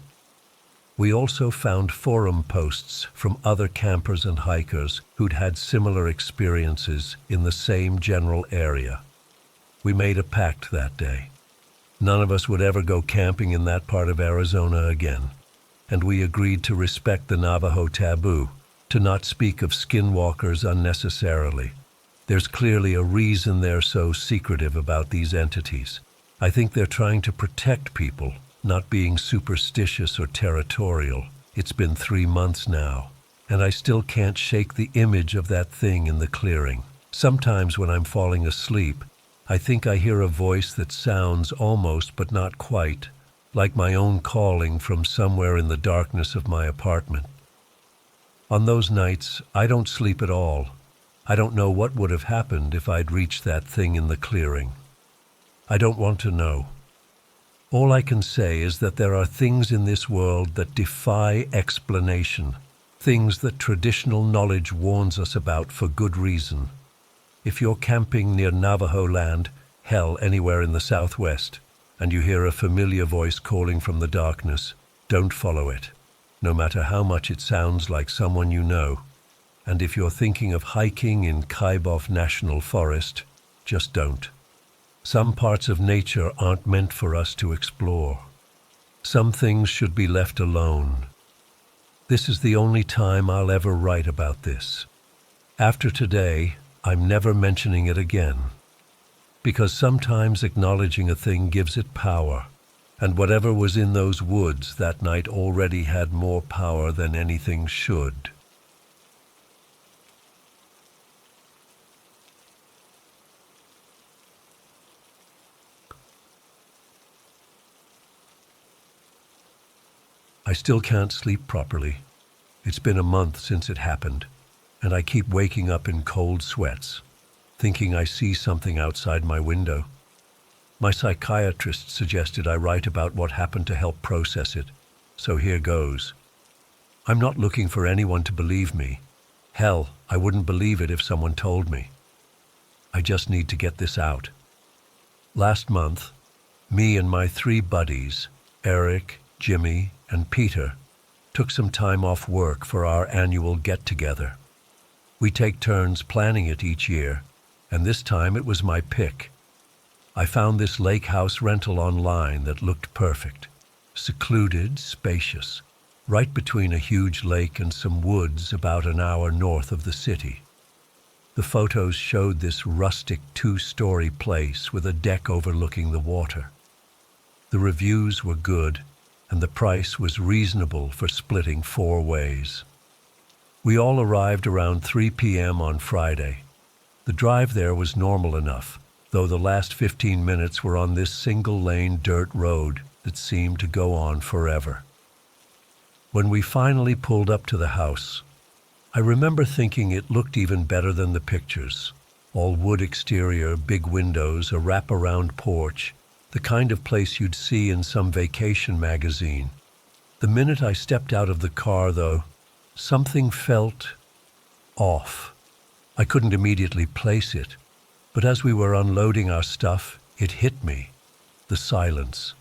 We also found forum posts from other campers and hikers who'd had similar experiences in the same general area. We made a pact that day. None of us would ever go camping in that part of Arizona again, and we agreed to respect the Navajo taboo, to not speak of skinwalkers unnecessarily. There's clearly a reason they're so secretive about these entities. I think they're trying to protect people, not being superstitious or territorial. It's been 3 months now, and I still can't shake the image of that thing in the clearing. Sometimes when I'm falling asleep, I think I hear a voice that sounds almost but not quite like my own calling from somewhere in the darkness of my apartment. On those nights, I don't sleep at all. I don't know what would have happened if I'd reached that thing in the clearing. I don't want to know. All I can say is that there are things in this world that defy explanation, things that traditional knowledge warns us about for good reason. If you're camping near Navajo land, hell, anywhere in the Southwest, and you hear a familiar voice calling from the darkness, don't follow it, no matter how much it sounds like someone you know. And if you're thinking of hiking in Kaibof National Forest, just don't. Some parts of nature aren't meant for us to explore. Some things should be left alone. This is the only time I'll ever write about this. After today, I'm never mentioning it again. Because sometimes acknowledging a thing gives it power, and whatever was in those woods that night already had more power than anything should. I still can't sleep properly. It's been a month since it happened, and I keep waking up in cold sweats, thinking I see something outside my window. My psychiatrist suggested I write about what happened to help process it, so here goes. I'm not looking for anyone to believe me. Hell, I wouldn't believe it if someone told me. I just need to get this out. Last month, me and my 3 buddies, Eric, Jimmy, and Peter, took some time off work for our annual get-together. We take turns planning it each year, and this time it was my pick. I found this lake house rental online that looked perfect. Secluded, spacious, right between a huge lake and some woods about an hour north of the city. The photos showed this rustic 2-story place with a deck overlooking the water. The reviews were good, and the price was reasonable for splitting 4 ways. We all arrived around 3 p.m. on Friday. The drive there was normal enough, though the last 15 minutes were on this single-lane dirt road that seemed to go on forever. When we finally pulled up to the house, I remember thinking it looked even better than the pictures. All wood exterior, big windows, a wraparound porch, the kind of place you'd see in some vacation magazine. The minute I stepped out of the car, though, something felt off. I couldn't immediately place it, but as we were unloading our stuff, it hit me. The silence.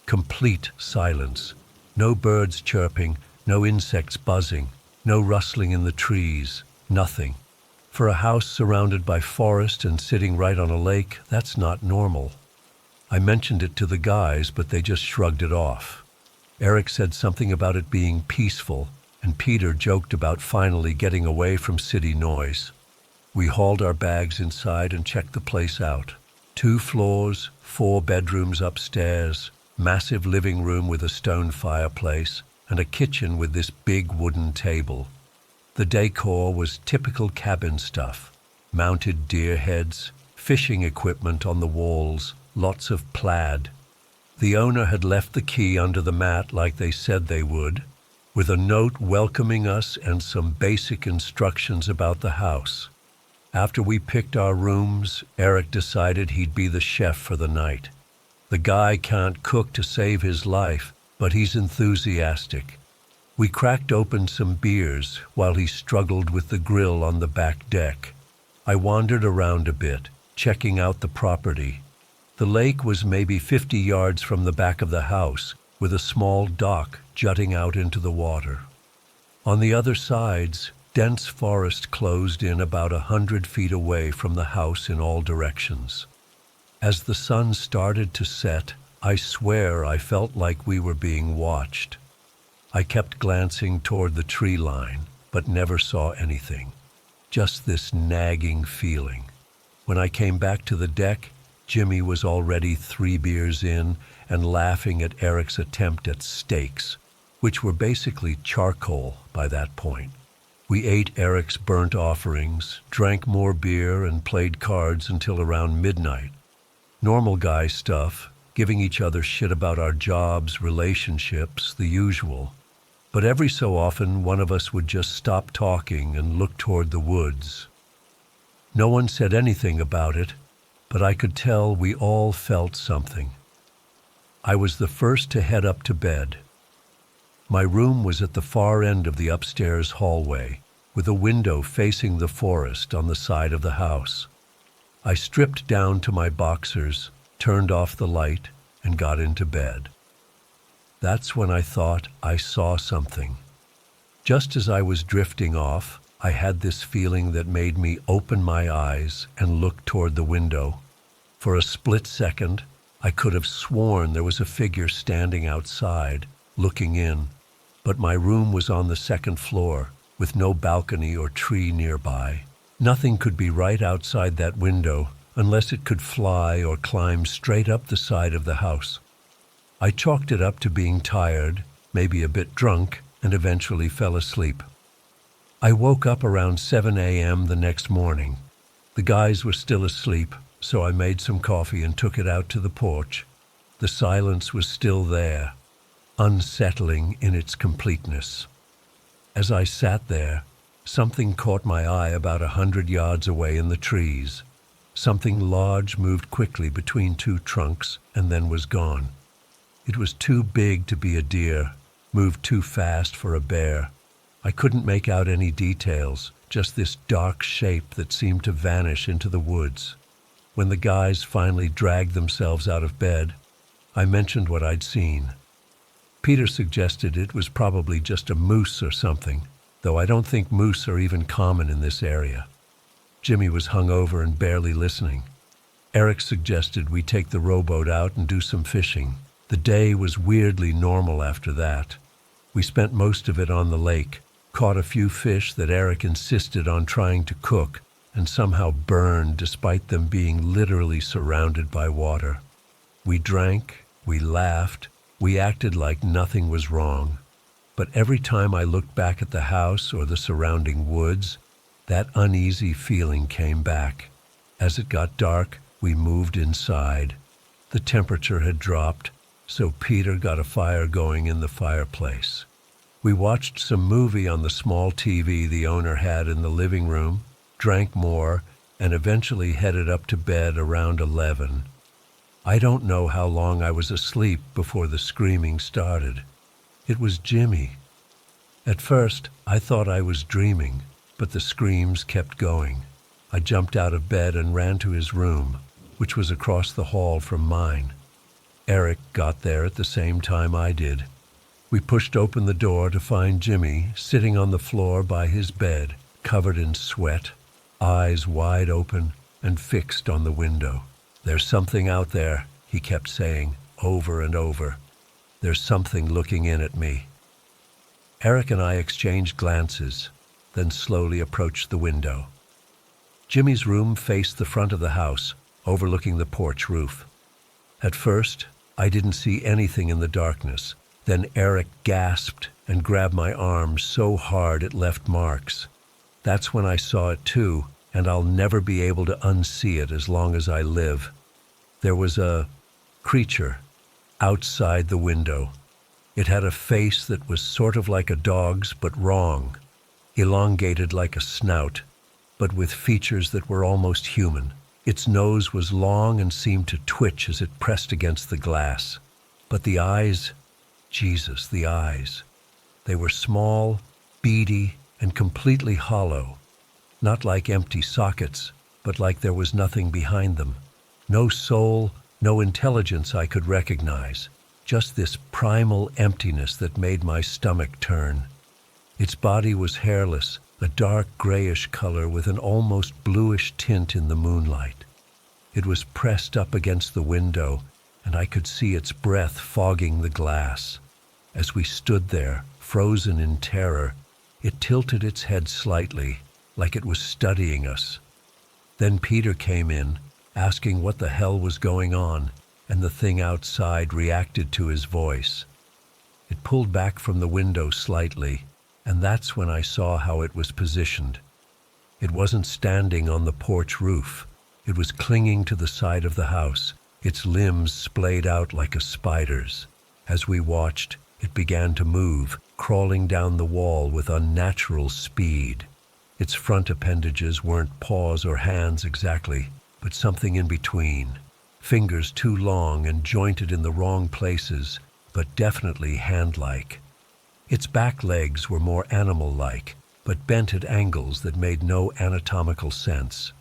Complete silence. No birds chirping, no insects buzzing, no rustling in the trees, nothing. For a house surrounded by forest and sitting right on a lake, that's not normal. I mentioned it to the guys, but they just shrugged it off. Eric said something about it being peaceful, and Peter joked about finally getting away from city noise. We hauled our bags inside and checked the place out. 2 floors, 4 bedrooms upstairs, massive living room with a stone fireplace, and a kitchen with this big wooden table. The decor was typical cabin stuff. Mounted deer heads, fishing equipment on the walls, lots of plaid. The owner had left the key under the mat like they said they would, with a note welcoming us and some basic instructions about the house. After we picked our rooms, Eric decided he'd be the chef for the night. The guy can't cook to save his life, but he's enthusiastic. We cracked open some beers while he struggled with the grill on the back deck. I wandered around a bit, checking out the property. The lake was maybe 50 yards from the back of the house, with a small dock jutting out into the water. On the other sides, dense forest closed in about 100 feet away from the house in all directions. As the sun started to set, I swear I felt like we were being watched. I kept glancing toward the tree line, but never saw anything. Just this nagging feeling. When I came back to the deck, Jimmy was already 3 beers in and laughing at Eric's attempt at steaks, which were basically charcoal by that point. We ate Eric's burnt offerings, drank more beer, and played cards until around midnight. Normal guy stuff, giving each other shit about our jobs, relationships, the usual. But every so often, one of us would just stop talking and look toward the woods. No one said anything about it, but I could tell we all felt something. I was the first to head up to bed. My room was at the far end of the upstairs hallway, with a window facing the forest on the side of the house. I stripped down to my boxers, turned off the light, and got into bed. That's when I thought I saw something. Just as I was drifting off, I had this feeling that made me open my eyes and look toward the window. For a split second, I could have sworn there was a figure standing outside, looking in. But my room was on the second floor, with no balcony or tree nearby. Nothing could be right outside that window unless it could fly or climb straight up the side of the house. I chalked it up to being tired, maybe a bit drunk, and eventually fell asleep. I woke up around 7 a.m. the next morning. The guys were still asleep, so I made some coffee and took it out to the porch. The silence was still there, unsettling in its completeness. As I sat there, something caught my eye about 100 yards away in the trees. Something large moved quickly between 2 trunks and then was gone. It was too big to be a deer, moved too fast for a bear. I couldn't make out any details, just this dark shape that seemed to vanish into the woods. When the guys finally dragged themselves out of bed, I mentioned what I'd seen. Peter suggested it was probably just a moose or something, though I don't think moose are even common in this area. Jimmy was hungover and barely listening. Eric suggested we take the rowboat out and do some fishing. The day was weirdly normal after that. We spent most of it on the lake, caught a few fish that Eric insisted on trying to cook, and somehow burned despite them being literally surrounded by water. We drank, we laughed, we acted like nothing was wrong. But every time I looked back at the house or the surrounding woods, that uneasy feeling came back. As it got dark, we moved inside. The temperature had dropped, so Peter got a fire going in the fireplace. We watched some movie on the small TV the owner had in the living room, drank more, and eventually headed up to bed around 11. I don't know how long I was asleep before the screaming started. It was Jimmy. At first, I thought I was dreaming, but the screams kept going. I jumped out of bed and ran to his room, which was across the hall from mine. Eric got there at the same time I did. We pushed open the door to find Jimmy sitting on the floor by his bed, covered in sweat, eyes wide open and fixed on the window. "There's something out there," he kept saying over and over. "There's something looking in at me." Eric and I exchanged glances, then slowly approached the window. Jimmy's room faced the front of the house, overlooking the porch roof. At first, I didn't see anything in the darkness. Then Eric gasped and grabbed my arm so hard it left marks. That's when I saw it too, and I'll never be able to unsee it as long as I live. There was a creature outside the window. It had a face that was sort of like a dog's, but wrong, elongated like a snout, but with features that were almost human. Its nose was long and seemed to twitch as it pressed against the glass. But the eyes, Jesus, the eyes. They were small, beady, and completely hollow. Not like empty sockets, but like there was nothing behind them. No soul, no intelligence I could recognize. Just this primal emptiness that made my stomach turn. Its body was hairless, a dark grayish color with an almost bluish tint in the moonlight. It was pressed up against the window, and I could see its breath fogging the glass. As we stood there, frozen in terror, it tilted its head slightly, like it was studying us. Then Peter came in, asking what the hell was going on, and the thing outside reacted to his voice. It pulled back from the window slightly, and that's when I saw how it was positioned. It wasn't standing on the porch roof. It was clinging to the side of the house, its limbs splayed out like a spider's. As we watched, it began to move, crawling down the wall with unnatural speed. Its front appendages weren't paws or hands exactly, but something in between. Fingers too long and jointed in the wrong places, but definitely hand-like. Its back legs were more animal-like, but bent at angles that made no anatomical sense.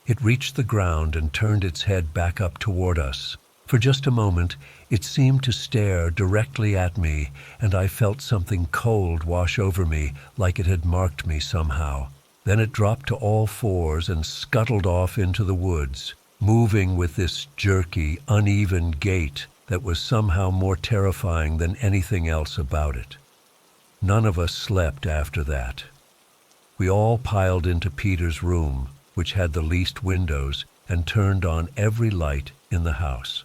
It reached the ground and turned its head back up toward us. For just a moment, it seemed to stare directly at me, and I felt something cold wash over me, like it had marked me somehow. Then it dropped to all fours and scuttled off into the woods, moving with this jerky, uneven gait that was somehow more terrifying than anything else about it. None of us slept after that. We all piled into Peter's room, which had the least windows, and turned on every light in the house.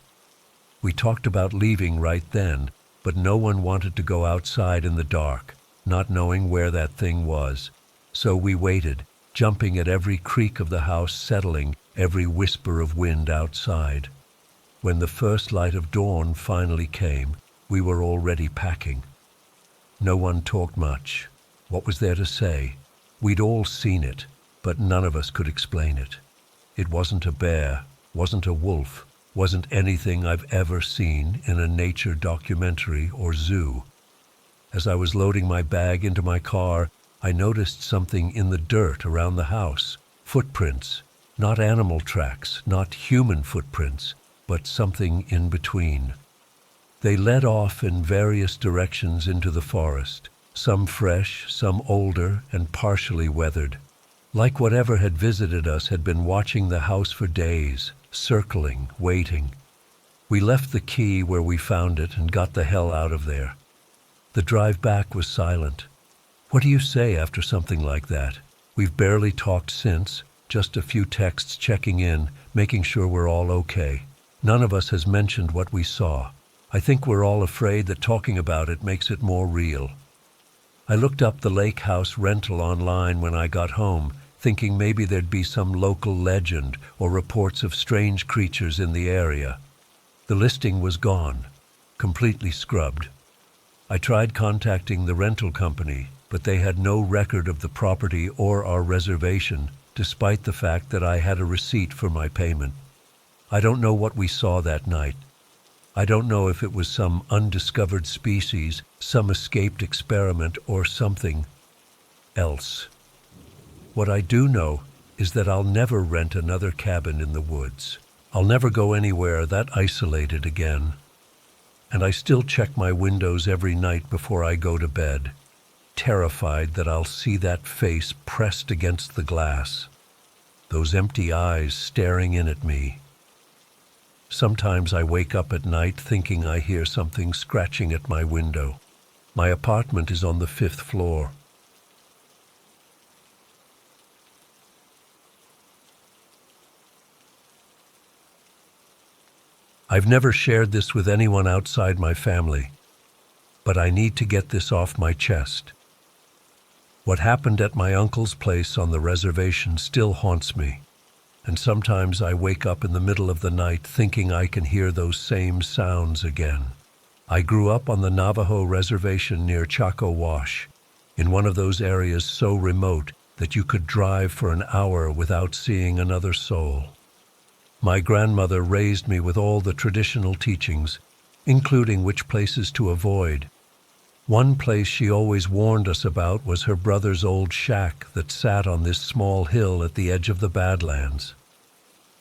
We talked about leaving right then, but no one wanted to go outside in the dark, not knowing where that thing was. So we waited, jumping at every creak of the house settling, every whisper of wind outside. When the first light of dawn finally came, we were already packing. No one talked much. What was there to say? We'd all seen it, but none of us could explain it. It wasn't a bear, wasn't a wolf, wasn't anything I've ever seen in a nature documentary or zoo. As I was loading my bag into my car, I noticed something in the dirt around the house. Footprints, not animal tracks, not human footprints, but something in between. They led off in various directions into the forest, some fresh, some older, and partially weathered. Like whatever had visited us had been watching the house for days, circling, waiting. We left the key where we found it and got the hell out of there. The drive back was silent. What do you say after something like that? We've barely talked since, just a few texts checking in, making sure we're all okay. None of us has mentioned what we saw. I think we're all afraid that talking about it makes it more real. I looked up the lake house rental online when I got home, thinking maybe there'd be some local legend or reports of strange creatures in the area. The listing was gone, completely scrubbed. I tried contacting the rental company, but they had no record of the property or our reservation, despite the fact that I had a receipt for my payment. I don't know what we saw that night. I don't know if it was some undiscovered species, some escaped experiment, or something else. What I do know is that I'll never rent another cabin in the woods. I'll never go anywhere that isolated again. And I still check my windows every night before I go to bed, terrified that I'll see that face pressed against the glass, those empty eyes staring in at me. Sometimes I wake up at night thinking I hear something scratching at my window. My apartment is on the 5th floor. I've never shared this with anyone outside my family, but I need to get this off my chest. What happened at my uncle's place on the reservation still haunts me, and sometimes I wake up in the middle of the night thinking I can hear those same sounds again. I grew up on the Navajo reservation near Chaco Wash, in one of those areas so remote that you could drive for an hour without seeing another soul. My grandmother raised me with all the traditional teachings, including which places to avoid. One place she always warned us about was her brother's old shack that sat on this small hill at the edge of the Badlands.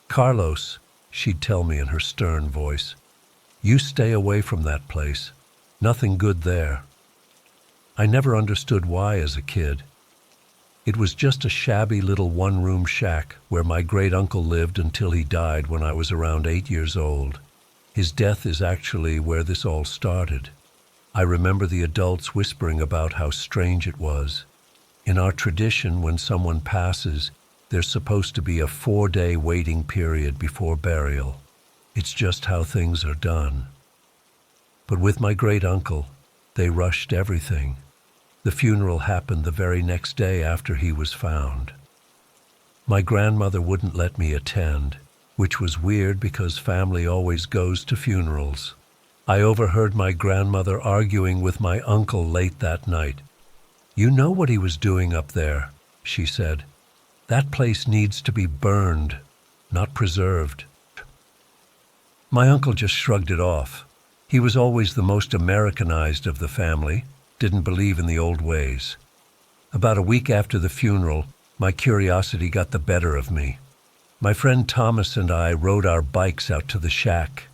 "Carlos," she'd tell me in her stern voice, "you stay away from that place. Nothing good there." I never understood why as a kid. It was just a shabby little one-room shack where my great-uncle lived until he died when I was around 8 years old. His death is actually where this all started. I remember the adults whispering about how strange it was. In our tradition, when someone passes, there's supposed to be a 4-day waiting period before burial. It's just how things are done. But with my great-uncle, they rushed everything. The funeral happened the very next day after he was found. My grandmother wouldn't let me attend, which was weird because family always goes to funerals. I overheard my grandmother arguing with my uncle late that night. "You know what he was doing up there," she said. "That place needs to be burned, not preserved." My uncle just shrugged it off. He was always the most Americanized of the family, didn't believe in the old ways. About a week after the funeral, my curiosity got the better of me. My friend Thomas and I rode our bikes out to the shack.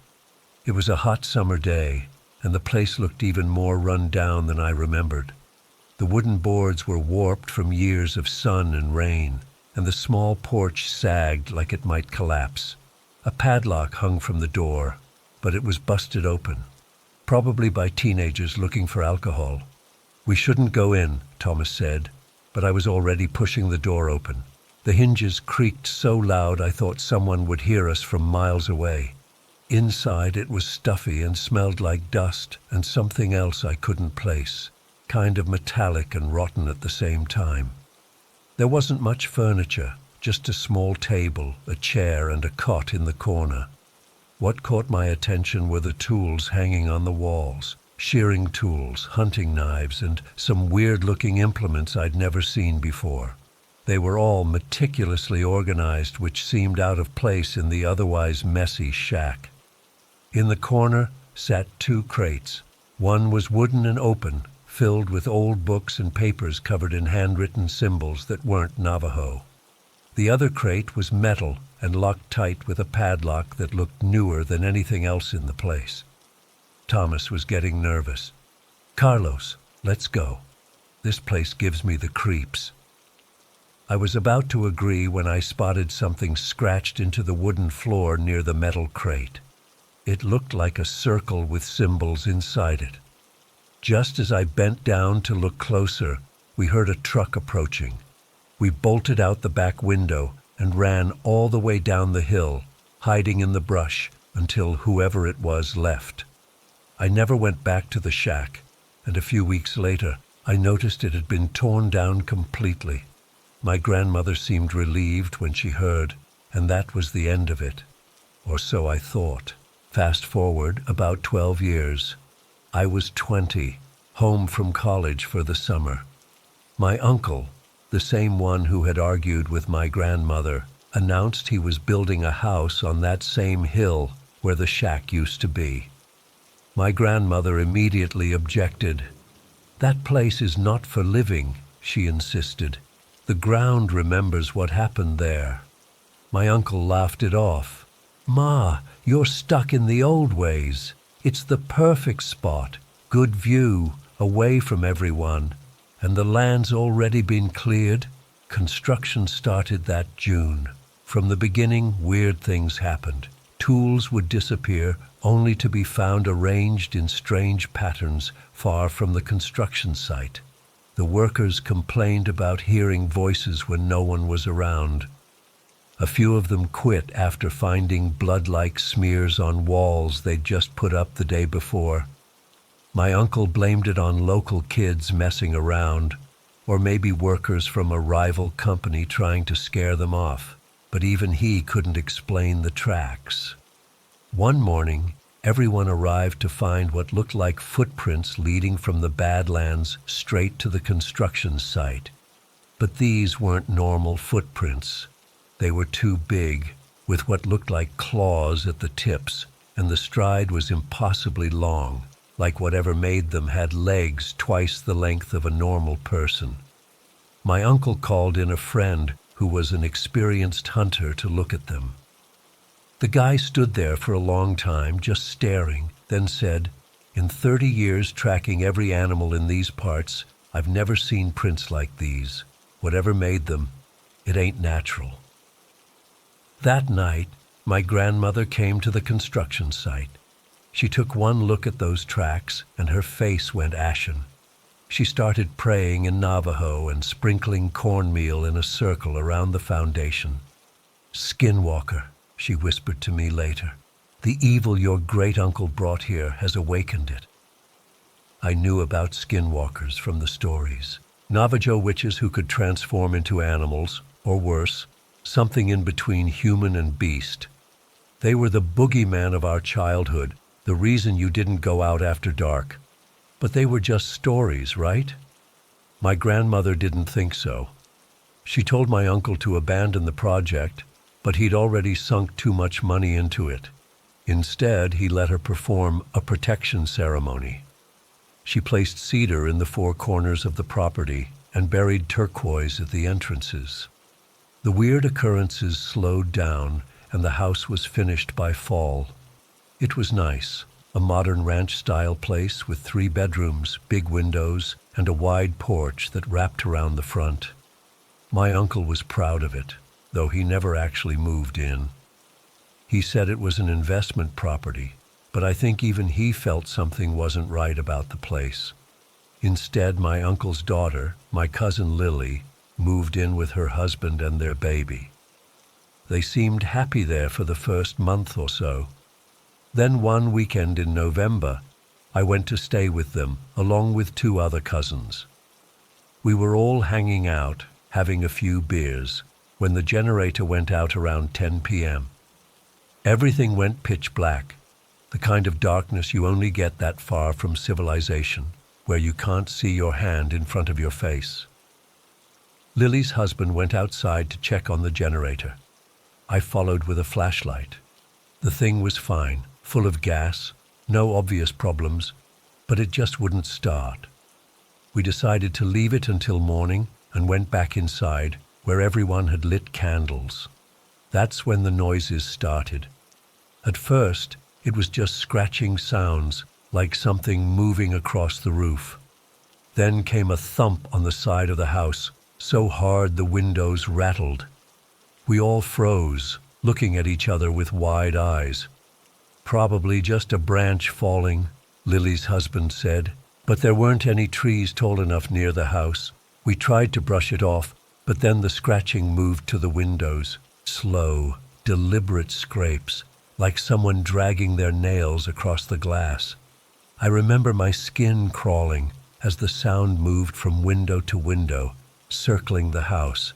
It was a hot summer day, and the place looked even more run down than I remembered. The wooden boards were warped from years of sun and rain, and the small porch sagged like it might collapse. A padlock hung from the door, but it was busted open, probably by teenagers looking for alcohol. "We shouldn't go in," Thomas said, but I was already pushing the door open. The hinges creaked so loud I thought someone would hear us from miles away. Inside it was stuffy and smelled like dust and something else I couldn't place, kind of metallic and rotten at the same time. There wasn't much furniture, just a small table, a chair, and a cot in the corner. What caught my attention were the tools hanging on the walls, shearing tools, hunting knives, and some weird-looking implements I'd never seen before. They were all meticulously organized, which seemed out of place in the otherwise messy shack. In the corner sat 2 crates. One was wooden and open, filled with old books and papers covered in handwritten symbols that weren't Navajo. The other crate was metal and locked tight with a padlock that looked newer than anything else in the place. Thomas was getting nervous. "Carlos, let's go. This place gives me the creeps." I was about to agree when I spotted something scratched into the wooden floor near the metal crate. It looked like a circle with symbols inside it. Just as I bent down to look closer, we heard a truck approaching. We bolted out the back window and ran all the way down the hill, hiding in the brush until whoever it was left. I never went back to the shack, and a few weeks later, I noticed it had been torn down completely. My grandmother seemed relieved when she heard, and that was the end of it. Or so I thought. Fast forward about 12 years. I was 20, home from college for the summer. My uncle, the same one who had argued with my grandmother, announced he was building a house on that same hill where the shack used to be. My grandmother immediately objected. "That place is not for living," she insisted. "The ground remembers what happened there." My uncle laughed it off. "Ma, you're stuck in the old ways. It's the perfect spot, good view, away from everyone. And the land's already been cleared." Construction started that June. From the beginning, weird things happened. Tools would disappear, only to be found arranged in strange patterns far from the construction site. The workers complained about hearing voices when no one was around. A few of them quit after finding blood-like smears on walls they'd just put up the day before. My uncle blamed it on local kids messing around, or maybe workers from a rival company trying to scare them off, but even he couldn't explain the tracks. One morning, everyone arrived to find what looked like footprints leading from the Badlands straight to the construction site. But these weren't normal footprints. They were too big, with what looked like claws at the tips, and the stride was impossibly long, like whatever made them had legs twice the length of a normal person. My uncle called in a friend who was an experienced hunter to look at them. The guy stood there for a long time, just staring, then said, "In 30 years tracking every animal in these parts, I've never seen prints like these. Whatever made them, it ain't natural." That night, my grandmother came to the construction site. She took one look at those tracks and her face went ashen. She started praying in Navajo and sprinkling cornmeal in a circle around the foundation. "Skinwalker," she whispered to me later. "The evil your great-uncle brought here has awakened it." I knew about skinwalkers from the stories. Navajo witches who could transform into animals, or worse, something in between human and beast. They were the boogeyman of our childhood, the reason you didn't go out after dark. But they were just stories, right? My grandmother didn't think so. She told my uncle to abandon the project, but he'd already sunk too much money into it. Instead, he let her perform a protection ceremony. She placed cedar in the four corners of the property and buried turquoise at the entrances. The weird occurrences slowed down, and the house was finished by fall. It was nice, a modern ranch-style place with 3 bedrooms, big windows, and a wide porch that wrapped around the front. My uncle was proud of it, though he never actually moved in. He said it was an investment property, but I think even he felt something wasn't right about the place. Instead, my uncle's daughter, my cousin Lily, moved in with her husband and their baby. They seemed happy there for the first month or so. Then one weekend in November, I went to stay with them, along with 2 other cousins. We were all hanging out, having a few beers, when the generator went out around 10 p.m. Everything went pitch black, the kind of darkness you only get that far from civilization, where you can't see your hand in front of your face. Lily's husband went outside to check on the generator. I followed with a flashlight. The thing was fine, full of gas, no obvious problems, but it just wouldn't start. We decided to leave it until morning and went back inside, where everyone had lit candles. That's when the noises started. At first, it was just scratching sounds, like something moving across the roof. Then came a thump on the side of the house, so hard the windows rattled. We all froze, looking at each other with wide eyes. "Probably just a branch falling," Lily's husband said, "but there weren't any trees tall enough near the house. We tried to brush it off, but then the scratching moved to the windows. Slow, deliberate scrapes, like someone dragging their nails across the glass. I remember my skin crawling as the sound moved from window to window, circling the house.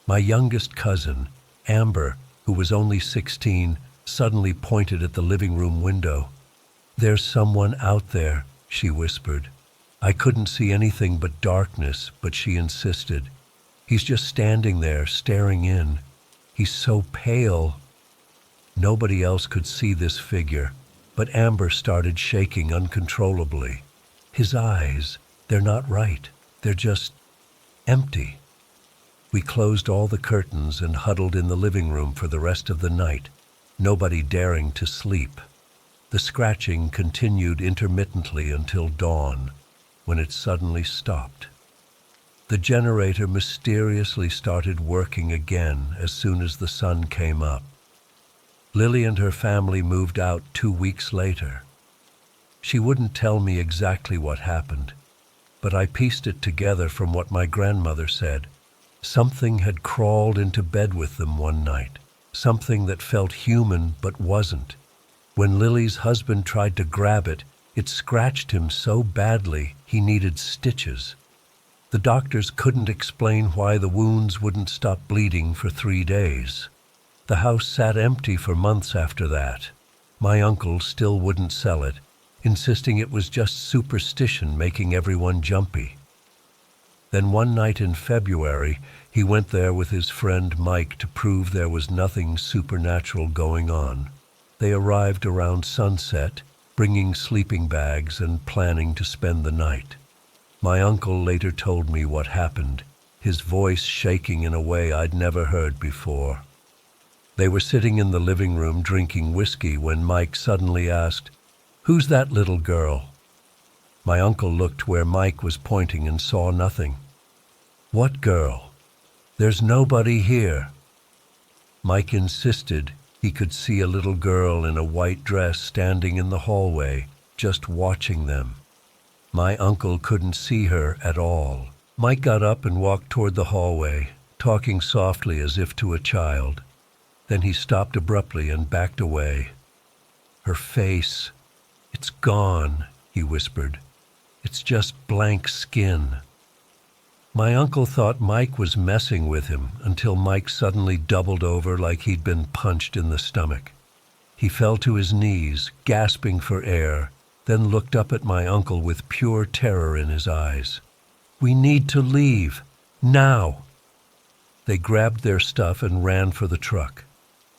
My youngest cousin, Amber, who was only 16, suddenly pointed at the living room window. "There's someone out there," she whispered. I couldn't see anything but darkness, but she insisted. "He's just standing there, staring in. He's so pale." Nobody else could see this figure, but Amber started shaking uncontrollably. "His eyes, they're not right. They're just empty." We closed all the curtains and huddled in the living room for the rest of the night, nobody daring to sleep. The scratching continued intermittently until dawn, when it suddenly stopped. The generator mysteriously started working again as soon as the sun came up. Lily and her family moved out 2 weeks later. She wouldn't tell me exactly what happened, but I pieced it together from what my grandmother said. Something had crawled into bed with them one night, something that felt human but wasn't. When Lily's husband tried to grab it, it scratched him so badly he needed stitches. The doctors couldn't explain why the wounds wouldn't stop bleeding for 3 days. The house sat empty for months after that. My uncle still wouldn't sell it, insisting it was just superstition making everyone jumpy. Then one night in February, he went there with his friend Mike to prove there was nothing supernatural going on. They arrived around sunset, bringing sleeping bags and planning to spend the night. My uncle later told me what happened, his voice shaking in a way I'd never heard before. They were sitting in the living room drinking whiskey when Mike suddenly asked, "Who's that little girl?" My uncle looked where Mike was pointing and saw nothing. "What girl? There's nobody here." Mike insisted, He could see a little girl in a white dress standing in the hallway, just watching them. My uncle couldn't see her at all. Mike got up and walked toward the hallway, talking softly as if to a child. Then he stopped abruptly and backed away. Her face, it's gone, he whispered. It's just blank skin. My uncle thought Mike was messing with him until Mike suddenly doubled over like he'd been punched in the stomach. He fell to his knees, gasping for air, then looked up at my uncle with pure terror in his eyes. "We need to leave. Now!" They grabbed their stuff and ran for the truck.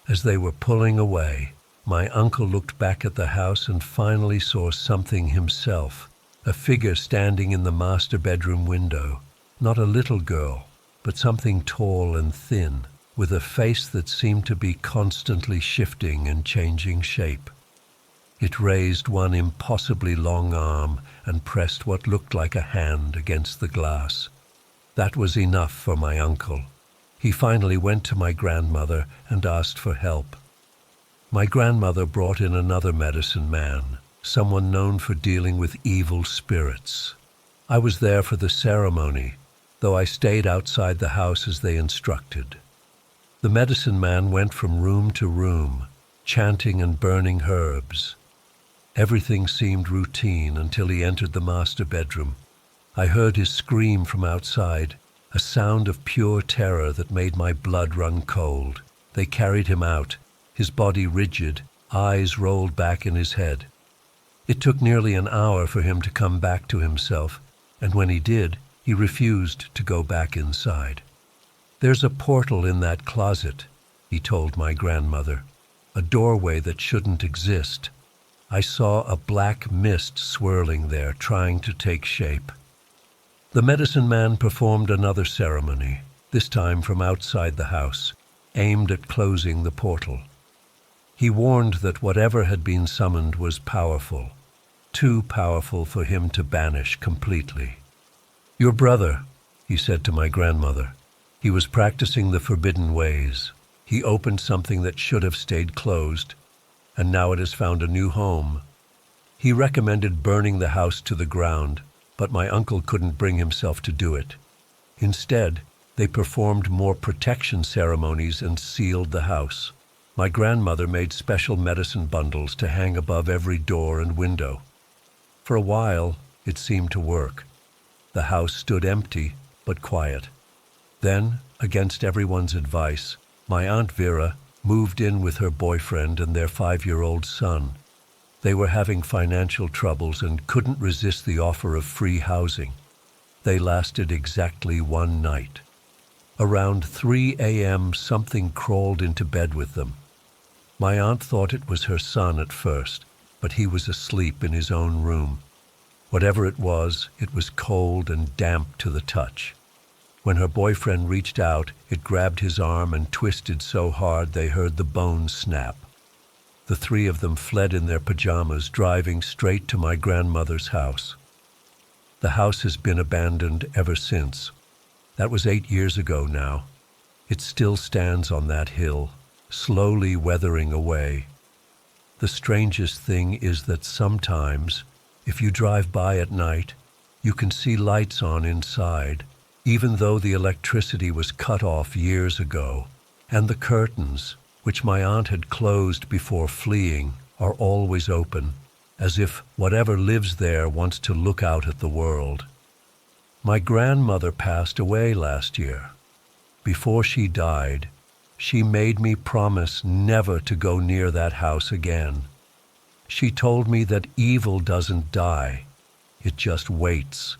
As they were pulling away, my uncle looked back at the house and finally saw something himself, a figure standing in the master bedroom window. Not a little girl, but something tall and thin, with a face that seemed to be constantly shifting and changing shape. It raised one impossibly long arm and pressed what looked like a hand against the glass. That was enough for my uncle. He finally went to my grandmother and asked for help. My grandmother brought in another medicine man, someone known for dealing with evil spirits. I was there for the ceremony, though I stayed outside the house as they instructed. The medicine man went from room to room, chanting and burning herbs. Everything seemed routine until he entered the master bedroom. I heard his scream from outside, a sound of pure terror that made my blood run cold. They carried him out, his body rigid, eyes rolled back in his head. It took nearly an hour for him to come back to himself, and when he did, he refused to go back inside. "There's a portal in that closet," he told my grandmother, "a doorway that shouldn't exist. I saw a black mist swirling there, trying to take shape." The medicine man performed another ceremony, this time from outside the house, aimed at closing the portal. He warned that whatever had been summoned was powerful, too powerful for him to banish completely. "Your brother," he said to my grandmother. "He was practicing the forbidden ways. He opened something that should have stayed closed, and now it has found a new home. He recommended burning the house to the ground, but my uncle couldn't bring himself to do it. Instead, they performed more protection ceremonies and sealed the house. My grandmother made special medicine bundles to hang above every door and window. For a while, it seemed to work. The house stood empty, but quiet. Then, against everyone's advice, my Aunt Vera moved in with her boyfriend and their 5-year-old son. They were having financial troubles and couldn't resist the offer of free housing. They lasted exactly one night. Around 3 a.m., something crawled into bed with them. My aunt thought it was her son at first, but he was asleep in his own room. Whatever it was cold and damp to the touch. When her boyfriend reached out, it grabbed his arm and twisted so hard they heard the bones snap. The 3 of them fled in their pajamas, driving straight to my grandmother's house. The house has been abandoned ever since. That was 8 years ago now. It still stands on that hill, slowly weathering away. The strangest thing is that sometimes, if you drive by at night, you can see lights on inside, even though the electricity was cut off years ago, and the curtains, which my aunt had closed before fleeing, are always open, as if whatever lives there wants to look out at the world. My grandmother passed away last year. Before she died, she made me promise never to go near that house again. She told me that evil doesn't die, it just waits.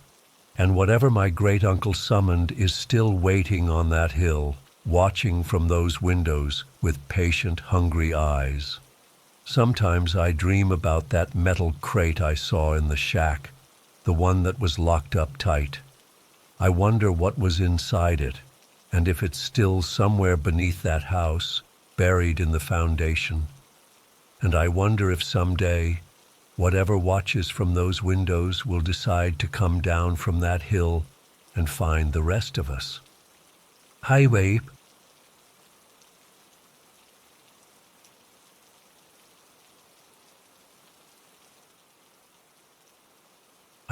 And whatever my great-uncle summoned is still waiting on that hill, watching from those windows with patient, hungry eyes. Sometimes I dream about that metal crate I saw in the shack, the one that was locked up tight. I wonder what was inside it, and if it's still somewhere beneath that house, buried in the foundation. And I wonder if someday, whatever watches from those windows will decide to come down from that hill and find the rest of us. Highway.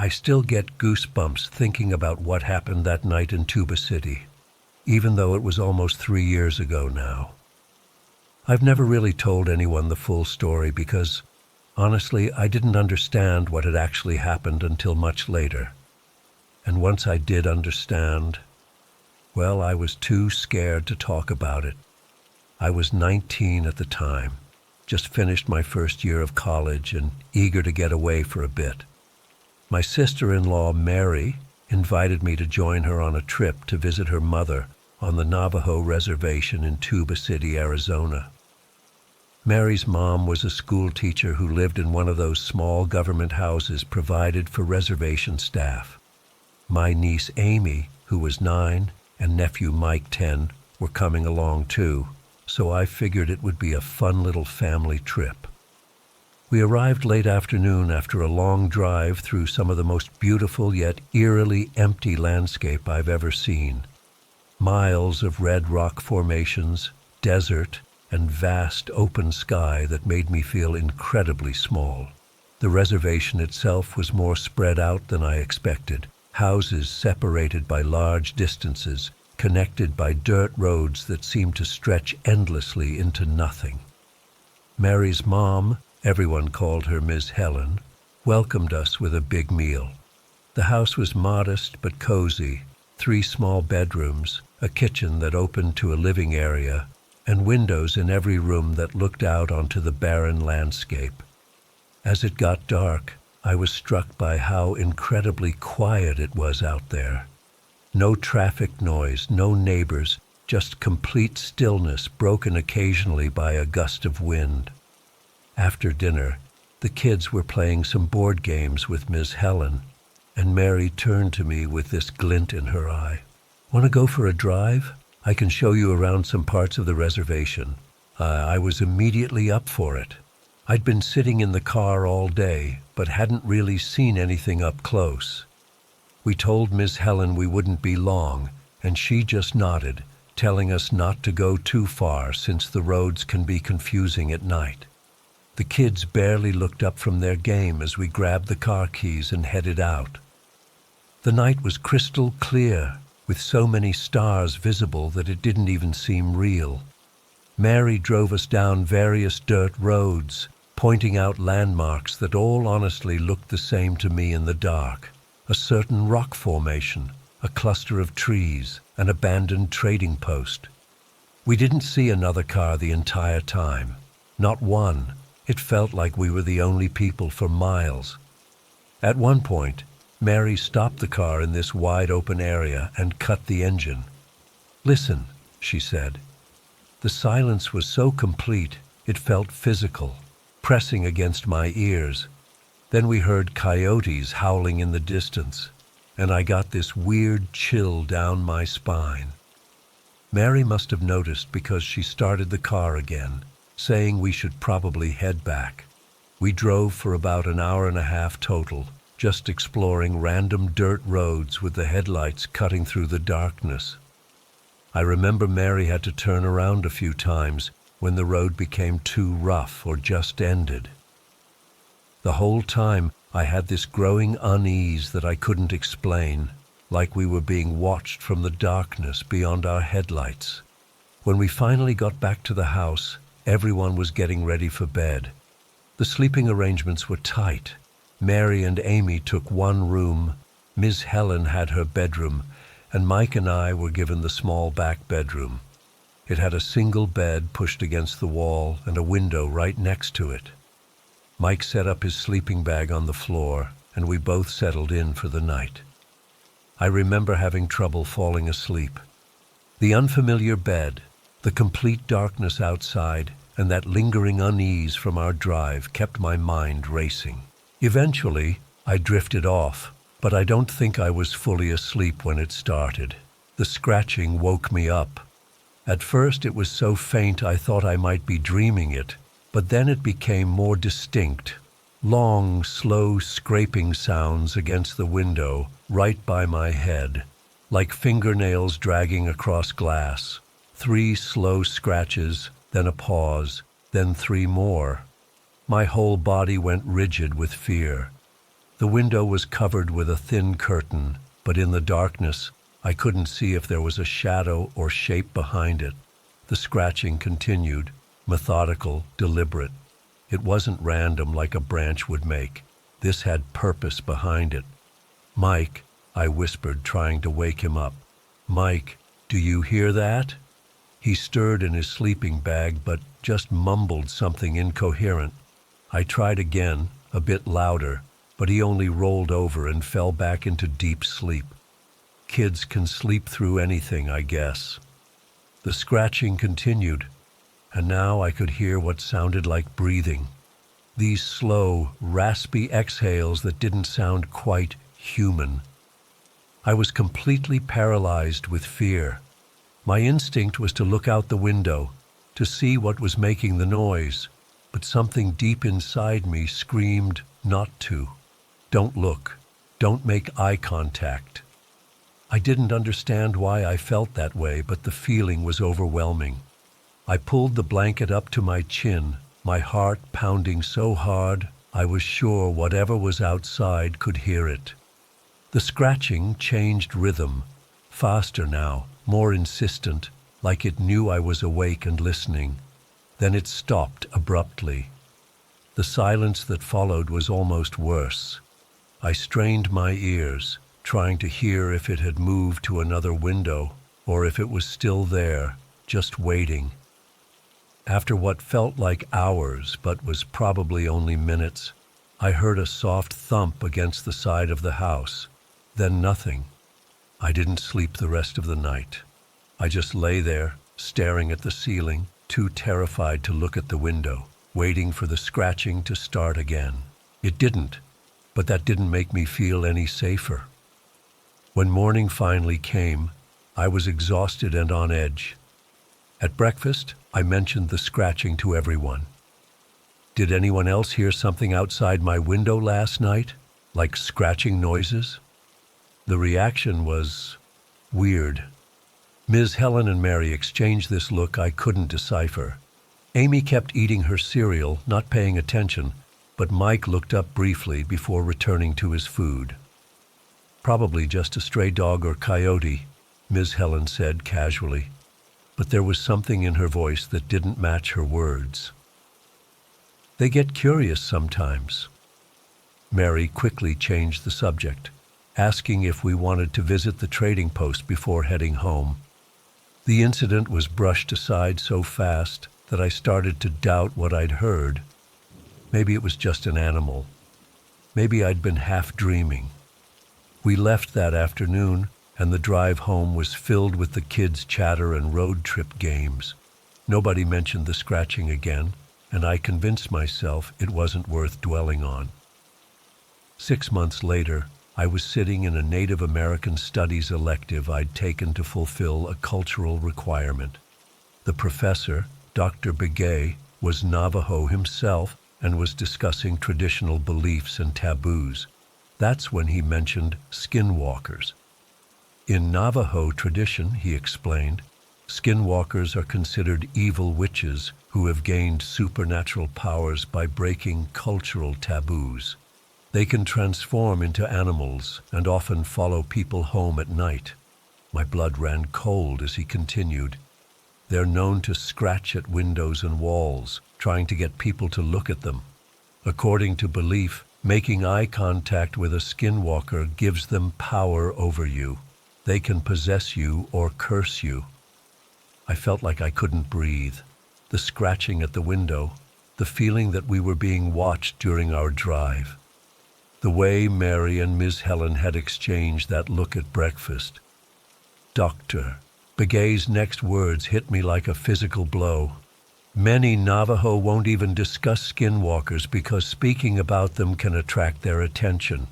I still get goosebumps thinking about what happened that night in Tuba City, even though it was almost 3 years ago now. I've never really told anyone the full story because, honestly, I didn't understand what had actually happened until much later. And once I did understand, well, I was too scared to talk about it. I was 19 at the time, just finished my first year of college and eager to get away for a bit. My sister-in-law, Mary, invited me to join her on a trip to visit her mother on the Navajo reservation in Tuba City, Arizona. Mary's mom was a school teacher who lived in one of those small government houses provided for reservation staff. My niece Amy, who was 9, and nephew Mike, 10, were coming along too, so I figured it would be a fun little family trip. We arrived late afternoon after a long drive through some of the most beautiful yet eerily empty landscape I've ever seen. Miles of red rock formations, desert, and vast open sky that made me feel incredibly small. The reservation itself was more spread out than I expected. Houses separated by large distances, connected by dirt roads that seemed to stretch endlessly into nothing. Mary's mom, everyone called her Ms. Helen, welcomed us with a big meal. The house was modest but cozy, 3 small bedrooms, a kitchen that opened to a living area, and windows in every room that looked out onto the barren landscape. As it got dark, I was struck by how incredibly quiet it was out there. No traffic noise, no neighbors, just complete stillness broken occasionally by a gust of wind. After dinner, the kids were playing some board games with Ms. Helen, and Mary turned to me with this glint in her eye. "Want to go for a drive? I can show you around some parts of the reservation." I was immediately up for it. I'd been sitting in the car all day, but hadn't really seen anything up close. We told Ms. Helen we wouldn't be long, and she just nodded, telling us not to go too far since the roads can be confusing at night. The kids barely looked up from their game as we grabbed the car keys and headed out. The night was crystal clear, with so many stars visible that it didn't even seem real. Mary drove us down various dirt roads, pointing out landmarks that all honestly looked the same to me in the dark. A certain rock formation, a cluster of trees, an abandoned trading post. We didn't see another car the entire time. Not one. It felt like we were the only people for miles. At one point, Mary stopped the car in this wide open area and cut the engine. "Listen," she said. The silence was so complete, it felt physical, pressing against my ears. Then we heard coyotes howling in the distance, and I got this weird chill down my spine. Mary must have noticed because she started the car again, saying we should probably head back. We drove for about an hour and a half total, just exploring random dirt roads with the headlights cutting through the darkness. I remember Mary had to turn around a few times when the road became too rough or just ended. The whole time I had this growing unease that I couldn't explain, like we were being watched from the darkness beyond our headlights. When we finally got back to the house, everyone was getting ready for bed. The sleeping arrangements were tight. Mary and Amy took one room, Ms. Helen had her bedroom, and Mike and I were given the small back bedroom. It had a single bed pushed against the wall and a window right next to it. Mike set up his sleeping bag on the floor, and we both settled in for the night. I remember having trouble falling asleep. The unfamiliar bed, the complete darkness outside, and that lingering unease from our drive kept my mind racing. Eventually, I drifted off, but I don't think I was fully asleep when it started. The scratching woke me up. At first it was so faint I thought I might be dreaming it, but then it became more distinct. Long, slow scraping sounds against the window, right by my head, like fingernails dragging across glass. 3 slow scratches, then a pause, then 3 more. My whole body went rigid with fear. The window was covered with a thin curtain, but in the darkness, I couldn't see if there was a shadow or shape behind it. The scratching continued, methodical, deliberate. It wasn't random like a branch would make. This had purpose behind it. "Mike," I whispered, trying to wake him up. "Mike, do you hear that?" He stirred in his sleeping bag, but just mumbled something incoherent. I tried again, a bit louder, but he only rolled over and fell back into deep sleep. Kids can sleep through anything, I guess. The scratching continued, and now I could hear what sounded like breathing. These slow, raspy exhales that didn't sound quite human. I was completely paralyzed with fear. My instinct was to look out the window, to see what was making the noise, but something deep inside me screamed not to. "Don't look. Don't make eye contact." I didn't understand why I felt that way, but the feeling was overwhelming. I pulled the blanket up to my chin, my heart pounding so hard I was sure whatever was outside could hear it. The scratching changed rhythm, faster now, more insistent, like it knew I was awake and listening. Then it stopped abruptly. The silence that followed was almost worse. I strained my ears, trying to hear if it had moved to another window or if it was still there, just waiting. After what felt like hours but was probably only minutes, I heard a soft thump against the side of the house, then nothing. I didn't sleep the rest of the night. I just lay there, staring at the ceiling, too terrified to look at the window, waiting for the scratching to start again. It didn't, but that didn't make me feel any safer. When morning finally came, I was exhausted and on edge. At breakfast, I mentioned the scratching to everyone. "Did anyone else hear something outside my window last night, like scratching noises?" The reaction was weird. Ms. Helen and Mary exchanged this look I couldn't decipher. Amy kept eating her cereal, not paying attention, but Mike looked up briefly before returning to his food. "Probably just a stray dog or coyote," Ms. Helen said casually, but there was something in her voice that didn't match her words. "They get curious sometimes." Mary quickly changed the subject, asking if we wanted to visit the trading post before heading home. The incident was brushed aside so fast that I started to doubt what I'd heard. Maybe it was just an animal. Maybe I'd been half dreaming. We left that afternoon, and the drive home was filled with the kids' chatter and road trip games. Nobody mentioned the scratching again, and I convinced myself it wasn't worth dwelling on. 6 months later, I was sitting in a Native American Studies elective I'd taken to fulfill a cultural requirement. The professor, Dr. Begay, was Navajo himself and was discussing traditional beliefs and taboos. That's when he mentioned skinwalkers. In Navajo tradition, he explained, skinwalkers are considered evil witches who have gained supernatural powers by breaking cultural taboos. They can transform into animals and often follow people home at night. My blood ran cold as he continued. They're known to scratch at windows and walls, trying to get people to look at them. According to belief, making eye contact with a skinwalker gives them power over you. They can possess you or curse you. I felt like I couldn't breathe. The scratching at the window, the feeling that we were being watched during our drive. The way Mary and Ms. Helen had exchanged that look at breakfast. Dr. Begay's next words hit me like a physical blow. Many Navajo won't even discuss skinwalkers because speaking about them can attract their attention.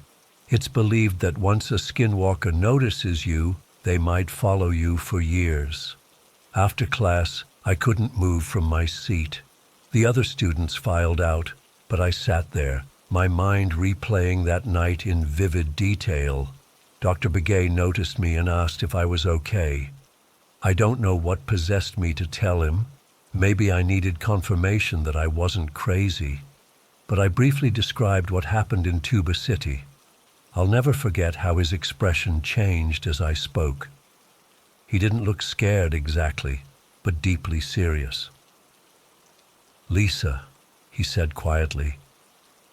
It's believed that once a skinwalker notices you, they might follow you for years. After class, I couldn't move from my seat. The other students filed out, but I sat there, my mind replaying that night in vivid detail. Dr. Begay noticed me and asked if I was okay. I don't know what possessed me to tell him. Maybe I needed confirmation that I wasn't crazy. But I briefly described what happened in Tuba City. I'll never forget how his expression changed as I spoke. He didn't look scared exactly, but deeply serious. "Lisa," he said quietly,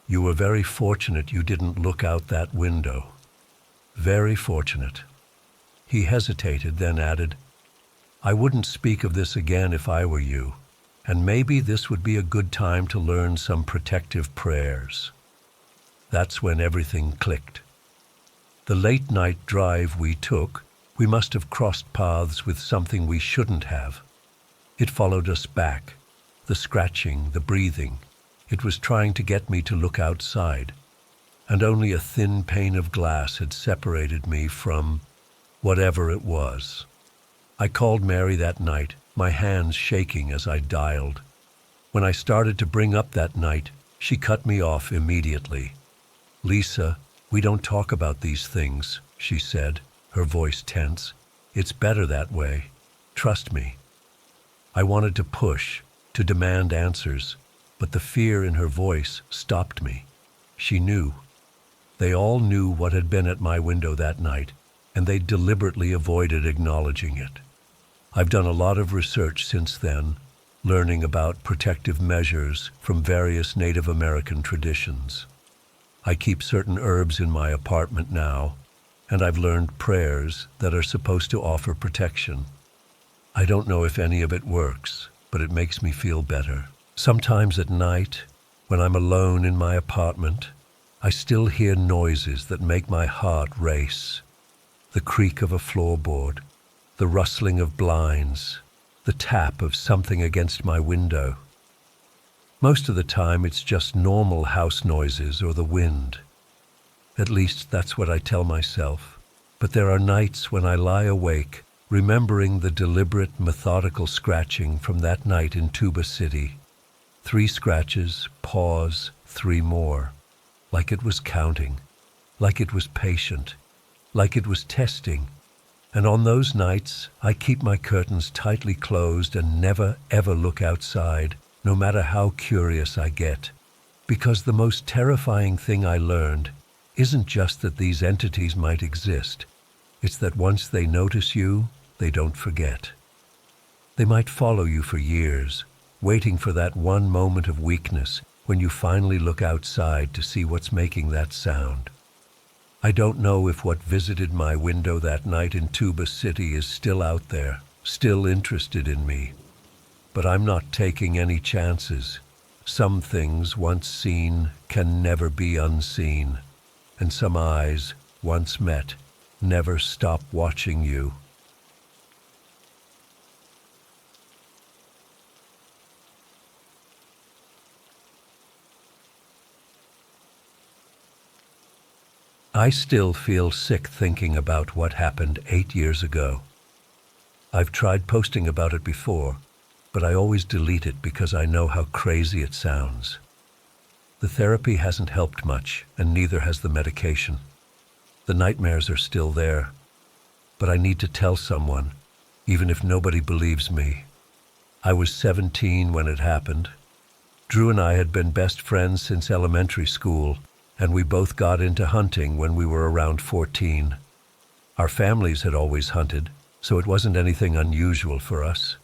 "you were very fortunate you didn't look out that window. Very fortunate." He hesitated, then added, "I wouldn't speak of this again if I were you, and maybe this would be a good time to learn some protective prayers." That's when everything clicked. The late-night drive we took, we must have crossed paths with something we shouldn't have. It followed us back, the scratching, the breathing. It was trying to get me to look outside, and only a thin pane of glass had separated me from whatever it was. I called Mary that night, my hands shaking as I dialed. When I started to bring up that night, she cut me off immediately. "Lisa, we don't talk about these things," she said, her voice tense. "It's better that way. Trust me." I wanted to push, to demand answers, but the fear in her voice stopped me. She knew. They all knew what had been at my window that night, and they deliberately avoided acknowledging it. I've done a lot of research since then, learning about protective measures from various Native American traditions. I keep certain herbs in my apartment now, and I've learned prayers that are supposed to offer protection. I don't know if any of it works, but it makes me feel better. Sometimes at night, when I'm alone in my apartment, I still hear noises that make my heart race. The creak of a floorboard, the rustling of blinds, the tap of something against my window. Most of the time it's just normal house noises or the wind. At least that's what I tell myself. But there are nights when I lie awake, remembering the deliberate, methodical scratching from that night in Tuba City. 3 scratches, pause, 3 more. Like it was counting, like it was patient, like it was testing. And on those nights, I keep my curtains tightly closed and never, ever look outside, no matter how curious I get. Because the most terrifying thing I learned isn't just that these entities might exist. It's that once they notice you, they don't forget. They might follow you for years, waiting for that one moment of weakness when you finally look outside to see what's making that sound. I don't know if what visited my window that night in Tuba City is still out there, still interested in me. But I'm not taking any chances. Some things once seen can never be unseen, and some eyes, once met, never stop watching you. I still feel sick thinking about what happened 8 years ago. I've tried posting about it before, but I always delete it because I know how crazy it sounds. The therapy hasn't helped much, and neither has the medication. The nightmares are still there, but I need to tell someone, even if nobody believes me. I was 17 when it happened. Drew and I had been best friends since elementary school, and we both got into hunting when we were around 14. Our families had always hunted, so it wasn't anything unusual for us.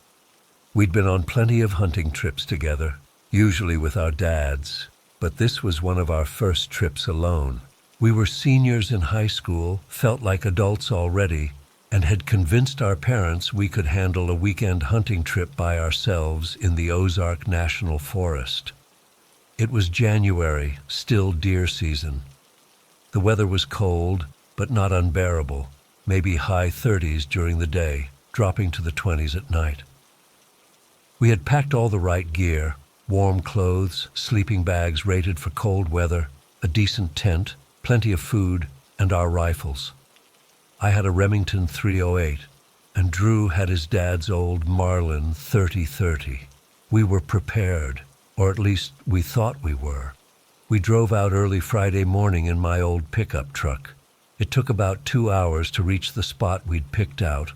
We'd been on plenty of hunting trips together, usually with our dads, but this was one of our first trips alone. We were seniors in high school, felt like adults already, and had convinced our parents we could handle a weekend hunting trip by ourselves in the Ozark National Forest. It was January, still deer season. The weather was cold, but not unbearable, maybe high 30s during the day, dropping to the 20s at night. We had packed all the right gear, warm clothes, sleeping bags rated for cold weather, a decent tent, plenty of food, and our rifles. I had a Remington 308, and Drew had his dad's old Marlin 30-30. We were prepared, or at least we thought we were. We drove out early Friday morning in my old pickup truck. It took about 2 hours to reach the spot we'd picked out,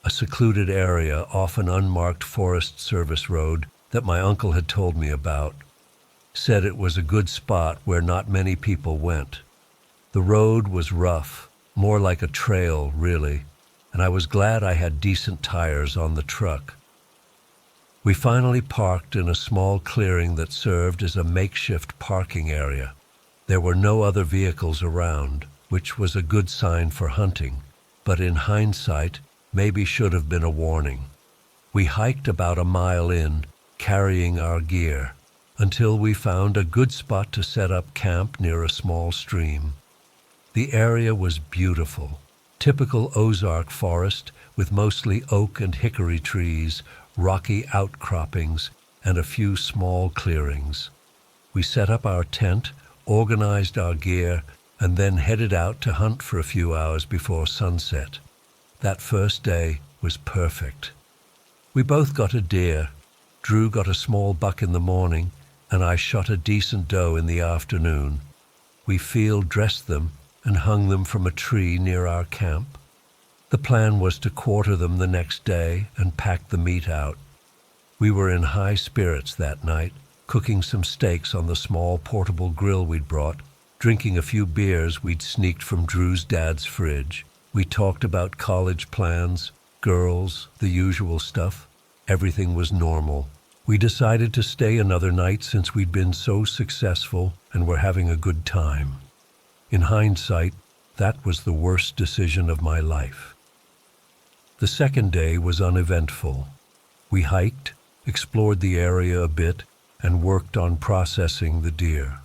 a secluded area off an unmarked Forest Service road that my uncle had told me about. Said it was a good spot where not many people went. The road was rough, more like a trail, really, and I was glad I had decent tires on the truck. We finally parked in a small clearing that served as a makeshift parking area. There were no other vehicles around, which was a good sign for hunting, but in hindsight, maybe should have been a warning. We hiked about a mile in, carrying our gear, until we found a good spot to set up camp near a small stream. The area was beautiful, typical Ozark forest with mostly oak and hickory trees, rocky outcroppings, and a few small clearings. We set up our tent, organized our gear, and then headed out to hunt for a few hours before sunset. That first day was perfect. We both got a deer. Drew got a small buck in the morning, and I shot a decent doe in the afternoon. We field dressed them and hung them from a tree near our camp. The plan was to quarter them the next day and pack the meat out. We were in high spirits that night, cooking some steaks on the small portable grill we'd brought, drinking a few beers we'd sneaked from Drew's dad's fridge. We talked about college plans, girls, the usual stuff. Everything was normal. We decided to stay another night since we'd been so successful and were having a good time. In hindsight, that was the worst decision of my life. The second day was uneventful. We hiked, explored the area a bit, and worked on processing the deer.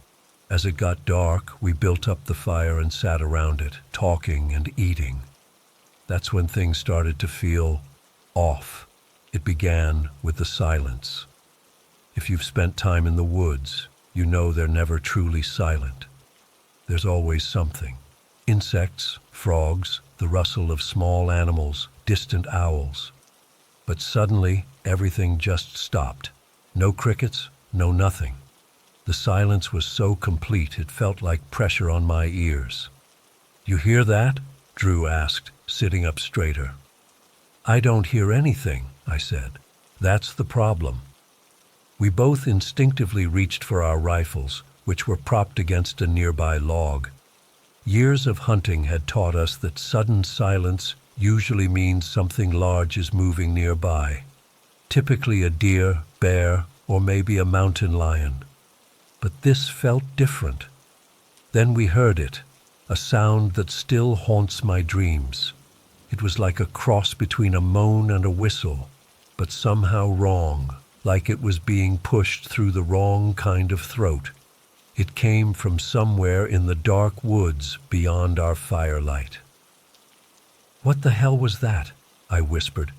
As it got dark, we built up the fire and sat around it, talking and eating. That's when things started to feel off. It began with the silence. If you've spent time in the woods, you know they're never truly silent. There's always something. Insects, frogs, the rustle of small animals, distant owls. But suddenly, everything just stopped. No crickets, no nothing. The silence was so complete it felt like pressure on my ears. "You hear that?" Drew asked, sitting up straighter. "I don't hear anything," I said. "That's the problem." We both instinctively reached for our rifles, which were propped against a nearby log. Years of hunting had taught us that sudden silence usually means something large is moving nearby, typically a deer, bear, or maybe a mountain lion. But this felt different. Then we heard it, a sound that still haunts my dreams. It was like a cross between a moan and a whistle, but somehow wrong, like it was being pushed through the wrong kind of throat. It came from somewhere in the dark woods beyond our firelight. "What the hell was that?" I whispered.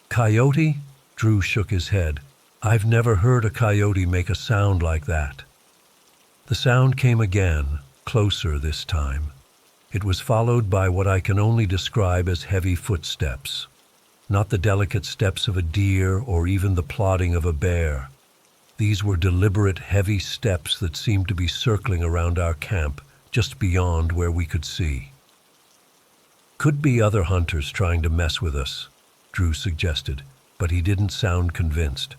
"Coyote?" Drew shook his head. "I've never heard a coyote make a sound like that." The sound came again, closer this time. It was followed by what I can only describe as heavy footsteps. Not the delicate steps of a deer or even the plodding of a bear. These were deliberate, heavy steps that seemed to be circling around our camp, just beyond where we could see. "Could be other hunters trying to mess with us," Drew suggested, but he didn't sound convinced.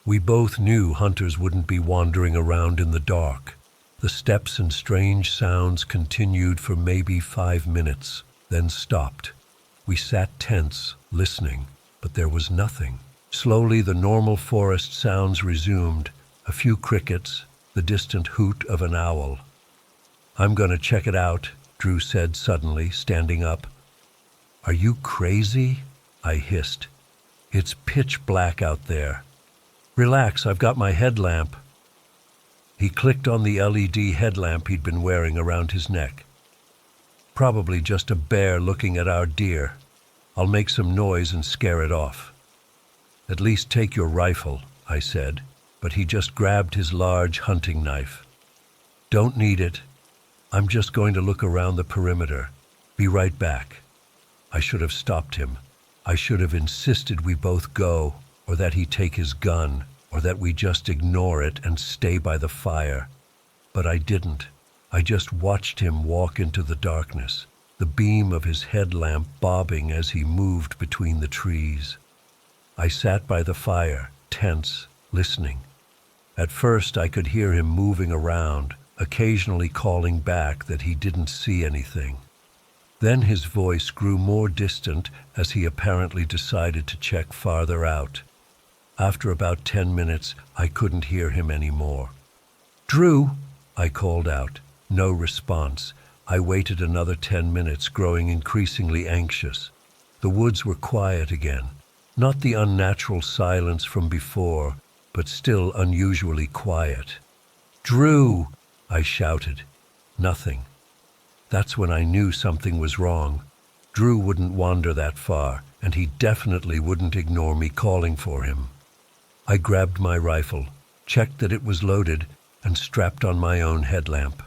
We both knew hunters wouldn't be wandering around in the dark. The steps and strange sounds continued for maybe 5 minutes, then stopped. We sat tense, listening, but there was nothing. Slowly the normal forest sounds resumed, a few crickets, the distant hoot of an owl. "I'm going to check it out," Drew said suddenly, standing up. "Are you crazy?" I hissed. "It's pitch black out there." "Relax, I've got my headlamp." He clicked on the LED headlamp he'd been wearing around his neck. "Probably just a bear looking at our deer. I'll make some noise and scare it off." "At least take your rifle," I said, but he just grabbed his large hunting knife. "Don't need it. I'm just going to look around the perimeter. Be right back." I should have stopped him. I should have insisted we both go, or that he take his gun, or that we just ignore it and stay by the fire. But I didn't. I just watched him walk into the darkness, the beam of his headlamp bobbing as he moved between the trees. I sat by the fire, tense, listening. At first I could hear him moving around, occasionally calling back that he didn't see anything. Then his voice grew more distant as he apparently decided to check farther out. After about 10 minutes, I couldn't hear him anymore. "Drew!" I called out. No response. I waited another 10 minutes, growing increasingly anxious. The woods were quiet again. Not the unnatural silence from before, but still unusually quiet. "Drew!" I shouted. Nothing. That's when I knew something was wrong. Drew wouldn't wander that far, and he definitely wouldn't ignore me calling for him. I grabbed my rifle, checked that it was loaded, and strapped on my own headlamp.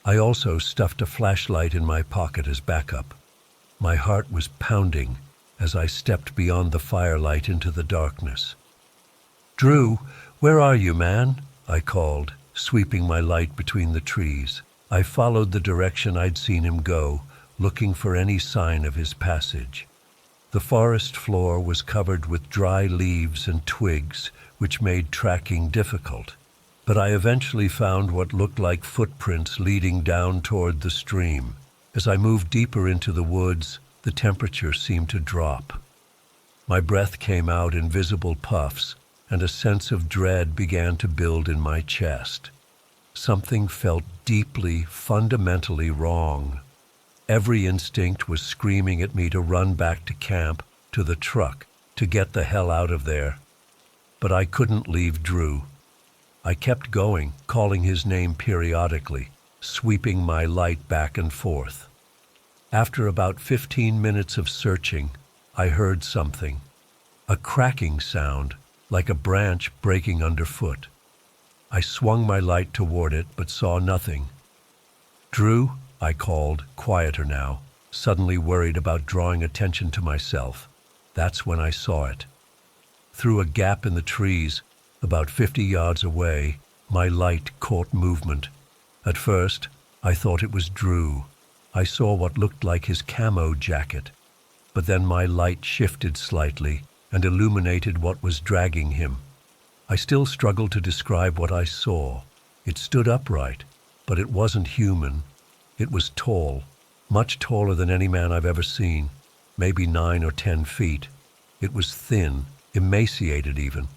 I also stuffed a flashlight in my pocket as backup. My heart was pounding as I stepped beyond the firelight into the darkness. "Drew, where are you, man?" I called, sweeping my light between the trees. I followed the direction I'd seen him go, looking for any sign of his passage. The forest floor was covered with dry leaves and twigs, which made tracking difficult. But I eventually found what looked like footprints leading down toward the stream. As I moved deeper into the woods, the temperature seemed to drop. My breath came out in visible puffs, and a sense of dread began to build in my chest. Something felt deeply, fundamentally wrong. Every instinct was screaming at me to run back to camp, to the truck, to get the hell out of there. But I couldn't leave Drew. I kept going, calling his name periodically, sweeping my light back and forth. After about 15 minutes of searching, I heard something. A cracking sound, like a branch breaking underfoot. I swung my light toward it, but saw nothing. "Drew," I called, quieter now, suddenly worried about drawing attention to myself. That's when I saw it. Through a gap in the trees, about 50 yards away, my light caught movement. At first, I thought it was Drew. I saw what looked like his camo jacket. But then my light shifted slightly and illuminated what was dragging him. I still struggled to describe what I saw. It stood upright, but it wasn't human. It was tall, much taller than any man I've ever seen, maybe 9 or 10 feet. It was thin, emaciated even,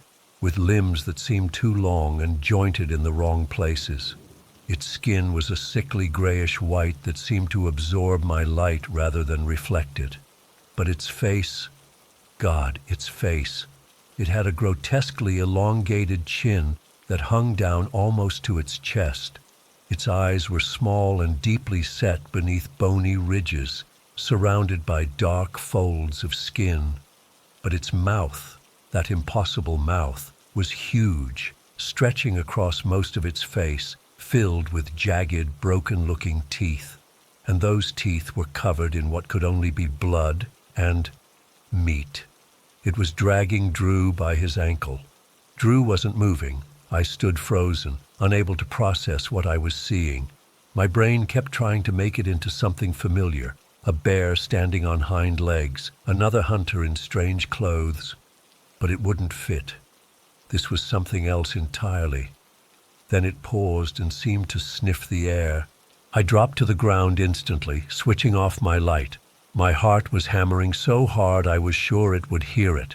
with limbs that seemed too long and jointed in the wrong places. Its skin was a sickly grayish white that seemed to absorb my light rather than reflect it. But its face, God, its face. It had a grotesquely elongated chin that hung down almost to its chest. Its eyes were small and deeply set beneath bony ridges, surrounded by dark folds of skin. But its mouth, that impossible mouth, was huge, stretching across most of its face, filled with jagged, broken-looking teeth. And those teeth were covered in what could only be blood and meat. It was dragging Drew by his ankle. Drew wasn't moving. I stood frozen, unable to process what I was seeing. My brain kept trying to make it into something familiar, a bear standing on hind legs, another hunter in strange clothes. But it wouldn't fit. This was something else entirely. Then it paused and seemed to sniff the air. I dropped to the ground instantly, switching off my light. My heart was hammering so hard I was sure it would hear it.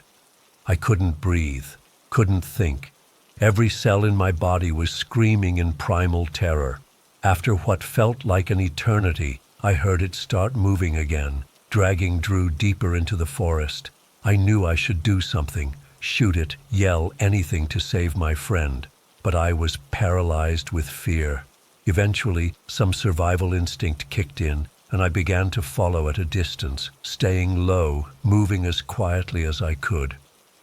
I couldn't breathe, couldn't think. Every cell in my body was screaming in primal terror. After what felt like an eternity, I heard it start moving again, dragging Drew deeper into the forest. I knew I should do something, shoot it, yell, anything to save my friend. But I was paralyzed with fear. Eventually, some survival instinct kicked in, and I began to follow at a distance, staying low, moving as quietly as I could.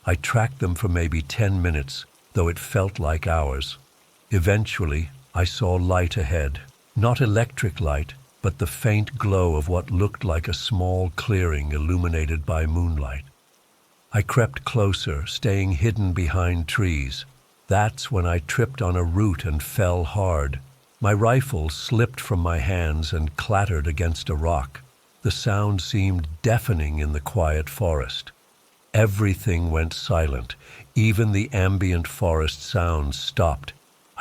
I tracked them for maybe 10 minutes, though it felt like hours. Eventually, I saw light ahead. Not electric light, but the faint glow of what looked like a small clearing illuminated by moonlight. I crept closer, staying hidden behind trees. That's when I tripped on a root and fell hard. My rifle slipped from my hands and clattered against a rock. The sound seemed deafening in the quiet forest. Everything went silent. Even the ambient forest sounds stopped.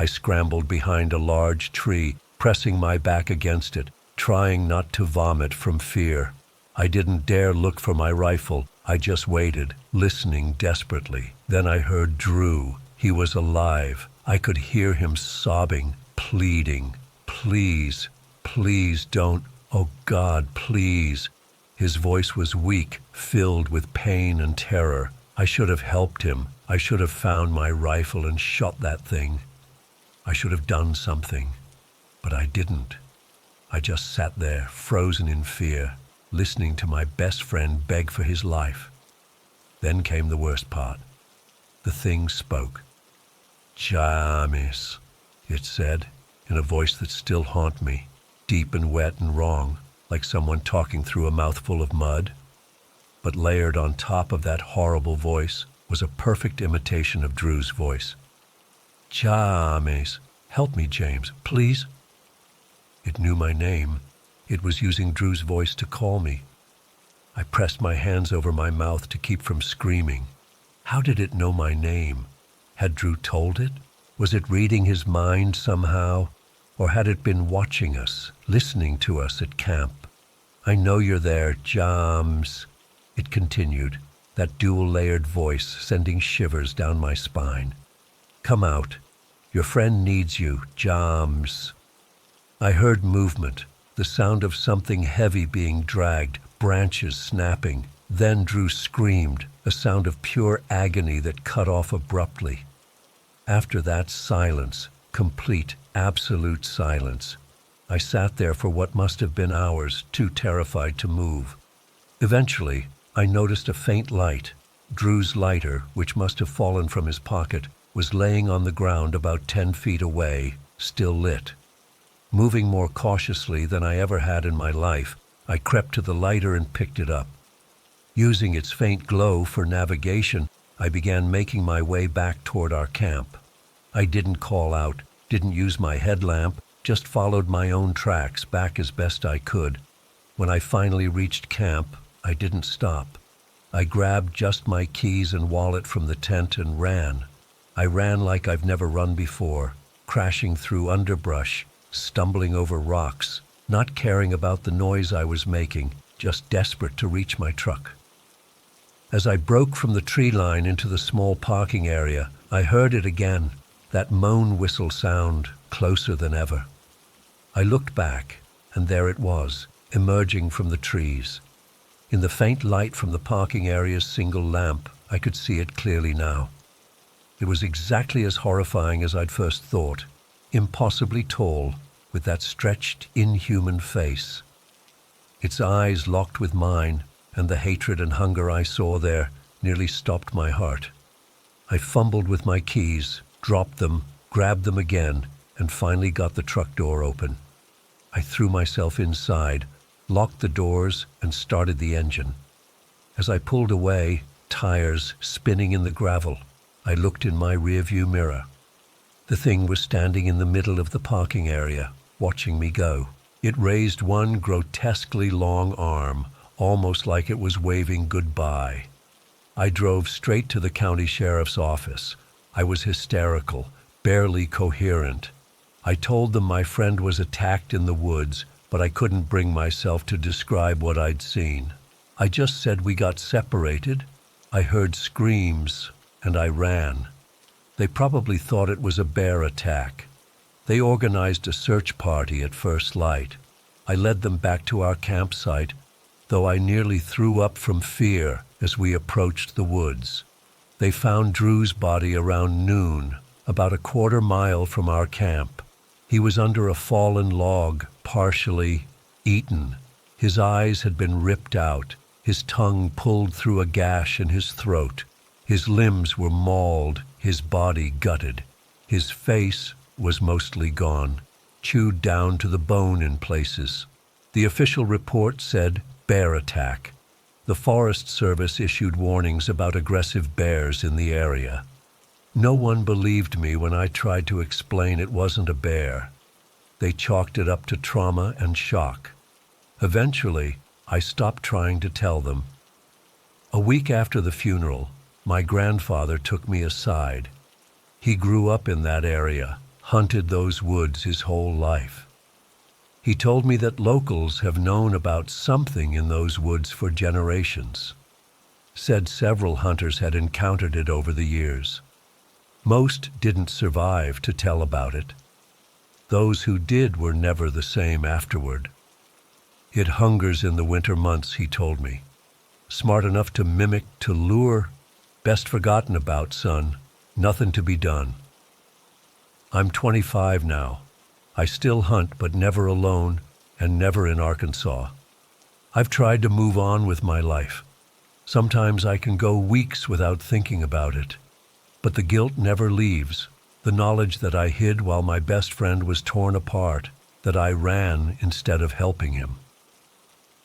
I scrambled behind a large tree, pressing my back against it, trying not to vomit from fear. I didn't dare look for my rifle. I just waited, listening desperately. Then I heard Drew. He was alive. I could hear him sobbing, pleading. Please, please don't. Oh God, please. His voice was weak, filled with pain and terror. I should have helped him. I should have found my rifle and shot that thing. I should have done something, but I didn't. I just sat there, frozen in fear, listening to my best friend beg for his life. Then came the worst part. The thing spoke. "James," it said, in a voice that still haunted me, deep and wet and wrong, like someone talking through a mouthful of mud. But layered on top of that horrible voice was a perfect imitation of Drew's voice. "James, help me, James, please." It knew my name. It was using Drew's voice to call me. I pressed my hands over my mouth to keep from screaming. How did it know my name? Had Drew told it? Was it reading his mind somehow? Or had it been watching us, listening to us at camp? "I know you're there, James," it continued, that dual-layered voice sending shivers down my spine. "Come out. Your friend needs you, James." I heard movement, the sound of something heavy being dragged, branches snapping. Then Drew screamed, a sound of pure agony that cut off abruptly. After that, silence, complete, absolute silence. I sat there for what must have been hours, too terrified to move. Eventually, I noticed a faint light. Drew's lighter, which must have fallen from his pocket, was laying on the ground about 10 feet away, still lit. Moving more cautiously than I ever had in my life, I crept to the lighter and picked it up. Using its faint glow for navigation, I began making my way back toward our camp. I didn't call out, didn't use my headlamp, just followed my own tracks back as best I could. When I finally reached camp, I didn't stop. I grabbed just my keys and wallet from the tent and ran. I ran like I've never run before, crashing through underbrush, stumbling over rocks, not caring about the noise I was making, just desperate to reach my truck. As I broke from the tree line into the small parking area, I heard it again, that moan whistle sound, closer than ever. I looked back, and there it was, emerging from the trees. In the faint light from the parking area's single lamp, I could see it clearly now. It was exactly as horrifying as I'd first thought, impossibly tall, with that stretched, inhuman face. Its eyes locked with mine, and the hatred and hunger I saw there nearly stopped my heart. I fumbled with my keys, dropped them, grabbed them again, and finally got the truck door open. I threw myself inside, locked the doors, and started the engine. As I pulled away, tires spinning in the gravel, I looked in my rearview mirror. The thing was standing in the middle of the parking area, watching me go. It raised one grotesquely long arm, almost like it was waving goodbye. I drove straight to the county sheriff's office. I was hysterical, barely coherent. I told them my friend was attacked in the woods, but I couldn't bring myself to describe what I'd seen. I just said we got separated. I heard screams, and I ran. They probably thought it was a bear attack. They organized a search party at first light. I led them back to our campsite, though I nearly threw up from fear as we approached the woods. They found Drew's body around noon, about a quarter-mile from our camp. He was under a fallen log, partially eaten. His eyes had been ripped out, his tongue pulled through a gash in his throat. His limbs were mauled, his body gutted. His face was mostly gone, chewed down to the bone in places. The official report said bear attack. The Forest Service issued warnings about aggressive bears in the area. No one believed me when I tried to explain it wasn't a bear. They chalked it up to trauma and shock. Eventually, I stopped trying to tell them. A week after the funeral, my grandfather took me aside. He grew up in that area, hunted those woods his whole life. He told me that locals have known about something in those woods for generations. Said several hunters had encountered it over the years. Most didn't survive to tell about it. Those who did were never the same afterward. It hungers in the winter months, he told me. Smart enough to mimic, to lure. Best forgotten about, son. Nothing to be done. I'm 25 now. I still hunt, but never alone and never in Arkansas. I've tried to move on with my life. Sometimes I can go weeks without thinking about it. But the guilt never leaves. The knowledge that I hid while my best friend was torn apart, that I ran instead of helping him.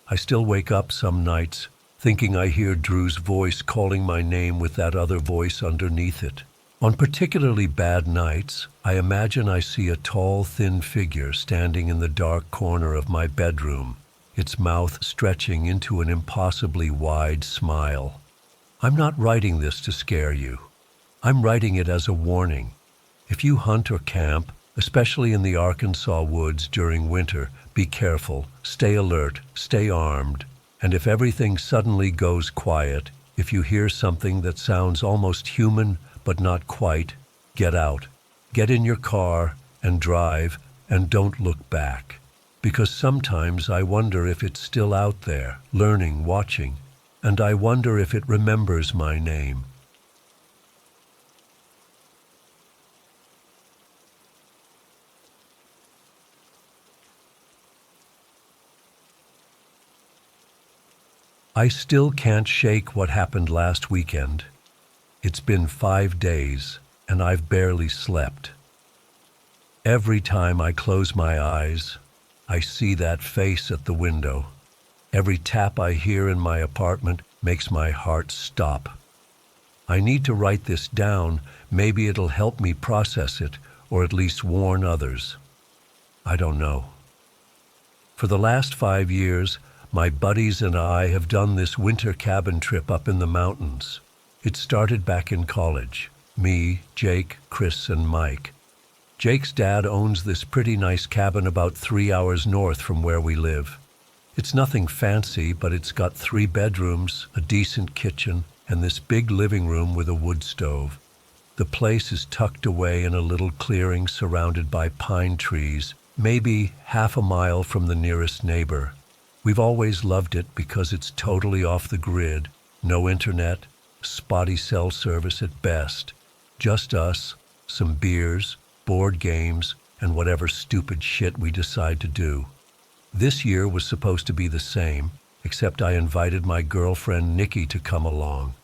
I still wake up some nights thinking I hear Drew's voice calling my name with that other voice underneath it. On particularly bad nights, I imagine I see a tall, thin figure standing in the dark corner of my bedroom, its mouth stretching into an impossibly wide smile. I'm not writing this to scare you. I'm writing it as a warning. If you hunt or camp, especially in the Arkansas woods during winter, be careful, stay alert, stay armed, and if everything suddenly goes quiet, if you hear something that sounds almost human but not quite, get out. Get in your car and drive, and don't look back. Because sometimes I wonder if it's still out there, learning, watching, and I wonder if it remembers my name. I still can't shake what happened last weekend. It's been 5 days, and I've barely slept. Every time I close my eyes, I see that face at the window. Every tap I hear in my apartment makes my heart stop. I need to write this down. Maybe it'll help me process it, or at least warn others. I don't know. For the last 5 years, my buddies and I have done this winter cabin trip up in the mountains. It started back in college. Me, Jake, Chris, and Mike. Jake's dad owns this pretty nice cabin about 3 hours north from where we live. It's nothing fancy, but it's got 3 bedrooms, a decent kitchen, and this big living room with a wood stove. The place is tucked away in a little clearing surrounded by pine trees, maybe half a mile from the nearest neighbor. We've always loved it because it's totally off the grid, no internet, spotty cell service at best, just us, some beers, board games, and whatever stupid shit we decide to do. This year was supposed to be the same, except I invited my girlfriend Nikki to come along.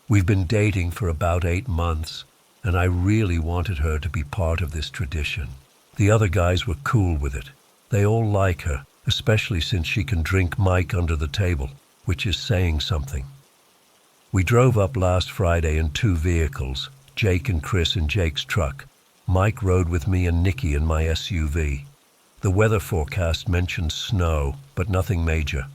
We've been dating for about 8 months, and I really wanted her to be part of this tradition. The other guys were cool with it. They all like her, especially since she can drink Mike under the table, which is saying something. We drove up last Friday in 2 vehicles, Jake and Chris in Jake's truck. Mike rode with me and Nikki in my SUV. The weather forecast mentioned snow, but nothing major.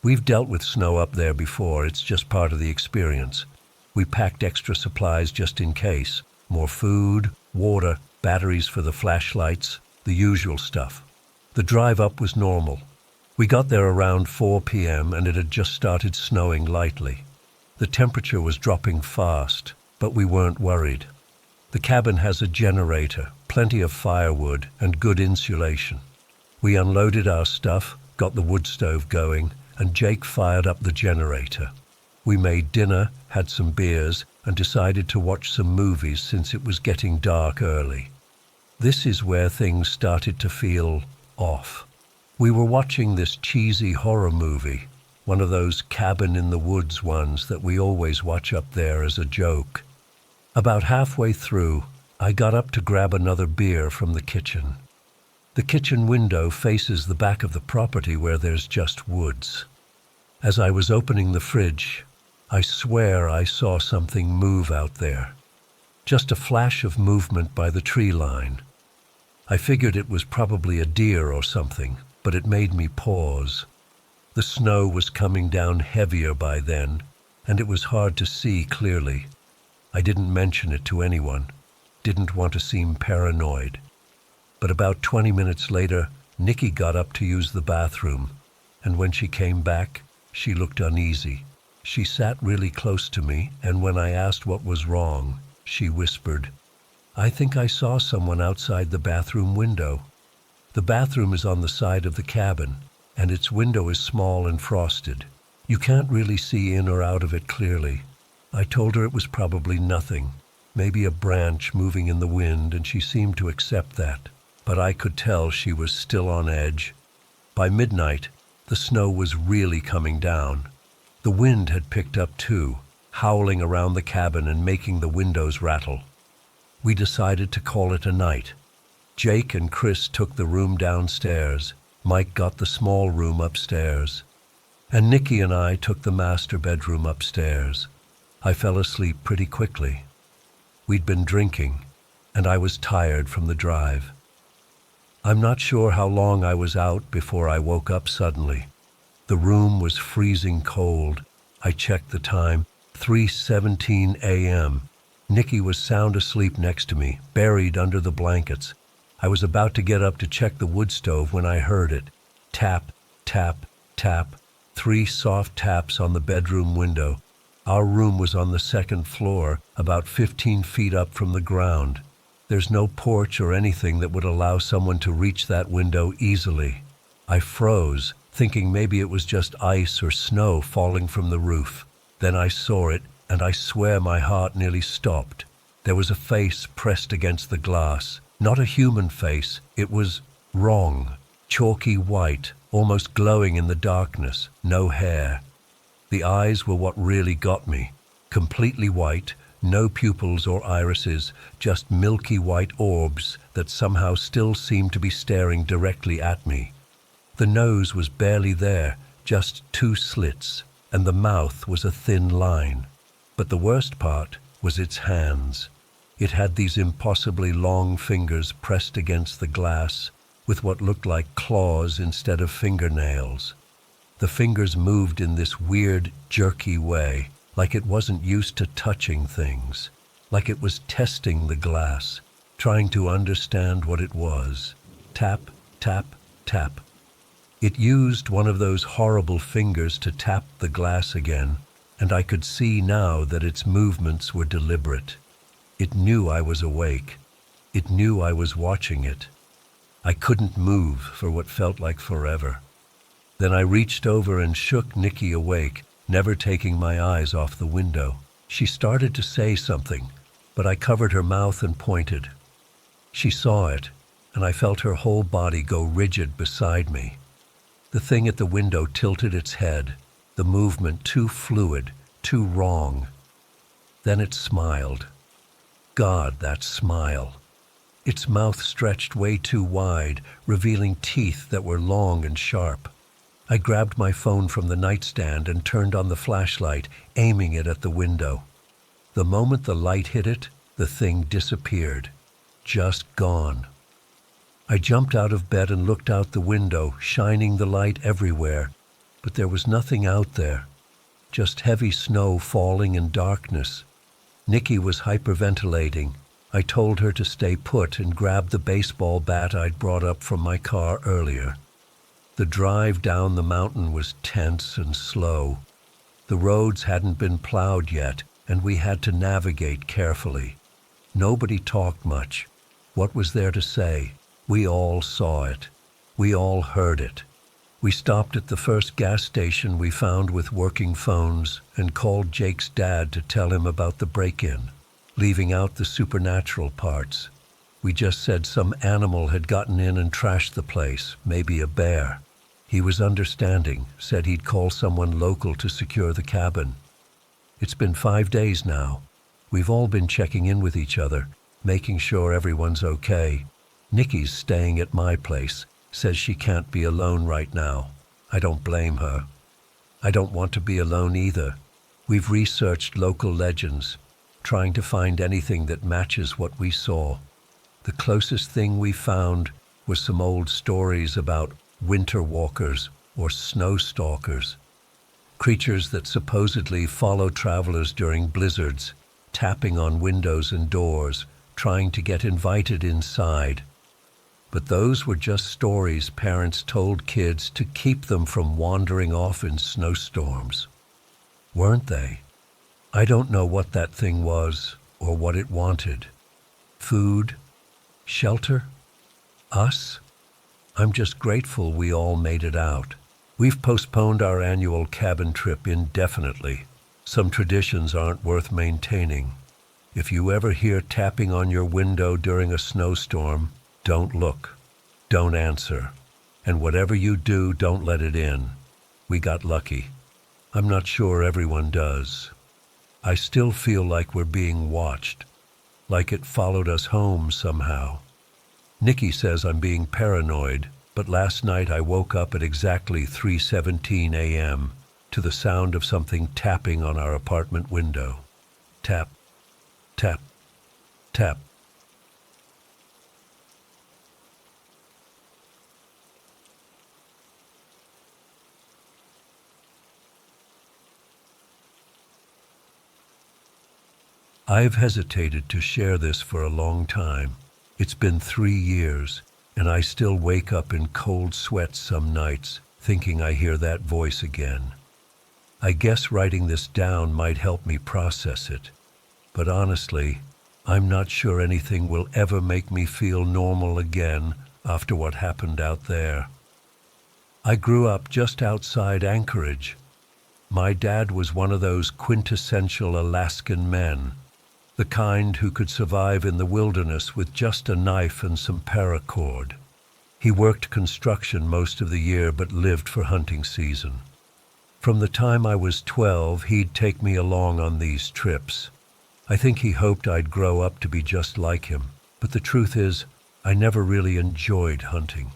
We've dealt with snow up there before, it's just part of the experience. We packed extra supplies just in case. More food, water, batteries for the flashlights, the usual stuff. The drive up was normal. We got there around 4 p.m. and it had just started snowing lightly. The temperature was dropping fast, but we weren't worried. The cabin has a generator, plenty of firewood, and good insulation. We unloaded our stuff, got the wood stove going, and Jake fired up the generator. We made dinner, had some beers, and decided to watch some movies since it was getting dark early. This is where things started to feel off. We were watching this cheesy horror movie, one of those cabin-in-the-woods ones that we always watch up there as a joke. About halfway through, I got up to grab another beer from the kitchen. The kitchen window faces the back of the property where there's just woods. As I was opening the fridge, I swear I saw something move out there. Just a flash of movement by the tree line. I figured it was probably a deer or something, but it made me pause. The snow was coming down heavier by then, and it was hard to see clearly. I didn't mention it to anyone. Didn't want to seem paranoid. But about 20 minutes later, Nikki got up to use the bathroom, and when she came back, she looked uneasy. She sat really close to me, and when I asked what was wrong, she whispered, "I think I saw someone outside the bathroom window." The bathroom is on the side of the cabin, and its window is small and frosted. You can't really see in or out of it clearly. I told her it was probably nothing, maybe a branch moving in the wind, and she seemed to accept that. But I could tell she was still on edge. By midnight, the snow was really coming down. The wind had picked up too, howling around the cabin and making the windows rattle. We decided to call it a night. Jake and Chris took the room downstairs. Mike got the small room upstairs. And Nikki and I took the master bedroom upstairs. I fell asleep pretty quickly. We'd been drinking, and I was tired from the drive. I'm not sure how long I was out before I woke up suddenly. The room was freezing cold. I checked the time, 3:17 a.m. Nikki was sound asleep next to me, buried under the blankets. I was about to get up to check the wood stove when I heard it. Tap, tap, tap. 3 soft taps on the bedroom window. Our room was on the second floor, about 15 feet up from the ground. There's no porch or anything that would allow someone to reach that window easily. I froze, thinking maybe it was just ice or snow falling from the roof. Then I saw it, and I swear my heart nearly stopped. There was a face pressed against the glass. Not a human face, it was wrong. Chalky white, almost glowing in the darkness, no hair. The eyes were what really got me. Completely white, no pupils or irises, just milky white orbs that somehow still seemed to be staring directly at me. The nose was barely there, just 2 slits, and the mouth was a thin line. But the worst part was its hands. It had these impossibly long fingers pressed against the glass, with what looked like claws instead of fingernails. The fingers moved in this weird, jerky way, like it wasn't used to touching things, like it was testing the glass, trying to understand what it was. Tap, tap, tap. It used one of those horrible fingers to tap the glass again, and I could see now that its movements were deliberate. It knew I was awake. It knew I was watching it. I couldn't move for what felt like forever. Then I reached over and shook Nikki awake, never taking my eyes off the window. She started to say something, but I covered her mouth and pointed. She saw it, and I felt her whole body go rigid beside me. The thing at the window tilted its head, the movement too fluid, too wrong. Then it smiled. God, that smile. Its mouth stretched way too wide, revealing teeth that were long and sharp. I grabbed my phone from the nightstand and turned on the flashlight, aiming it at the window. The moment the light hit it, the thing disappeared. Just gone. I jumped out of bed and looked out the window, shining the light everywhere, but there was nothing out there. Just heavy snow falling and darkness. Nikki was hyperventilating. I told her to stay put and grab the baseball bat I'd brought up from my car earlier. The drive down the mountain was tense and slow. The roads hadn't been plowed yet, and we had to navigate carefully. Nobody talked much. What was there to say? We all saw it. We all heard it. We stopped at the first gas station we found with working phones and called Jake's dad to tell him about the break-in, leaving out the supernatural parts. We just said some animal had gotten in and trashed the place, maybe a bear. He was understanding, said he'd call someone local to secure the cabin. It's been 5 days now. We've all been checking in with each other, making sure everyone's okay. Nikki's staying at my place, says she can't be alone right now. I don't blame her. I don't want to be alone either. We've researched local legends, trying to find anything that matches what we saw. The closest thing we found was some old stories about winter walkers or snow stalkers, creatures that supposedly follow travelers during blizzards, tapping on windows and doors, trying to get invited inside. But those were just stories parents told kids to keep them from wandering off in snowstorms. Weren't they? I don't know what that thing was or what it wanted. Food? Shelter? Us? I'm just grateful we all made it out. We've postponed our annual cabin trip indefinitely. Some traditions aren't worth maintaining. If you ever hear tapping on your window during a snowstorm, don't look. Don't answer. And whatever you do, don't let it in. We got lucky. I'm not sure everyone does. I still feel like we're being watched, like it followed us home somehow. Nikki says I'm being paranoid, but last night I woke up at exactly 3:17 a.m. to the sound of something tapping on our apartment window. Tap, tap, tap. I've hesitated to share this for a long time. It's been 3 years, and I still wake up in cold sweats some nights, thinking I hear that voice again. I guess writing this down might help me process it, but honestly, I'm not sure anything will ever make me feel normal again after what happened out there. I grew up just outside Anchorage. My dad was one of those quintessential Alaskan men, the kind who could survive in the wilderness with just a knife and some paracord. He worked construction most of the year but lived for hunting season. From the time I was 12, he'd take me along on these trips. I think he hoped I'd grow up to be just like him, but the truth is, I never really enjoyed hunting.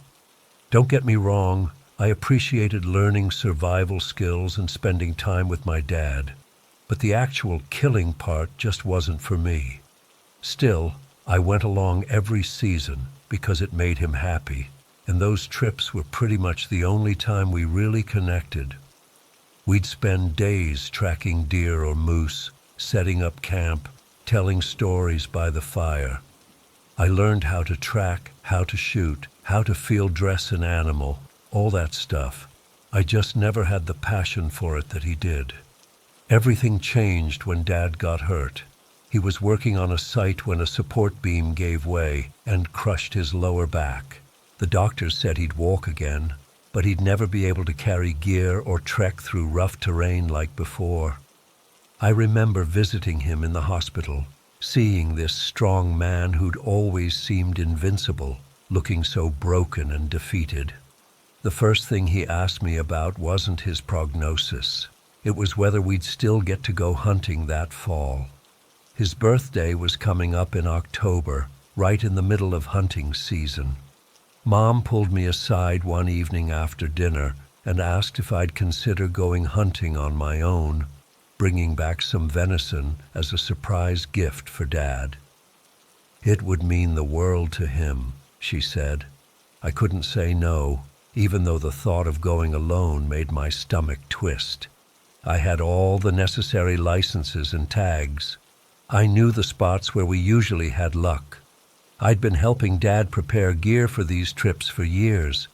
Don't get me wrong, I appreciated learning survival skills and spending time with my dad, but the actual killing part just wasn't for me. Still, I went along every season because it made him happy, and those trips were pretty much the only time we really connected. We'd spend days tracking deer or moose, setting up camp, telling stories by the fire. I learned how to track, how to shoot, how to field dress an animal, all that stuff. I just never had the passion for it that he did. Everything changed when Dad got hurt. He was working on a site when a support beam gave way and crushed his lower back. The doctors said he'd walk again, but he'd never be able to carry gear or trek through rough terrain like before. I remember visiting him in the hospital, seeing this strong man who'd always seemed invincible, looking so broken and defeated. The first thing he asked me about wasn't his prognosis. It was whether we'd still get to go hunting that fall. His birthday was coming up in October, right in the middle of hunting season. Mom pulled me aside one evening after dinner and asked if I'd consider going hunting on my own, bringing back some venison as a surprise gift for Dad. It would mean the world to him, she said. I couldn't say no, even though the thought of going alone made my stomach twist. I had all the necessary licenses and tags. I knew the spots where we usually had luck. I'd been helping Dad prepare gear for these trips for years,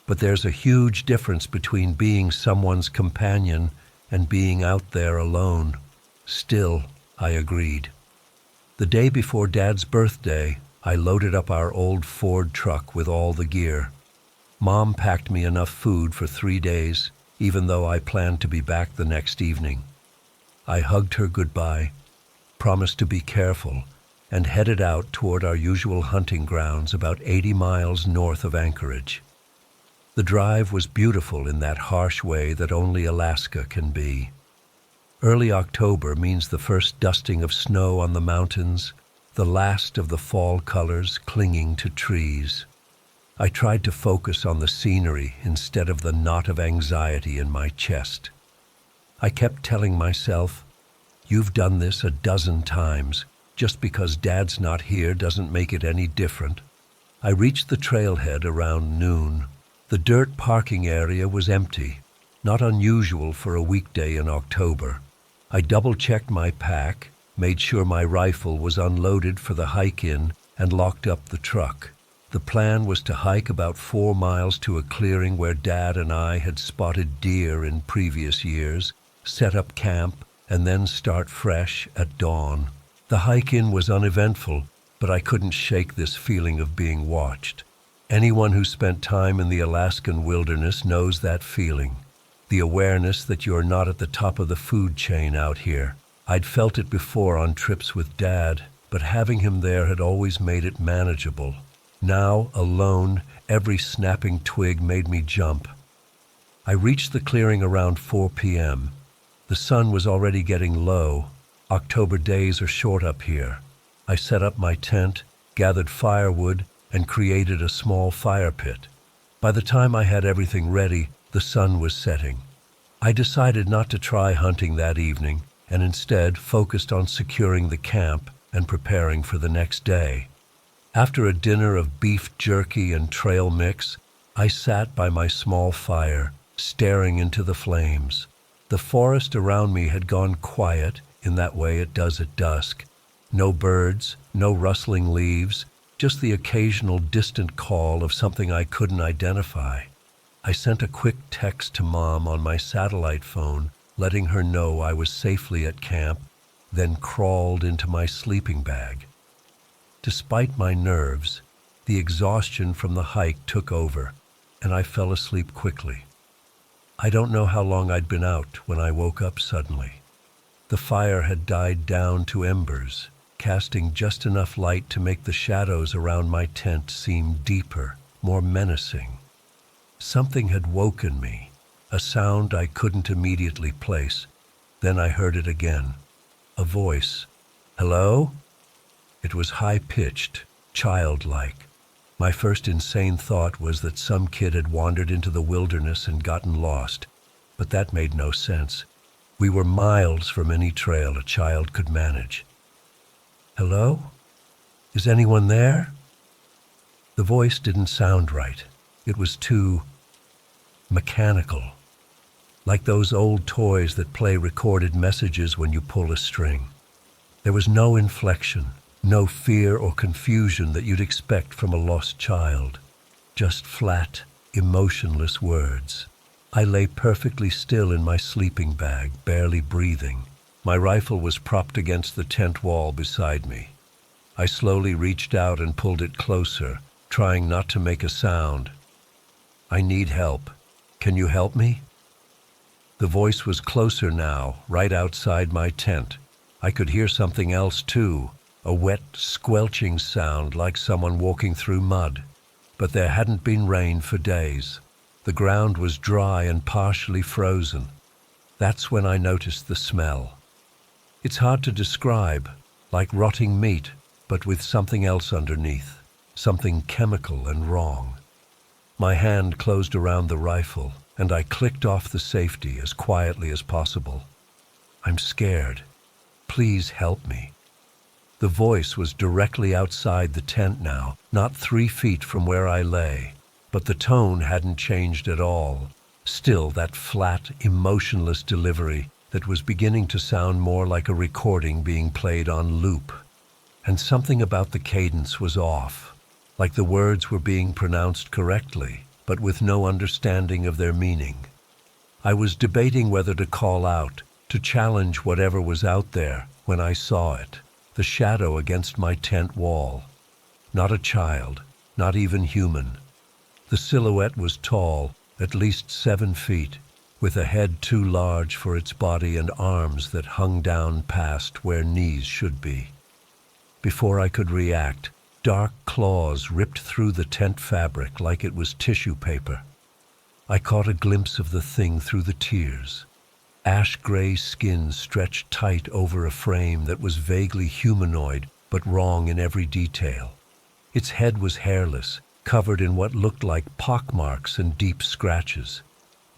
but there's a huge difference between being someone's companion and being out there alone. Still, I agreed. The day before Dad's birthday, I loaded up our old Ford truck with all the gear. Mom packed me enough food for 3 days, even though I planned to be back the next evening. I hugged her goodbye, promised to be careful, and headed out toward our usual hunting grounds about 80 miles north of Anchorage. The drive was beautiful in that harsh way that only Alaska can be. Early October means the first dusting of snow on the mountains, the last of the fall colors clinging to trees. I tried to focus on the scenery instead of the knot of anxiety in my chest. I kept telling myself, "You've done this a dozen times. Just because Dad's not here doesn't make it any different." I reached the trailhead around noon. The dirt parking area was empty, not unusual for a weekday in October. I double-checked my pack, made sure my rifle was unloaded for the hike-in, and locked up the truck. The plan was to hike about 4 miles to a clearing where Dad and I had spotted deer in previous years, set up camp, and then start fresh at dawn. The hike-in was uneventful, but I couldn't shake this feeling of being watched. Anyone who spent time in the Alaskan wilderness knows that feeling. The awareness that you're not at the top of the food chain out here. I'd felt it before on trips with Dad, but having him there had always made it manageable. Now, alone, every snapping twig made me jump. I reached the clearing around 4 p.m. The sun was already getting low. October days are short up here. I set up my tent, gathered firewood, and created a small fire pit. By the time I had everything ready, the sun was setting. I decided not to try hunting that evening, and instead focused on securing the camp and preparing for the next day. After a dinner of beef jerky and trail mix, I sat by my small fire, staring into the flames. The forest around me had gone quiet in that way it does at dusk. No birds, no rustling leaves, just the occasional distant call of something I couldn't identify. I sent a quick text to Mom on my satellite phone, letting her know I was safely at camp, then crawled into my sleeping bag. Despite my nerves, the exhaustion from the hike took over, and I fell asleep quickly. I don't know how long I'd been out when I woke up suddenly. The fire had died down to embers, casting just enough light to make the shadows around my tent seem deeper, more menacing. Something had woken me, a sound I couldn't immediately place. Then I heard it again. A voice. "Hello?" It was high-pitched, childlike. My first insane thought was that some kid had wandered into the wilderness and gotten lost, but that made no sense. We were miles from any trail a child could manage. "Hello? Is anyone there?" The voice didn't sound right. It was too mechanical, like those old toys that play recorded messages when you pull a string. There was no inflection, no fear or confusion that you'd expect from a lost child. Just flat, emotionless words. I lay perfectly still in my sleeping bag, barely breathing. My rifle was propped against the tent wall beside me. I slowly reached out and pulled it closer, trying not to make a sound. "I need help. Can you help me?" The voice was closer now, right outside my tent. I could hear something else too, a wet, squelching sound like someone walking through mud. But there hadn't been rain for days. The ground was dry and partially frozen. That's when I noticed the smell. It's hard to describe, like rotting meat, but with something else underneath, something chemical and wrong. My hand closed around the rifle, and I clicked off the safety as quietly as possible. "I'm scared. Please help me." The voice was directly outside the tent now, not 3 feet from where I lay, but the tone hadn't changed at all. Still that flat, emotionless delivery that was beginning to sound more like a recording being played on loop. And something about the cadence was off, like the words were being pronounced correctly, but with no understanding of their meaning. I was debating whether to call out, to challenge whatever was out there, when I saw it. The shadow against my tent wall. Not a child, not even human. The silhouette was tall, at least 7 feet, with a head too large for its body and arms that hung down past where knees should be. Before I could react, dark claws ripped through the tent fabric like it was tissue paper. I caught a glimpse of the thing through the tears. Ash-gray skin stretched tight over a frame that was vaguely humanoid but wrong in every detail. Its head was hairless, covered in what looked like pockmarks and deep scratches.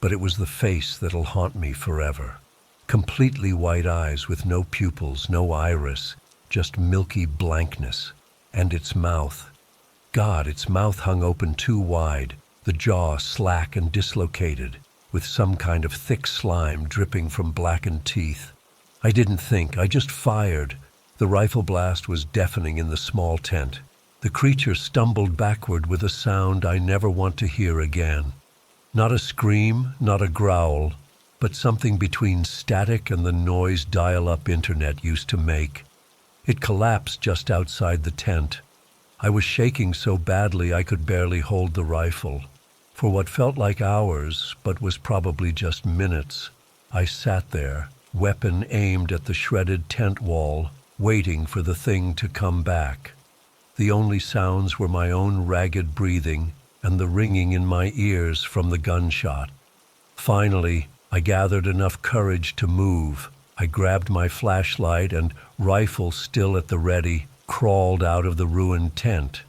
But it was the face that'll haunt me forever. Completely white eyes with no pupils, no iris, just milky blankness. And its mouth. God, its mouth hung open too wide, the jaw slack and dislocated, with some kind of thick slime dripping from blackened teeth. I didn't think, I just fired. The rifle blast was deafening in the small tent. The creature stumbled backward with a sound I never want to hear again. Not a scream, not a growl, but something between static and the noise dial-up internet used to make. It collapsed just outside the tent. I was shaking so badly I could barely hold the rifle. For what felt like hours, but was probably just minutes, I sat there, weapon aimed at the shredded tent wall, waiting for the thing to come back. The only sounds were my own ragged breathing and the ringing in my ears from the gunshot. Finally, I gathered enough courage to move. I grabbed my flashlight and, rifle still at the ready, crawled out of the ruined tent.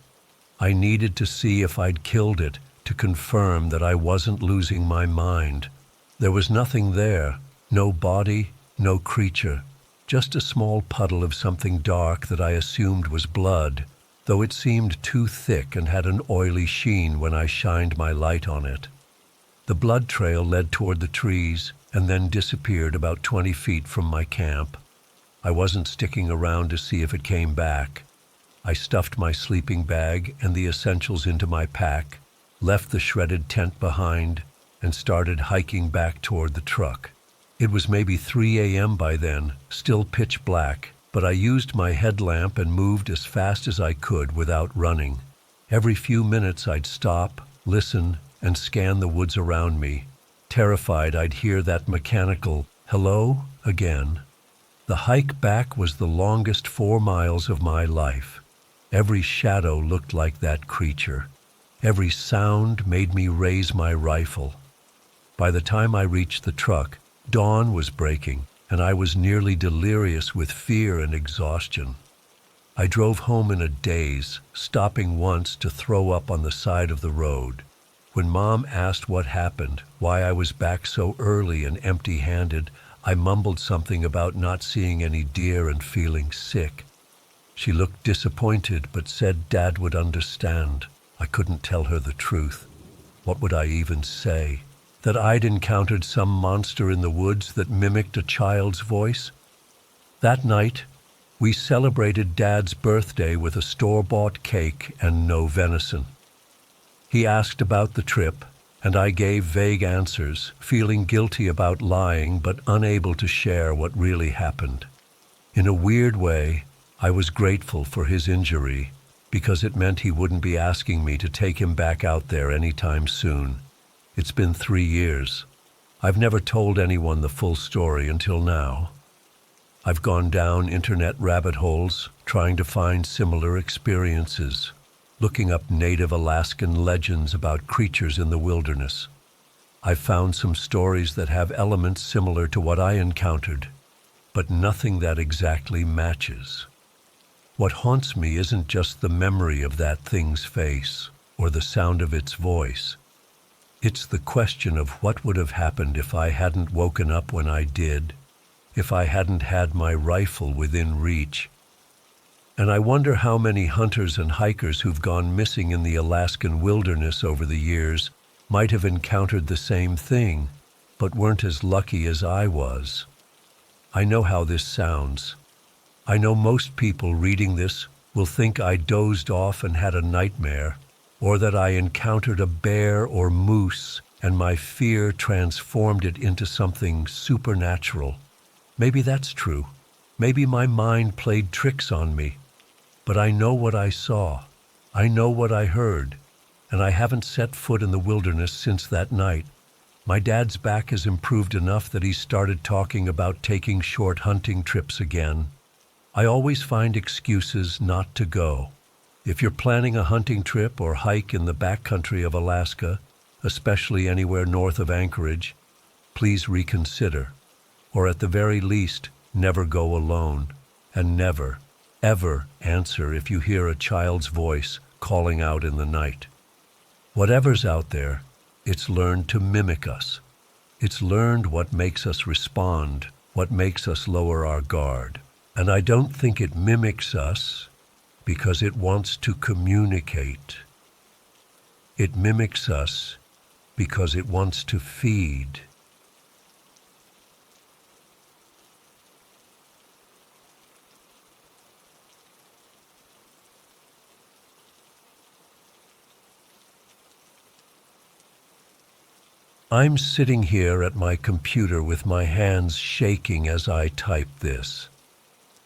I needed to see if I'd killed it, to confirm that I wasn't losing my mind. There was nothing there, no body, no creature, just a small puddle of something dark that I assumed was blood, though it seemed too thick and had an oily sheen when I shined my light on it. The blood trail led toward the trees and then disappeared about 20 feet from my camp. I wasn't sticking around to see if it came back. I stuffed my sleeping bag and the essentials into my pack, left the shredded tent behind, and started hiking back toward the truck. It was maybe 3 a.m. by then, still pitch black, but I used my headlamp and moved as fast as I could without running. Every few minutes I'd stop, listen, and scan the woods around me, terrified I'd hear that mechanical "hello" again. The hike back was the longest 4 miles of my life. Every shadow looked like that creature. Every sound made me raise my rifle. By the time I reached the truck, dawn was breaking, and I was nearly delirious with fear and exhaustion. I drove home in a daze, stopping once to throw up on the side of the road. When Mom asked what happened, why I was back so early and empty-handed, I mumbled something about not seeing any deer and feeling sick. She looked disappointed but said Dad would understand. I couldn't tell her the truth. What would I even say? That I'd encountered some monster in the woods that mimicked a child's voice? That night, we celebrated Dad's birthday with a store-bought cake and no venison. He asked about the trip, and I gave vague answers, feeling guilty about lying but unable to share what really happened. In a weird way, I was grateful for his injury, because it meant he wouldn't be asking me to take him back out there anytime soon. It's been 3 years. I've never told anyone the full story until now. I've gone down internet rabbit holes trying to find similar experiences, looking up native Alaskan legends about creatures in the wilderness. I've found some stories that have elements similar to what I encountered, but nothing that exactly matches. What haunts me isn't just the memory of that thing's face or the sound of its voice. It's the question of what would have happened if I hadn't woken up when I did, if I hadn't had my rifle within reach. And I wonder how many hunters and hikers who've gone missing in the Alaskan wilderness over the years might have encountered the same thing, but weren't as lucky as I was. I know how this sounds. I know most people reading this will think I dozed off and had a nightmare, or that I encountered a bear or moose and my fear transformed it into something supernatural. Maybe that's true. Maybe my mind played tricks on me. But I know what I saw. I know what I heard. And I haven't set foot in the wilderness since that night. My dad's back has improved enough that he's started talking about taking short hunting trips again. I always find excuses not to go. If you're planning a hunting trip or hike in the backcountry of Alaska, especially anywhere north of Anchorage, please reconsider. Or at the very least, never go alone. And never, ever answer if you hear a child's voice calling out in the night. Whatever's out there, it's learned to mimic us. It's learned what makes us respond, what makes us lower our guard. And I don't think it mimics us because it wants to communicate. It mimics us because it wants to feed. I'm sitting here at my computer with my hands shaking as I type this.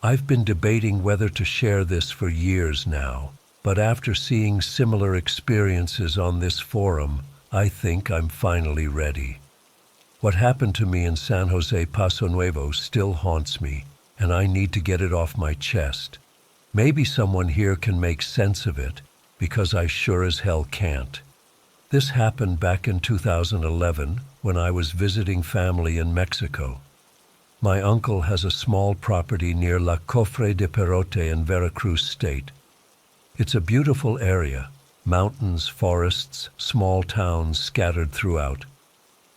I've been debating whether to share this for years now, but after seeing similar experiences on this forum, I think I'm finally ready. What happened to me in San Jose Paso Nuevo still haunts me, and I need to get it off my chest. Maybe someone here can make sense of it, because I sure as hell can't. This happened back in 2011 when I was visiting family in Mexico. My uncle has a small property near La Cofre de Perote in Veracruz State. It's a beautiful area, mountains, forests, small towns scattered throughout.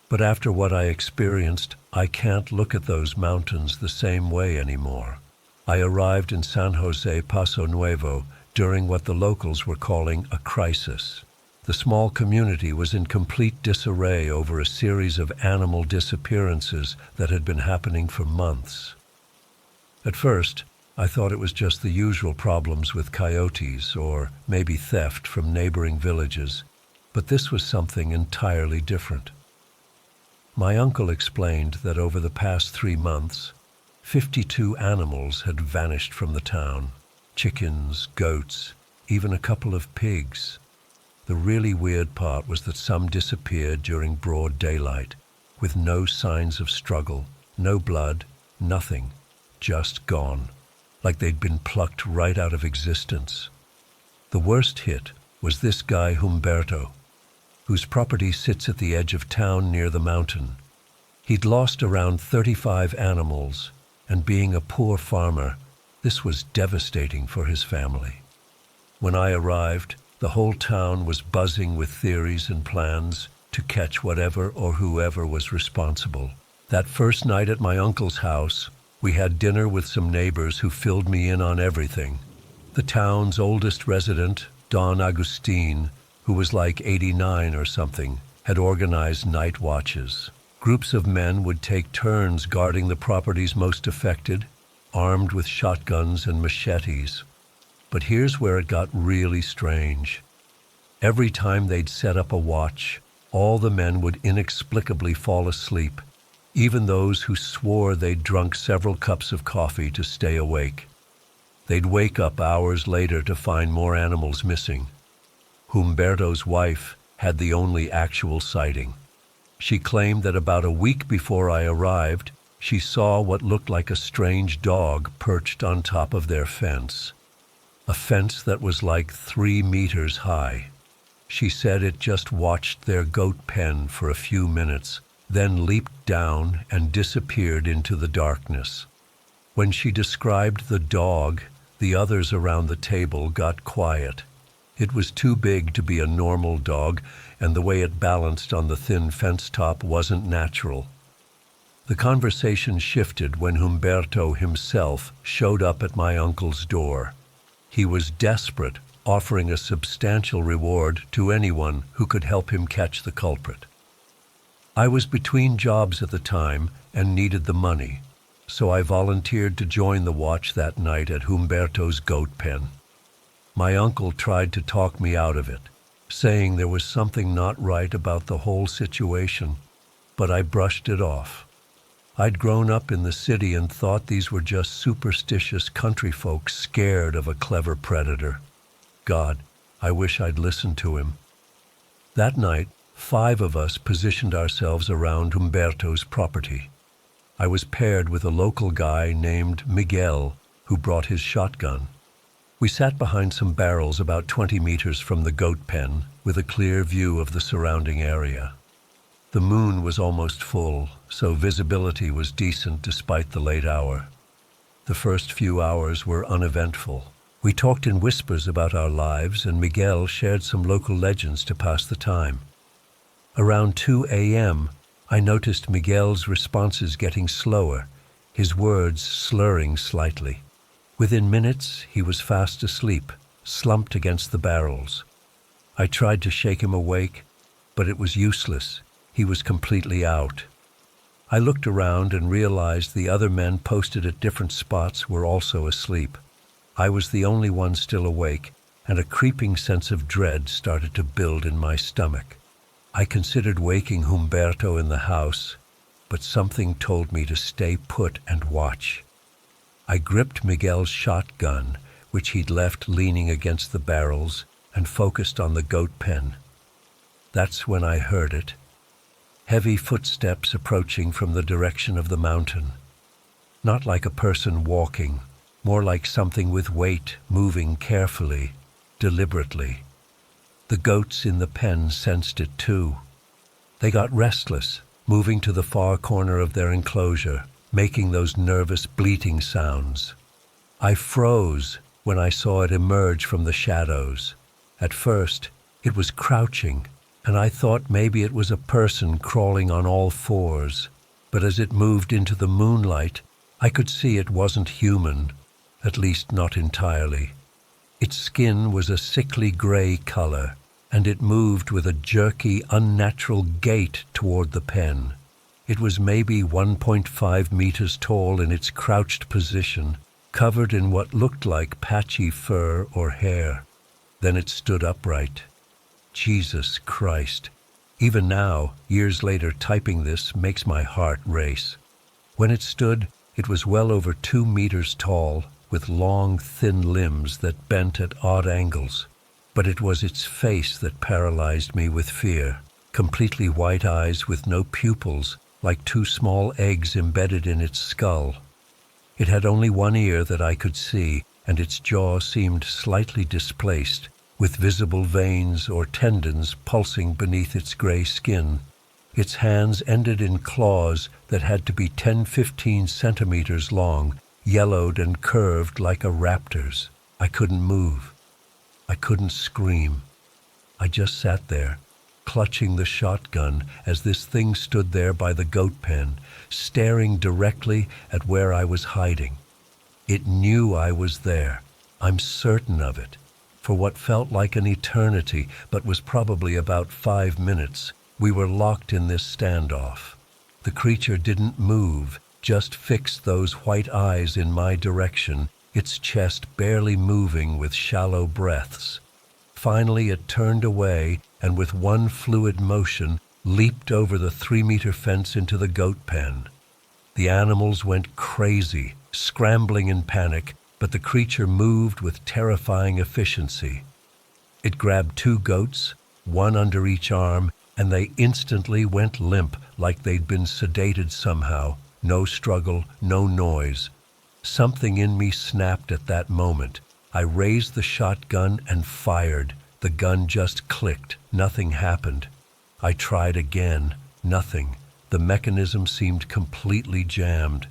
But after what I experienced, I can't look at those mountains the same way anymore. I arrived in San Jose Paso Nuevo during what the locals were calling a crisis. The small community was in complete disarray over a series of animal disappearances that had been happening for months. At first, I thought it was just the usual problems with coyotes or maybe theft from neighboring villages, but this was something entirely different. My uncle explained that over the past 3 months, 52 animals had vanished from the town. Chickens, goats, even a couple of pigs. The really weird part was that some disappeared during broad daylight, with no signs of struggle, no blood, nothing, just gone, like they'd been plucked right out of existence. The worst hit was this guy Humberto, whose property sits at the edge of town near the mountain. He'd lost around 35 animals, and being a poor farmer, this was devastating for his family. When I arrived, the whole town was buzzing with theories and plans to catch whatever or whoever was responsible. That first night at my uncle's house, we had dinner with some neighbors who filled me in on everything. The town's oldest resident, Don Agustin, who was like 89 or something, had organized night watches. Groups of men would take turns guarding the properties most affected, armed with shotguns and machetes. But here's where it got really strange. Every time they'd set up a watch, all the men would inexplicably fall asleep, even those who swore they'd drunk several cups of coffee to stay awake. They'd wake up hours later to find more animals missing. Humberto's wife had the only actual sighting. She claimed that about a week before I arrived, she saw what looked like a strange dog perched on top of their fence. A fence that was like 3 meters high. She said it just watched their goat pen for a few minutes, then leaped down and disappeared into the darkness. When she described the dog, the others around the table got quiet. It was too big to be a normal dog, and the way it balanced on the thin fence top wasn't natural. The conversation shifted when Humberto himself showed up at my uncle's door. He was desperate, offering a substantial reward to anyone who could help him catch the culprit. I was between jobs at the time and needed the money, so I volunteered to join the watch that night at Humberto's goat pen. My uncle tried to talk me out of it, saying there was something not right about the whole situation, but I brushed it off. I'd grown up in the city and thought these were just superstitious country folks scared of a clever predator. God, I wish I'd listened to him. That night, 5 of us positioned ourselves around Humberto's property. I was paired with a local guy named Miguel, who brought his shotgun. We sat behind some barrels about 20 meters from the goat pen with a clear view of the surrounding area. The moon was almost full, so visibility was decent despite the late hour. The first few hours were uneventful. We talked in whispers about our lives, and Miguel shared some local legends to pass the time. Around 2 a.m., I noticed Miguel's responses getting slower, his words slurring slightly. Within minutes, he was fast asleep, slumped against the barrels. I tried to shake him awake, but it was useless. He was completely out. I looked around and realized the other men posted at different spots were also asleep. I was the only one still awake, and a creeping sense of dread started to build in my stomach. I considered waking Humberto in the house, but something told me to stay put and watch. I gripped Miguel's shotgun, which he'd left leaning against the barrels, and focused on the goat pen. That's when I heard it. Heavy footsteps approaching from the direction of the mountain. Not like a person walking, more like something with weight moving carefully, deliberately. The goats in the pen sensed it too. They got restless, moving to the far corner of their enclosure, making those nervous bleating sounds. I froze when I saw it emerge from the shadows. At first, it was crouching, and I thought maybe it was a person crawling on all fours. But as it moved into the moonlight, I could see it wasn't human, at least not entirely. Its skin was a sickly gray color, and it moved with a jerky, unnatural gait toward the pen. It was maybe 1.5 meters tall in its crouched position, covered in what looked like patchy fur or hair. Then it stood upright. Jesus Christ. Even now, years later, typing this makes my heart race. When it stood, it was well over 2 meters tall, with long, thin limbs that bent at odd angles. But it was its face that paralyzed me with fear. Completely white eyes with no pupils, like 2 small eggs embedded in its skull. It had only one ear that I could see, and its jaw seemed slightly displaced, with visible veins or tendons pulsing beneath its gray skin. Its hands ended in claws that had to be 10-15 centimeters long, yellowed and curved like a raptor's. I couldn't move. I couldn't scream. I just sat there, clutching the shotgun as this thing stood there by the goat pen, staring directly at where I was hiding. It knew I was there. I'm certain of it. For what felt like an eternity, but was probably about 5 minutes, we were locked in this standoff. The creature didn't move, just fixed those white eyes in my direction, its chest barely moving with shallow breaths. Finally it turned away and with one fluid motion leaped over the 3-meter fence into the goat pen. The animals went crazy, scrambling in panic, but the creature moved with terrifying efficiency. It grabbed 2 goats, one under each arm, and they instantly went limp like they'd been sedated somehow. No struggle, no noise. Something in me snapped at that moment. I raised the shotgun and fired. The gun just clicked. Nothing happened. I tried again. Nothing. The mechanism seemed completely jammed.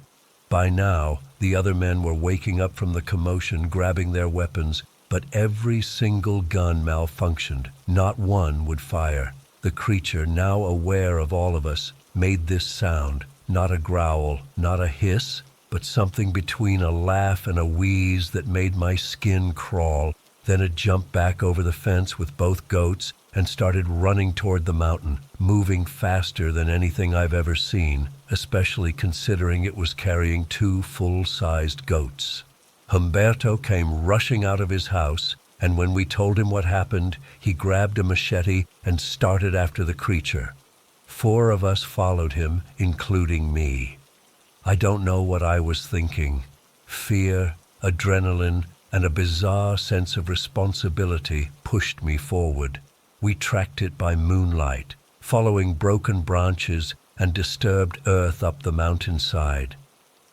By now, the other men were waking up from the commotion, grabbing their weapons, but every single gun malfunctioned. Not one would fire. The creature, now aware of all of us, made this sound. Not a growl, not a hiss, but something between a laugh and a wheeze that made my skin crawl. Then it jumped back over the fence with both goats and started running toward the mountain, moving faster than anything I've ever seen, especially considering it was carrying 2 full-sized goats. Humberto came rushing out of his house, and when we told him what happened, he grabbed a machete and started after the creature. 4 of us followed him, including me. I don't know what I was thinking. Fear, adrenaline, and a bizarre sense of responsibility pushed me forward. We tracked it by moonlight, following broken branches and disturbed earth up the mountainside.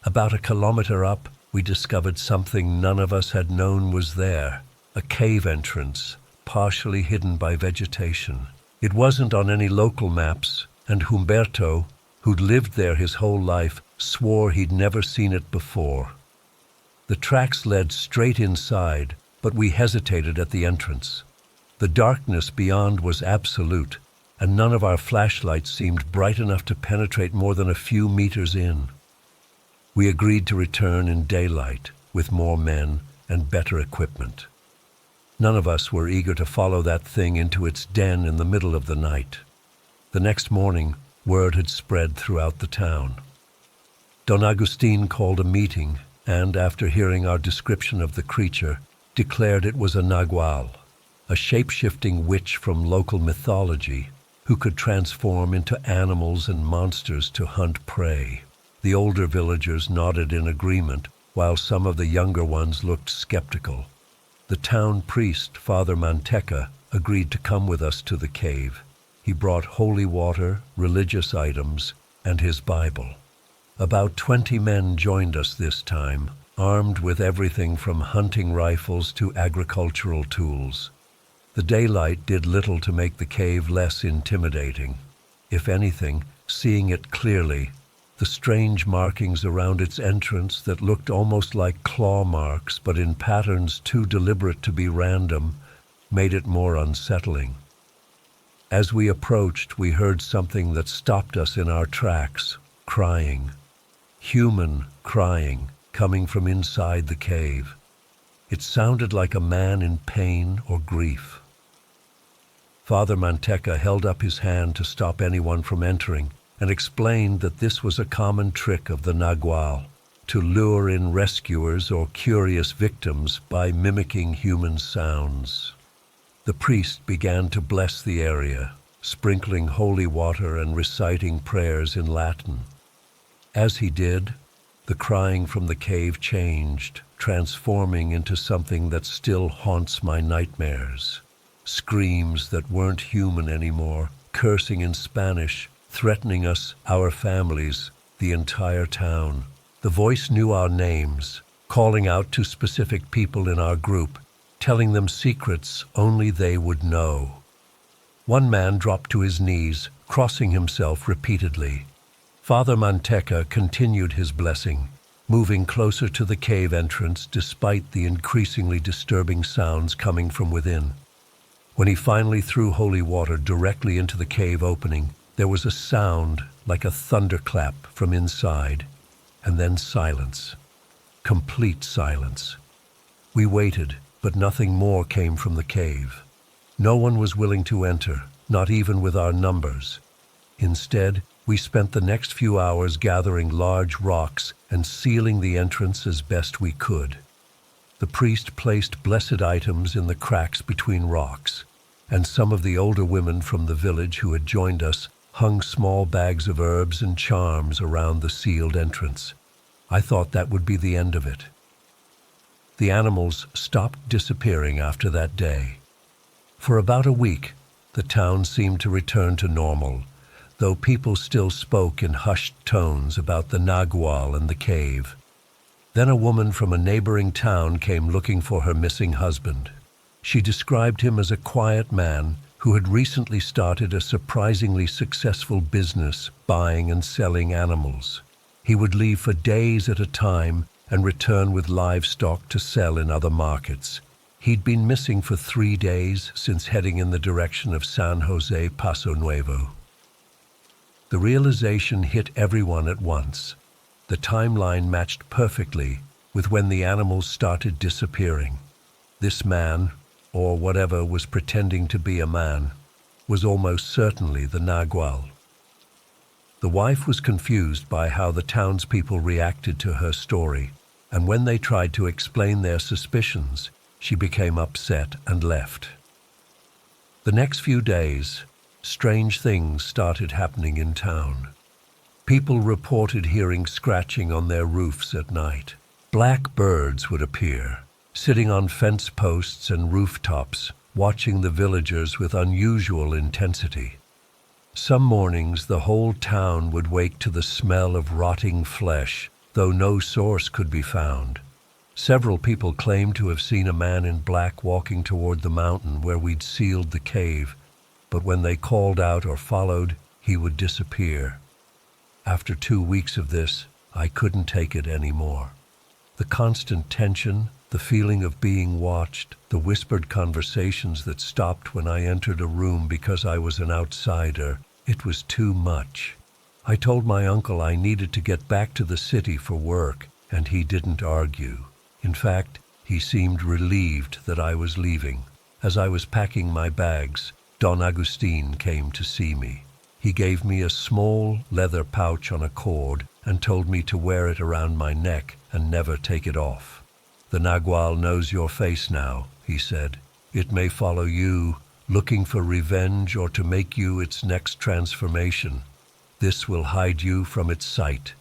About 1 kilometer up, we discovered something none of us had known was there, a cave entrance, partially hidden by vegetation. It wasn't on any local maps, and Humberto, who'd lived there his whole life, swore he'd never seen it before. The tracks led straight inside, but we hesitated at the entrance. The darkness beyond was absolute, and none of our flashlights seemed bright enough to penetrate more than a few meters in. We agreed to return in daylight, with more men and better equipment. None of us were eager to follow that thing into its den in the middle of the night. The next morning, word had spread throughout the town. Don Agustin called a meeting and, after hearing our description of the creature, declared it was a nagual, a shape-shifting witch from local mythology. who could transform into animals and monsters to hunt prey. The older villagers nodded in agreement, while some of the younger ones looked skeptical. The town priest, Father Manteca, agreed to come with us to the cave. He brought holy water, religious items, and his Bible. About 20 men joined us this time, armed with everything from hunting rifles to agricultural tools. The daylight did little to make the cave less intimidating. If anything, seeing it clearly, the strange markings around its entrance that looked almost like claw marks but in patterns too deliberate to be random, made it more unsettling. As we approached, we heard something that stopped us in our tracks, crying. Human crying, coming from inside the cave. It sounded like a man in pain or grief. Father Manteca held up his hand to stop anyone from entering and explained that this was a common trick of the Nagual, to lure in rescuers or curious victims by mimicking human sounds. The priest began to bless the area, sprinkling holy water and reciting prayers in Latin. As he did, the crying from the cave changed, transforming into something that still haunts my nightmares. Screams that weren't human anymore, cursing in Spanish, threatening us, our families, the entire town. The voice knew our names, calling out to specific people in our group, telling them secrets only they would know. One man dropped to his knees, crossing himself repeatedly. Father Manteca continued his blessing, moving closer to the cave entrance despite the increasingly disturbing sounds coming from within. When he finally threw holy water directly into the cave opening, there was a sound like a thunderclap from inside, and then silence. Complete silence. We waited, but nothing more came from the cave. No one was willing to enter, not even with our numbers. Instead, we spent the next few hours gathering large rocks and sealing the entrance as best we could. The priest placed blessed items in the cracks between rocks, and some of the older women from the village who had joined us hung small bags of herbs and charms around the sealed entrance. I thought that would be the end of it. The animals stopped disappearing after that day. For about a week, the town seemed to return to normal, though people still spoke in hushed tones about the Nagual and the cave. Then a woman from a neighboring town came looking for her missing husband. She described him as a quiet man who had recently started a surprisingly successful business buying and selling animals. He would leave for days at a time and return with livestock to sell in other markets. He'd been missing for 3 days since heading in the direction of San Jose Paso Nuevo. The realization hit everyone at once. The timeline matched perfectly with when the animals started disappearing. This man, or whatever was pretending to be a man, was almost certainly the Nagual. The wife was confused by how the townspeople reacted to her story, and when they tried to explain their suspicions, she became upset and left. The next few days, strange things started happening in town. People reported hearing scratching on their roofs at night. Black birds would appear, sitting on fence posts and rooftops, watching the villagers with unusual intensity. Some mornings the whole town would wake to the smell of rotting flesh, though no source could be found. Several people claimed to have seen a man in black walking toward the mountain where we'd sealed the cave, but when they called out or followed, he would disappear. After 2 weeks of this, I couldn't take it anymore. The constant tension, the feeling of being watched, the whispered conversations that stopped when I entered a room because I was an outsider, it was too much. I told my uncle I needed to get back to the city for work, and he didn't argue. In fact, he seemed relieved that I was leaving. As I was packing my bags, Don Agustin came to see me. He gave me a small leather pouch on a cord and told me to wear it around my neck and never take it off. "The Nagual knows your face now," he said. "It may follow you looking for revenge or to make you its next transformation. This will hide you from its sight.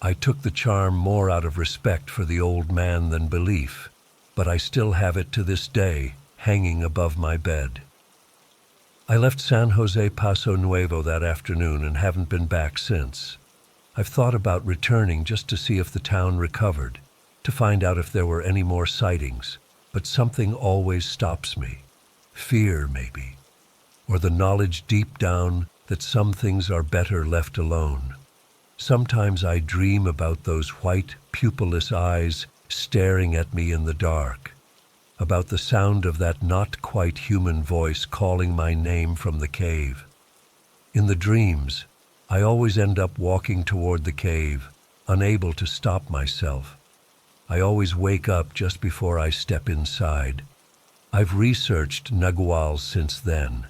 I took the charm more out of respect for the old man than belief, but I still have it to this day, hanging above my bed. I left San Jose Paso Nuevo that afternoon and haven't been back since. I've thought about returning just to see if the town recovered, to find out if there were any more sightings, but something always stops me. Fear, maybe, or the knowledge deep down that some things are better left alone. Sometimes I dream about those white, pupilless eyes staring at me in the dark, about the sound of that not quite human voice calling my name from the cave. In the dreams, I always end up walking toward the cave, unable to stop myself. I always wake up just before I step inside. I've researched naguals since then.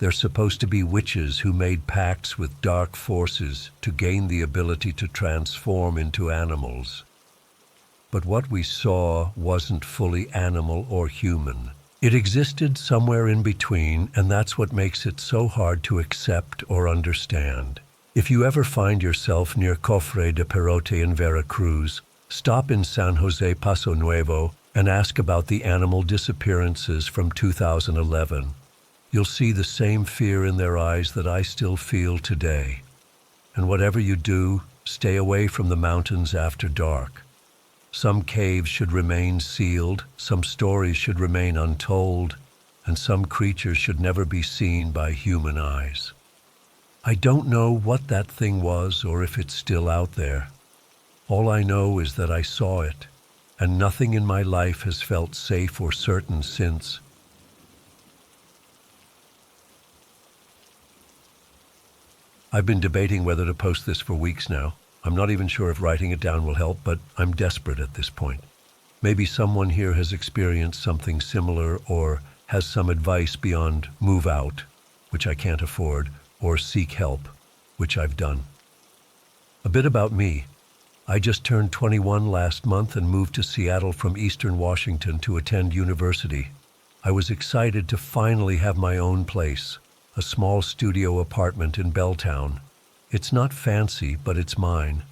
They're supposed to be witches who made pacts with dark forces to gain the ability to transform into animals. But what we saw wasn't fully animal or human. It existed somewhere in between, and that's what makes it so hard to accept or understand. If you ever find yourself near Cofre de Perote in Veracruz, stop in San Jose Paso Nuevo and ask about the animal disappearances from 2011. You'll see the same fear in their eyes that I still feel today. And whatever you do, stay away from the mountains after dark. Some caves should remain sealed, some stories should remain untold, and some creatures should never be seen by human eyes. I don't know what that thing was or if it's still out there. All I know is that I saw it, and nothing in my life has felt safe or certain since. I've been debating whether to post this for weeks now. I'm not even sure if writing it down will help, but I'm desperate at this point. Maybe someone here has experienced something similar or has some advice beyond move out, which I can't afford, or seek help, which I've done. A bit about me. I just turned 21 last month and moved to Seattle from Eastern Washington to attend university. I was excited to finally have my own place, a small studio apartment in Belltown. It's not fancy, but it's mine.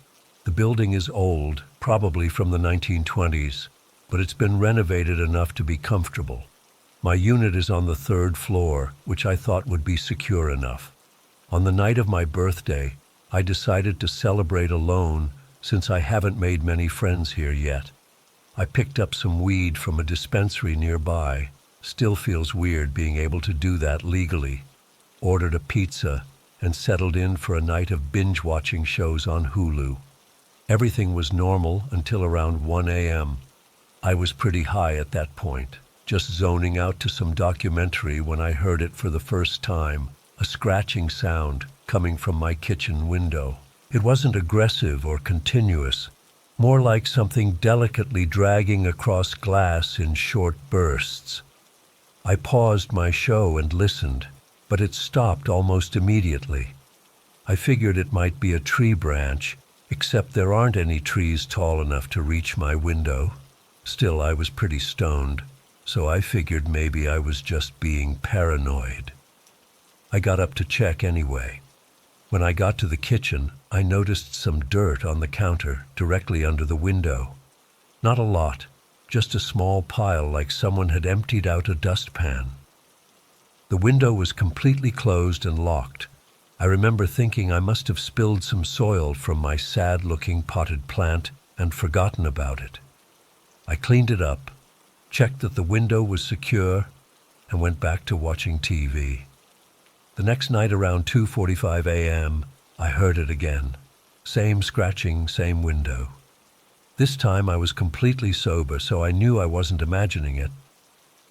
The building is old, probably from the 1920s, but it's been renovated enough to be comfortable. My unit is on the 3rd floor, which I thought would be secure enough. On the night of my birthday, I decided to celebrate alone since I haven't made many friends here yet. I picked up some weed from a dispensary nearby. Still feels weird being able to do that legally. Ordered a pizza and settled in for a night of binge-watching shows on Hulu. Everything was normal until around 1 a.m. I was pretty high at that point, just zoning out to some documentary when I heard it for the first time, a scratching sound coming from my kitchen window. It wasn't aggressive or continuous, more like something delicately dragging across glass in short bursts. I paused my show and listened, but it stopped almost immediately. I figured it might be a tree branch, except there aren't any trees tall enough to reach my window. Still, I was pretty stoned, so I figured maybe I was just being paranoid. I got up to check anyway. When I got to the kitchen, I noticed some dirt on the counter directly under the window. Not a lot, just a small pile like someone had emptied out a dustpan. The window was completely closed and locked. I remember thinking I must have spilled some soil from my sad-looking potted plant and forgotten about it. I cleaned it up, checked that the window was secure, and went back to watching TV. The next night around 2:45 a.m., I heard it again. Same scratching, same window. This time I was completely sober, so I knew I wasn't imagining it.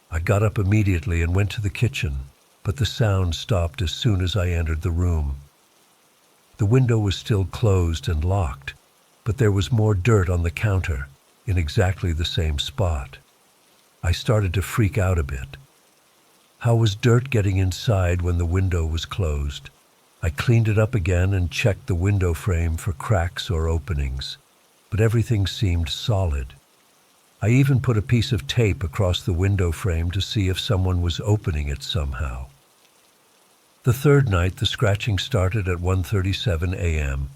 I got up immediately and went to the kitchen, but the sound stopped as soon as I entered the room. The window was still closed and locked, but there was more dirt on the counter in exactly the same spot. I started to freak out a bit. How was dirt getting inside when the window was closed? I cleaned it up again and checked the window frame for cracks or openings, but everything seemed solid. I even put a piece of tape across the window frame to see if someone was opening it somehow. The third night, the scratching started at 1:37 a.m.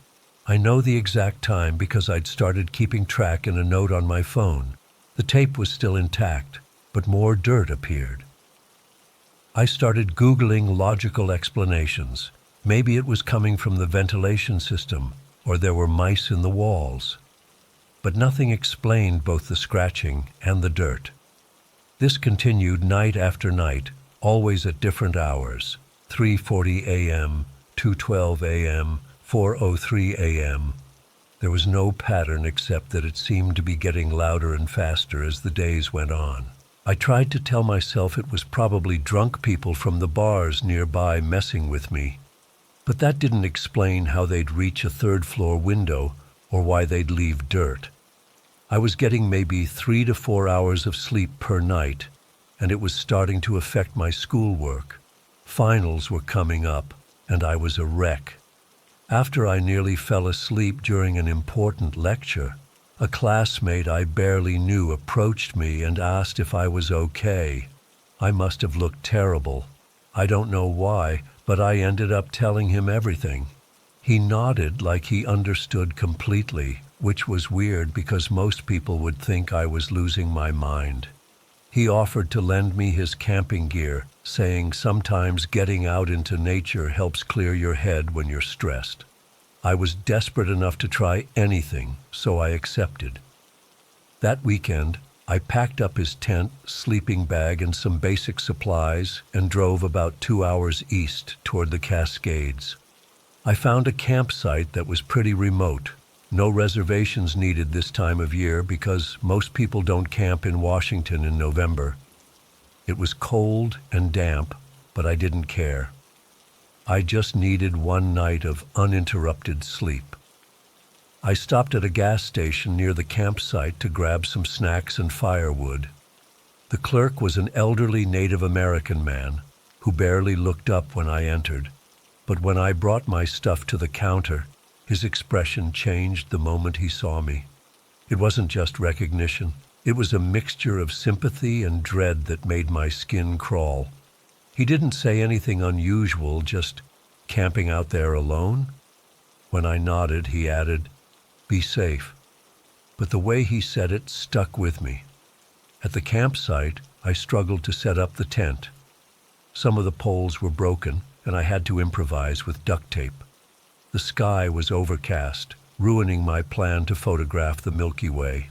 I know the exact time because I'd started keeping track in a note on my phone. The tape was still intact, but more dirt appeared. I started Googling logical explanations. Maybe it was coming from the ventilation system, or there were mice in the walls. But nothing explained both the scratching and the dirt. This continued night after night, always at different hours, 3:40 a.m., 2:12 a.m., 4:03 a.m. There was no pattern except that it seemed to be getting louder and faster as the days went on. I tried to tell myself it was probably drunk people from the bars nearby messing with me, but that didn't explain how they'd reach a third-floor window or why they'd leave dirt. I was getting maybe 3 to 4 hours of sleep per night, and it was starting to affect my schoolwork. Finals were coming up, and I was a wreck. After I nearly fell asleep during an important lecture, a classmate I barely knew approached me and asked if I was okay. I must have looked terrible. I don't know why, but I ended up telling him everything. He nodded like he understood completely, which was weird because most people would think I was losing my mind. He offered to lend me his camping gear, saying sometimes getting out into nature helps clear your head when you're stressed. I was desperate enough to try anything, so I accepted. That weekend, I packed up his tent, sleeping bag, and some basic supplies and drove about 2 hours east toward the Cascades. I found a campsite that was pretty remote. No reservations needed this time of year because most people don't camp in Washington in November. It was cold and damp, but I didn't care. I just needed one night of uninterrupted sleep. I stopped at a gas station near the campsite to grab some snacks and firewood. The clerk was an elderly Native American man who barely looked up when I entered, but when I brought my stuff to the counter, his expression changed the moment he saw me. It wasn't just recognition. It was a mixture of sympathy and dread that made my skin crawl. He didn't say anything unusual, just camping out there alone. When I nodded, he added, "Be safe." But the way he said it stuck with me. At the campsite, I struggled to set up the tent. Some of the poles were broken, and I had to improvise with duct tape. The sky was overcast, ruining my plan to photograph the Milky Way.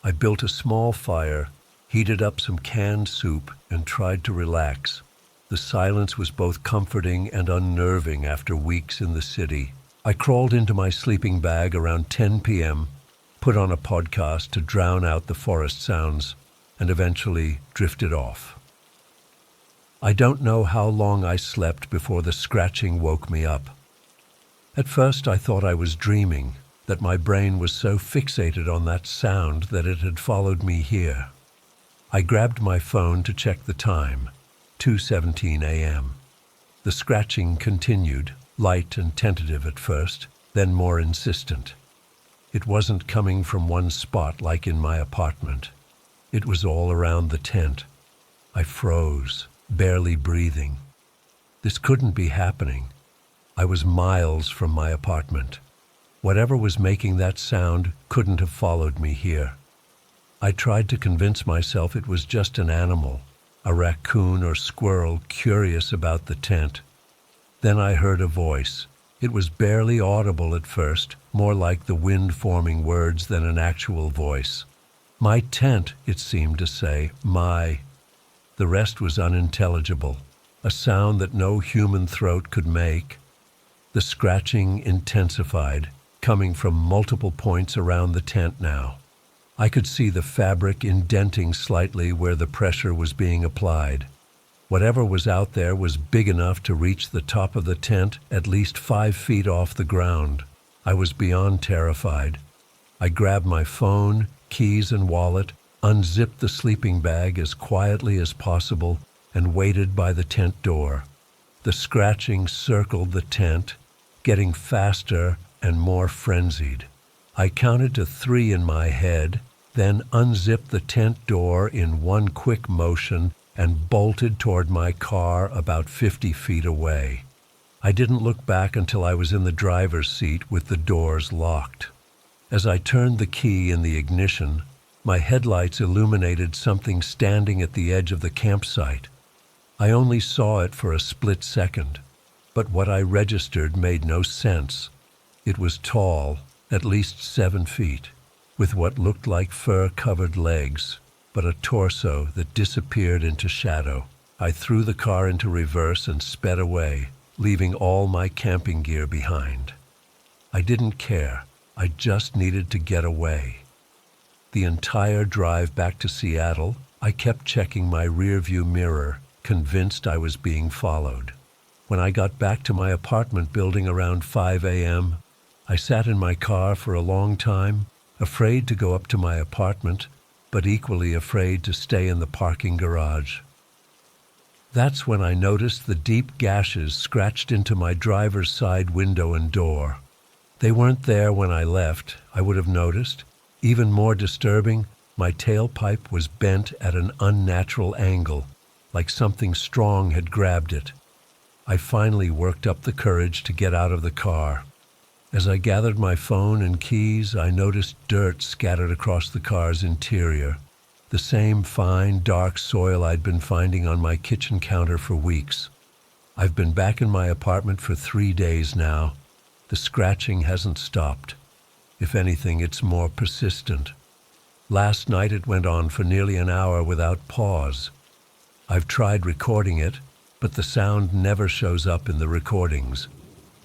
I built a small fire, heated up some canned soup, and tried to relax. The silence was both comforting and unnerving after weeks in the city. I crawled into my sleeping bag around 10 p.m., put on a podcast to drown out the forest sounds, and eventually drifted off. I don't know how long I slept before the scratching woke me up. At first I thought I was dreaming, that my brain was so fixated on that sound that it had followed me here. I grabbed my phone to check the time, 2:17 a.m. The scratching continued, light and tentative at first, then more insistent. It wasn't coming from one spot like in my apartment. It was all around the tent. I froze, barely breathing. This couldn't be happening. I was miles from my apartment. Whatever was making that sound couldn't have followed me here. I tried to convince myself it was just an animal, a raccoon or squirrel curious about the tent. Then I heard a voice. It was barely audible at first, more like the wind forming words than an actual voice. "My tent," it seemed to say, "my." The rest was unintelligible, a sound that no human throat could make. The scratching intensified, coming from multiple points around the tent now. I could see the fabric indenting slightly where the pressure was being applied. Whatever was out there was big enough to reach the top of the tent at least 5 feet off the ground. I was beyond terrified. I grabbed my phone, keys, and wallet, unzipped the sleeping bag as quietly as possible, and waited by the tent door. The scratching circled the tent, getting faster and more frenzied. I counted to 3 in my head, then unzipped the tent door in one quick motion and bolted toward my car about 50 feet away. I didn't look back until I was in the driver's seat with the doors locked. As I turned the key in the ignition, my headlights illuminated something standing at the edge of the campsite. I only saw it for a split second, but what I registered made no sense. It was tall, at least 7 feet, with what looked like fur-covered legs, but a torso that disappeared into shadow. I threw the car into reverse and sped away, leaving all my camping gear behind. I didn't care. I just needed to get away. The entire drive back to Seattle, I kept checking my rearview mirror, convinced I was being followed. When I got back to my apartment building around 5 a.m., I sat in my car for a long time, afraid to go up to my apartment, but equally afraid to stay in the parking garage. That's when I noticed the deep gashes scratched into my driver's side window and door. They weren't there when I left, I would have noticed. Even more disturbing, my tailpipe was bent at an unnatural angle, like something strong had grabbed it. I finally worked up the courage to get out of the car. As I gathered my phone and keys, I noticed dirt scattered across the car's interior. The same fine, dark soil I'd been finding on my kitchen counter for weeks. I've been back in my apartment for 3 days now. The scratching hasn't stopped. If anything, it's more persistent. Last night it went on for nearly an hour without pause. I've tried recording it, but the sound never shows up in the recordings.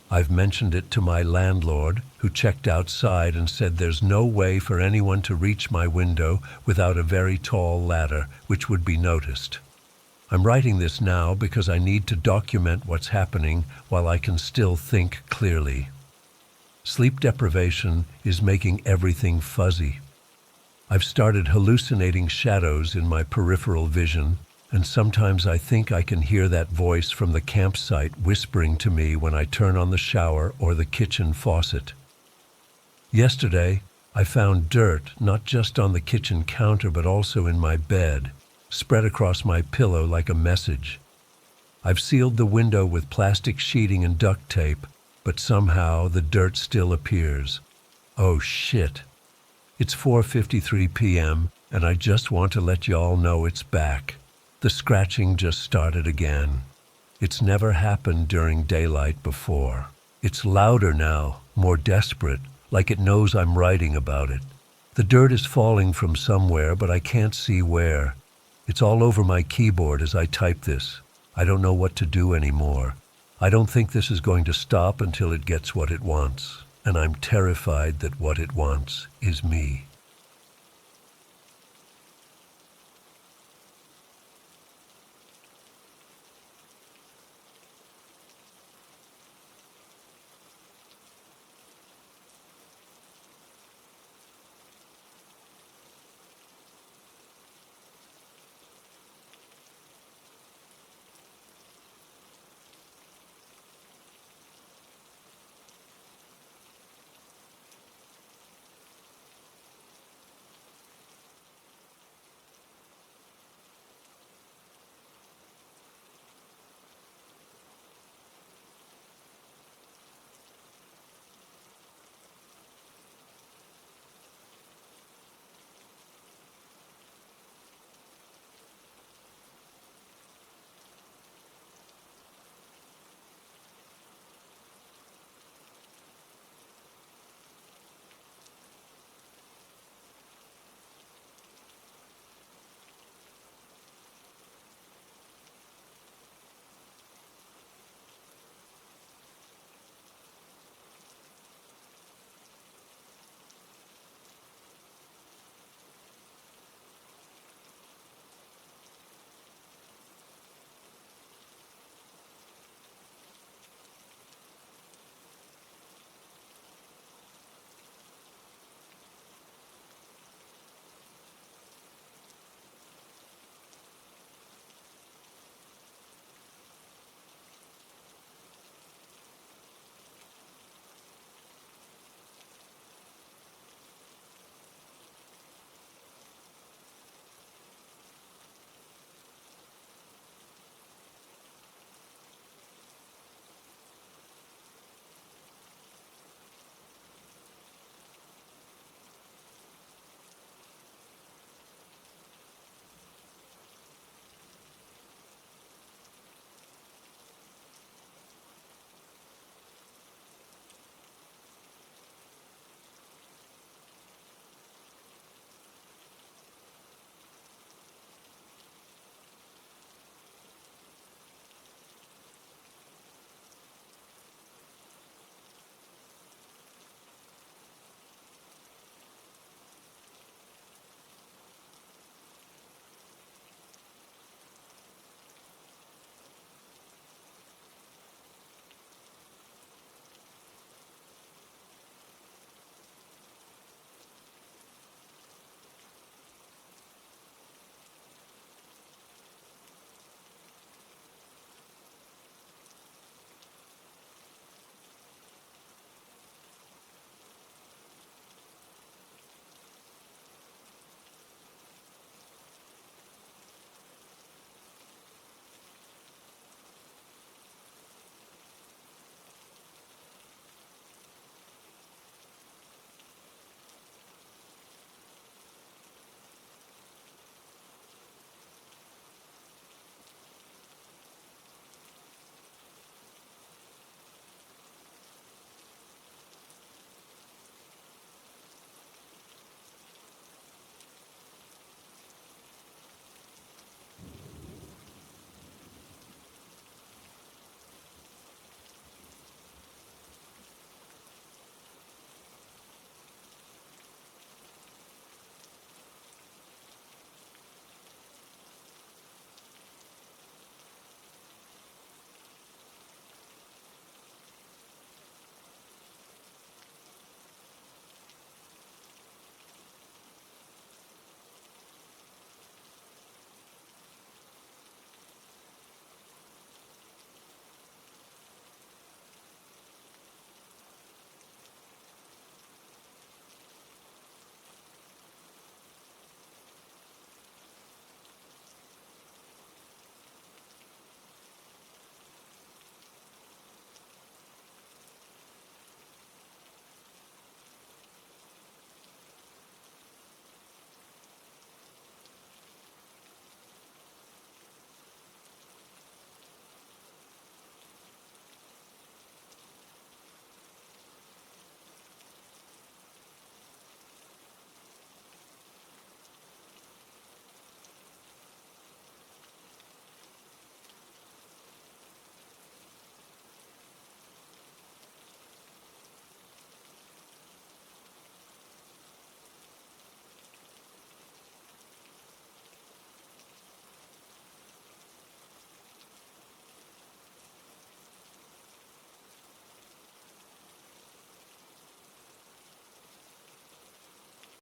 I've mentioned it to my landlord, who checked outside and said there's no way for anyone to reach my window without a very tall ladder, which would be noticed. I'm writing this now because I need to document what's happening while I can still think clearly. Sleep deprivation is making everything fuzzy. I've started hallucinating shadows in my peripheral vision, and sometimes I think I can hear that voice from the campsite whispering to me when I turn on the shower or the kitchen faucet. Yesterday, I found dirt not just on the kitchen counter but also in my bed, spread across my pillow like a message. I've sealed the window with plastic sheeting and duct tape, but somehow the dirt still appears. Oh shit. It's 4:53 p.m. and I just want to let y'all know it's back. The scratching just started again. It's never happened during daylight before. It's louder now, more desperate, like it knows I'm writing about it. The dirt is falling from somewhere, but I can't see where. It's all over my keyboard as I type this. I don't know what to do anymore. I don't think this is going to stop until it gets what it wants, and I'm terrified that what it wants is me.